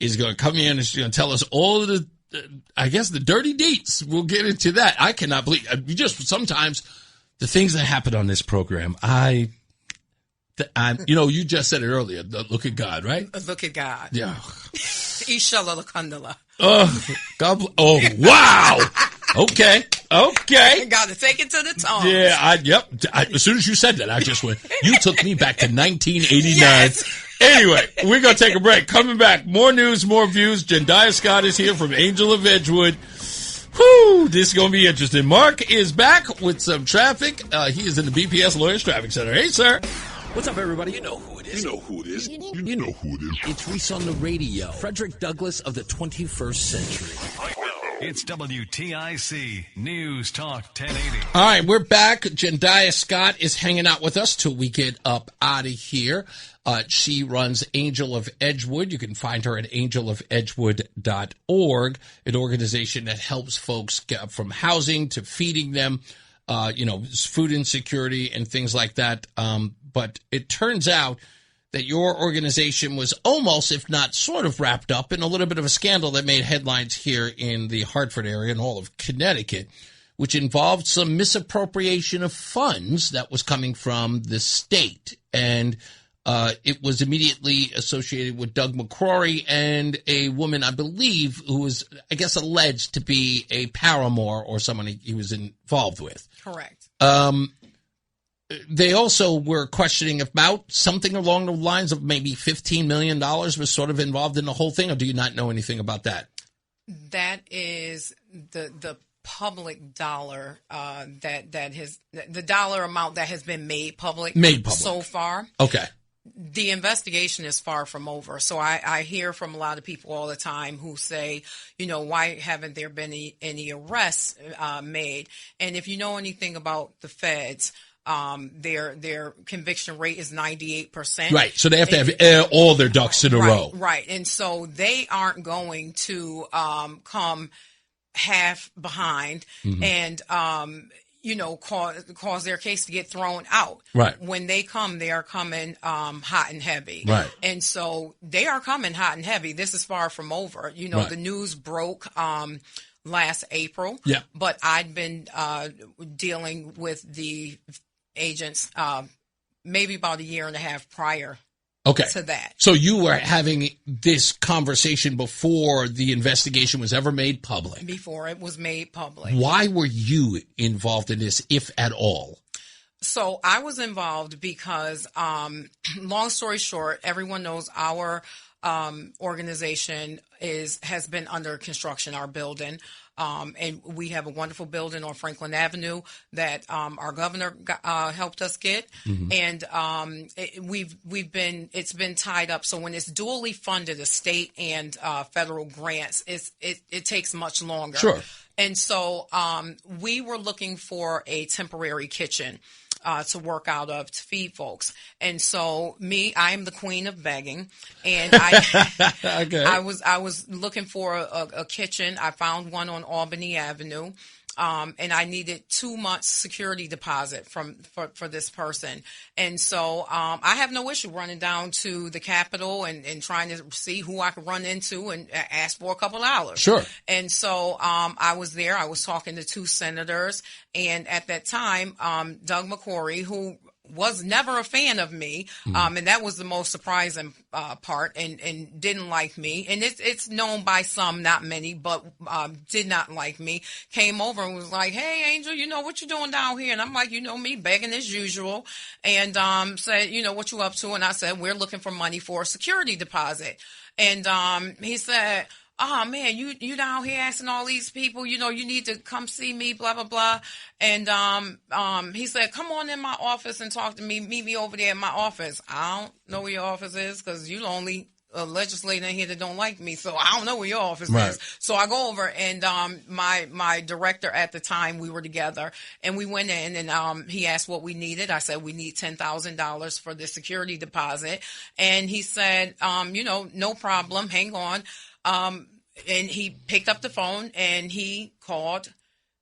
is going to come in and she's going to tell us all of the, the dirty deets. We'll get into that. I cannot believe, sometimes the things that happen on this program, you just said it earlier. Look at God, right? Look at God. Yeah. Ishala Lakandala. Oh, God. Oh, wow. Okay. Got to take it to the tongue. Yeah, as soon as you said that, I just went, you took me back to 1989. Yes. Anyway, we're going to take a break. Coming back, more news, more views. Jendayi Scott is here from Angel of Edgewood. Whew, this is going to be interesting. Mark is back with some traffic. He is in the BPS Lawyers Traffic Center. Hey, sir. What's up, everybody? You know who it is. You know who it is. You know who it is. It's Reese on the radio. Frederick Douglass of the 21st century. It's WTIC News Talk 1080. All right, we're back. Jendayi Scott is hanging out with us till we get up out of here. She runs Angel of Edgewood. You can find her at angelofedgewood.org, an organization that helps folks get from housing to feeding them, food insecurity and things like that. But it turns out that your organization was almost, if not sort of, wrapped up in a little bit of a scandal that made headlines here in the Hartford area and all of Connecticut, which involved some misappropriation of funds that was coming from the state. And it was immediately associated with Doug McCrory and a woman, I believe, who was, I guess, alleged to be a paramour or someone he was involved with. Correct. They also were questioning about something along the lines of maybe $15 million was sort of involved in the whole thing, or do you not know anything about that? That is the public dollar the dollar amount that has been made public so far. Okay. The investigation is far from over. So I hear from a lot of people all the time who say, why haven't there been any arrests made? And if you know anything about the feds, their conviction rate is 98%. Right. So they have to have all their ducks in a row. Right. And so they aren't going to come half behind and cause their case to get thrown out. Right. When they come, they are coming hot and heavy. Right. And so they are coming hot and heavy. This is far from over. Right. The news broke last April. Yeah. But I'd been dealing with the agents maybe about a year and a half prior to that. So you were having this conversation before the investigation was ever made public? Before it was made public. Why were you involved in this, if at all? So I was involved because, long story short, everyone knows our organization has been under construction, our building. And we have a wonderful building on Franklin Avenue that our governor helped us get, and it's been tied up. So when it's dually funded, a state and federal grants, it takes much longer. Sure. And so we were looking for a temporary kitchen to work out of to feed folks. And so I am the queen of begging. And I was looking for a kitchen. I found one on Albany Avenue. And I needed 2 months security deposit for this person. And so I have no issue running down to the Capitol and trying to see who I could run into and ask for a couple hours. Sure. And so I was there. I was talking to 2 senators. And at that time, Doug McCrory, who was never a fan of me, and that was the most surprising part, and didn't like me. And it's known by some, not many, but did not like me. Came over and was like, "Hey, Angel, what you doing down here?" And I'm like, me, begging as usual. And said, "What you up to?" And I said, "We're looking for money for a security deposit." And he said, "Oh man, you down here asking all these people, you need to come see me, blah, blah, blah." And he said, "Come on in my office and talk to me. Meet me over there in my office." I don't know where your office is because you the only legislator in here that don't like me, so I don't know where your office is. So I go over, and my director at the time, we were together, and we went in, and he asked what we needed. I said, "We need $10,000 for the security deposit." And he said, "No problem, hang on." And he picked up the phone and he called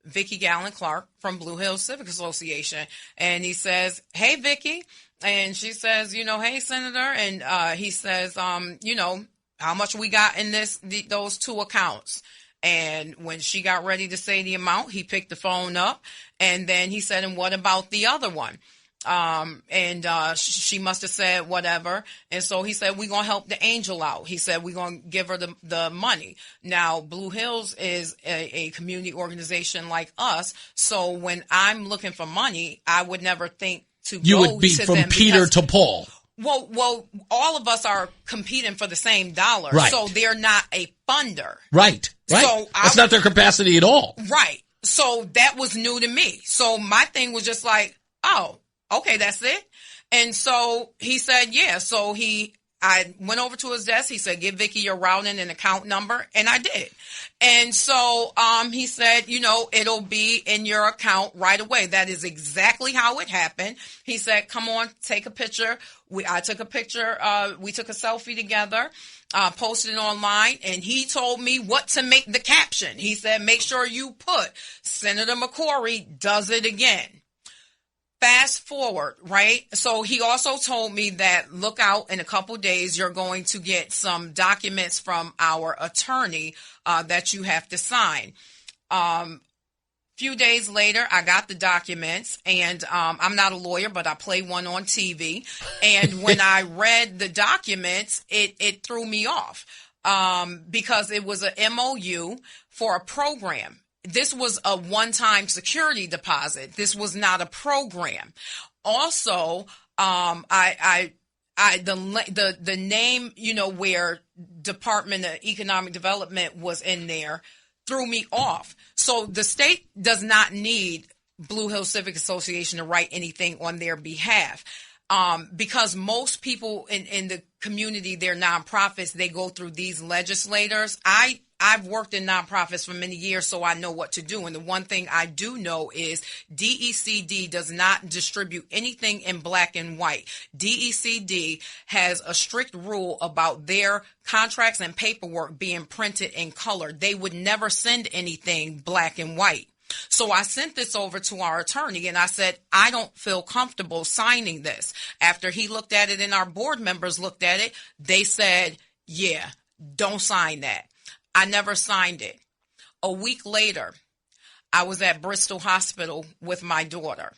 Vicki Gallen-Clark from Blue Hills Civic Association. And he says, "Hey, Vicki." And she says, "Hey, Senator." And he says, "How much we got in those 2 accounts?" And when she got ready to say the amount, he picked the phone up. And then he said, "And what about the other one?" And she must have said whatever. And so he said, "We're going to help the angel out." He said, "We're going to give her the money." Now, Blue Hills is a community organization like us. So when I'm looking for money, I would never think to you go would be to from them Peter to Paul. Well, all of us are competing for the same dollar. Right. So they're not a funder. Right. So that's not their capacity at all. Right. So that was new to me. So my thing was just like, oh, okay, that's it. And so he said, yeah. So I went over to his desk. He said, give Vicky your routing and account number. And I did. And so he said, it'll be in your account right away. That is exactly how it happened. He said, come on, take a picture. I took a picture. We took a selfie together, posted it online. And he told me what to make the caption. He said, make sure you put Senator McCrory does it again. Fast forward, right? So he also told me that look out in a couple days, you're going to get some documents from our attorney that you have to sign. Few days later, I got the documents, and I'm not a lawyer, but I play one on TV. And when I read the documents, it threw me off because it was a MOU for a program. This was a one-time security deposit. This was not a program. Also, the name, where Department of Economic Development was in there threw me off. So the state does not need Blue Hill Civic Association to write anything on their behalf. Because most people in the community, they're nonprofits, they go through these legislators. I've worked in nonprofits for many years, so I know what to do. And the one thing I do know is DECD does not distribute anything in black and white. DECD has a strict rule about their contracts and paperwork being printed in color. They would never send anything black and white. So I sent this over to our attorney and I said, I don't feel comfortable signing this. After he looked at it and our board members looked at it, they said, yeah, don't sign that. I never signed it. A week later, I was at Bristol Hospital with my daughter.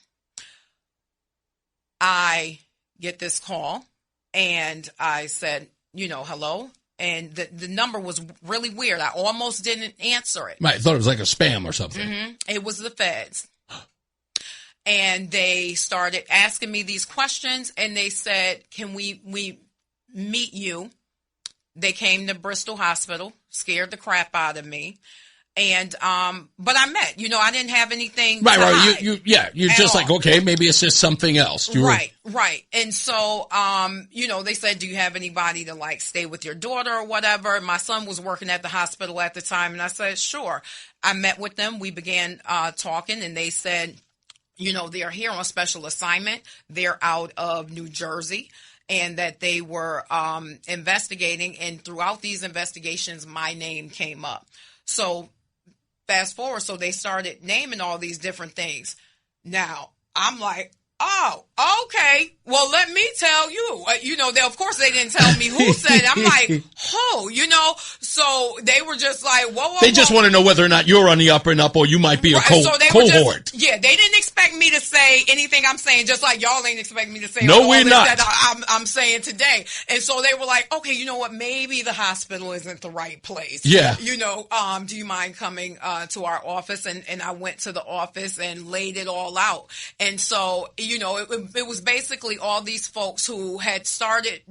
I get this call and I said, hello. And the number was really weird. I almost didn't answer it. Right. I thought it was like a spam or something. Mm-hmm. It was the feds. And they started asking me these questions and they said, can we meet you? They came to Bristol Hospital, scared the crap out of me. And, but I met, I didn't have anything. Right. You're just like, okay, maybe it's just something else. Right. And so, they said, do you have anybody to stay with your daughter or whatever? My son was working at the hospital at the time. And I said, sure. I met with them. We began, talking and they said, they're here on special assignment. They're out of New Jersey. And that they were investigating. And throughout these investigations, my name came up. So fast forward, so they started naming all these different things. Now, I'm like, oh, okay. Well, let me tell you. Of course, they didn't tell me who said it. I'm like, who, So they were just like, whoa. They just want to know whether or not you're on the up and up or you might be a cohort. They didn't expect me to say anything I'm saying, just like y'all ain't expect me to say no, we're not. That I'm saying today. And so they were like, okay, you know what? Maybe the hospital isn't the right place. Yeah. Do you mind coming to our office? And I went to the office and laid it all out. And so, it was basically all these folks who had started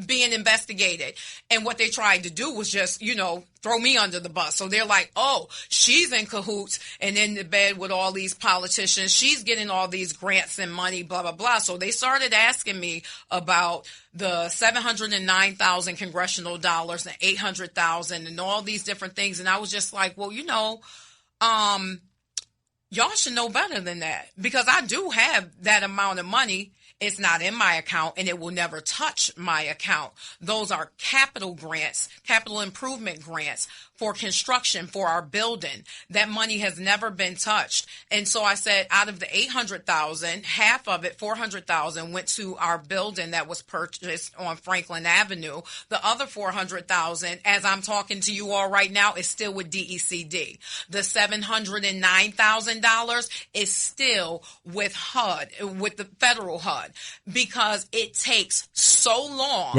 being investigated. And what they tried to do was just, throw me under the bus. So they're like, oh, she's in cahoots and in the bed with all these politicians. She's getting all these grants and money, blah, blah, blah. So they started asking me about the $709,000 congressional dollars and $800,000 and all these different things. And I was just like, well, y'all should know better than that because I do have that amount of money. It's not in my account and it will never touch my account. Those are capital grants, capital improvement grants for construction for our building. That money has never been touched. And so I said, out of the $800,000, half of it, $400,000 went to our building that was purchased on Franklin Avenue. The other $400,000, as I'm talking to you all right now, is still with DECD. The $709,000 is still with HUD, with the federal HUD, because it takes so long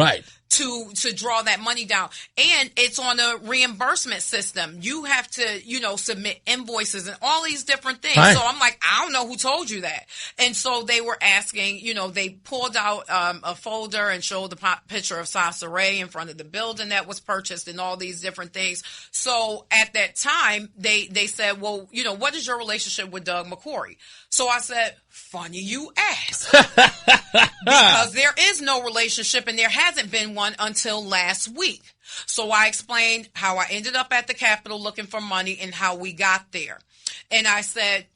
to draw that money down. And it's on a reimbursement system. You have to, submit invoices and all these different things. Right. So I'm like, I don't know who told you that. And so they were asking, they pulled out a folder and showed the picture of Sasa Ray in front of the building that was purchased and all these different things. So at that time, they said, well, what is your relationship with Doug McCorry? So I said, funny you ask. Because there is no relationship and there hasn't been one until last week. So I explained how I ended up at the Capitol looking for money and how we got there. And I said,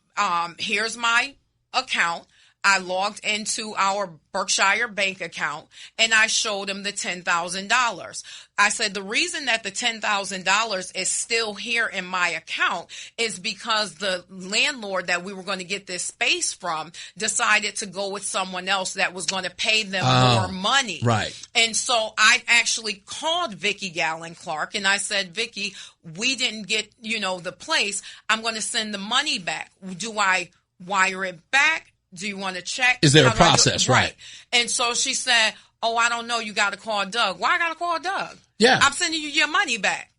here's my account. I logged into our Berkshire bank account and I showed him the $10,000. I said, the reason that the $10,000 is still here in my account is because the landlord that we were going to get this space from decided to go with someone else that was going to pay them more money. Right. And so I actually called Vicki Gallen Clark and I said, Vicki, we didn't get, the place. I'm going to send the money back. Do I wire it back? Do you want to check? Is there a process, right? And so she said, oh, I don't know. You got to call Doug. Why I got to call Doug? Yeah. I'm sending you your money back.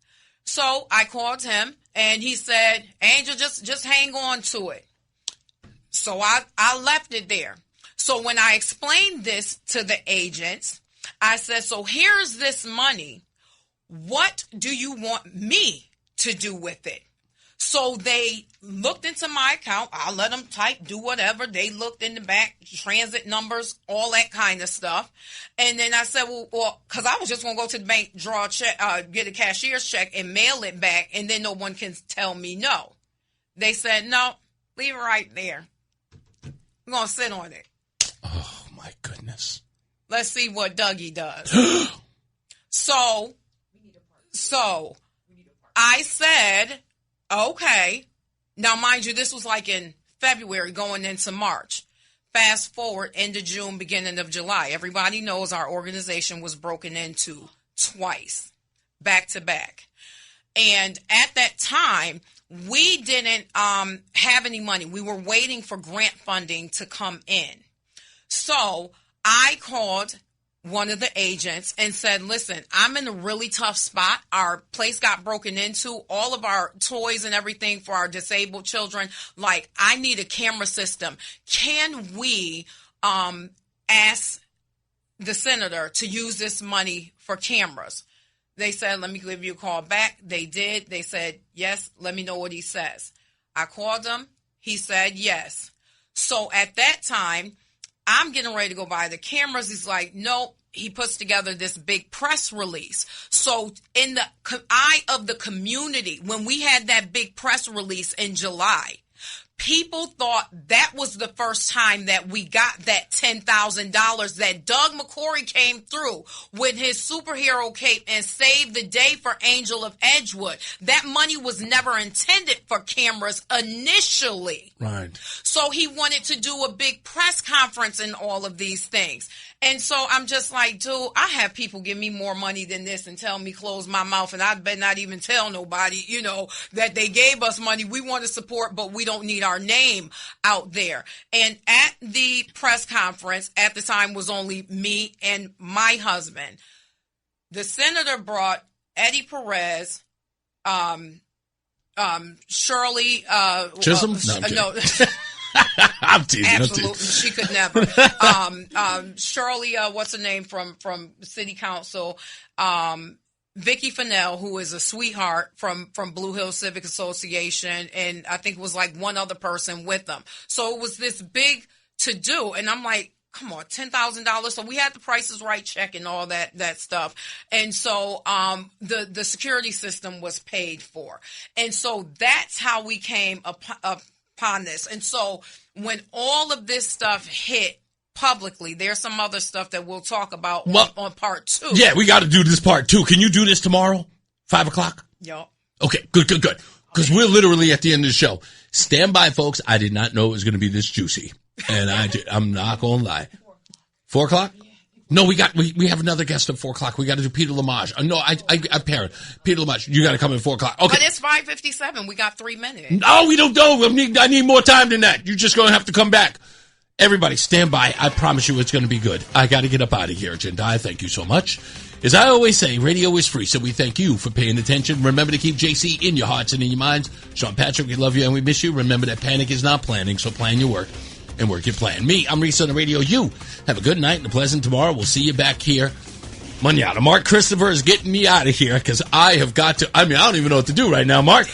So I called him and he said, Angel, just hang on to it. So I left it there. So when I explained this to the agents, I said, so here's this money. What do you want me to do with it? So they looked into my account. I let them type, do whatever. They looked in the back, transit numbers, all that kind of stuff. And then I said, well, because I was just going to go to the bank, draw a check, get a cashier's check and mail it back. And then no one can tell me no. They said, no, leave it right there. We're going to sit on it. Oh, my goodness. Let's see what Dougie does. So I said, okay. Now, mind you, this was like in February going into March. Fast forward, end of June, beginning of July. Everybody knows our organization was broken into twice, back to back. And at that time, we didn't have any money. We were waiting for grant funding to come in. So I called one of the agents and said, listen, I'm in a really tough spot. Our place got broken into, all of our toys and everything for our disabled children. Like, I need a camera system. Can we ask the senator to use this money for cameras? They said, let me give you a call back. They did. They said, yes, let me know what he says. I called him. He said, yes. So at that time, I'm getting ready to go buy the cameras. He's like, nope. He puts together this big press release. So in the eye of the community, when we had that big press release in July, people thought that was the first time that we got that $10,000 that Doug McCorry came through with his superhero cape and saved the day for Angel of Edgewood. That money was never intended for cameras initially. Right. So he wanted to do a big press conference and all of these things. And so I'm just like, dude, I have people give me more money than this and tell me close my mouth, and I better not even tell nobody, that they gave us money. We want to support, but we don't need our name out there. And at the press conference at the time was only me and my husband. The senator brought Eddie Perez, Shirley, Chisholm? No. I'm teasing. Absolutely, she could never. Shirley, what's her name from City Council? Vicky Fennell, who is a sweetheart from Blue Hill Civic Association, and I think it was like one other person with them. So it was this big to do, and I'm like, come on, $10,000. So we had the Prices Right check and all that stuff, and so the security system was paid for, and so that's how we came upon this. And so when all of this stuff hit publicly, there's some other stuff that we'll talk about on part 2. Yeah, we got to do this part 2. Can you do this tomorrow? 5:00? Yep. Okay, good. Because we're literally at the end of the show. Stand by, folks. I did not know it was going to be this juicy. And I'm not going to lie. 4:00? No, we have another guest at 4:00. We got to do Peter Lamage. No, I parent. Peter Lamage, you got to come at 4:00. Okay. But it's 5:57. We got 3 minutes. No, we don't know. I need more time than that. You're just going to have to come back. Everybody, stand by. I promise you it's going to be good. I got to get up out of here. Jendayi, thank you so much. As I always say, radio is free, so we thank you for paying attention. Remember to keep JC in your hearts and in your minds. Sean Patrick, we love you and we miss you. Remember that panic is not planning, so plan your work and work your plan. Me, I'm Reese on the radio. You have a good night and a pleasant tomorrow. We'll see you back here mañana. Mark Christopher is getting me out of here because I have got to. I don't even know what to do right now, Mark.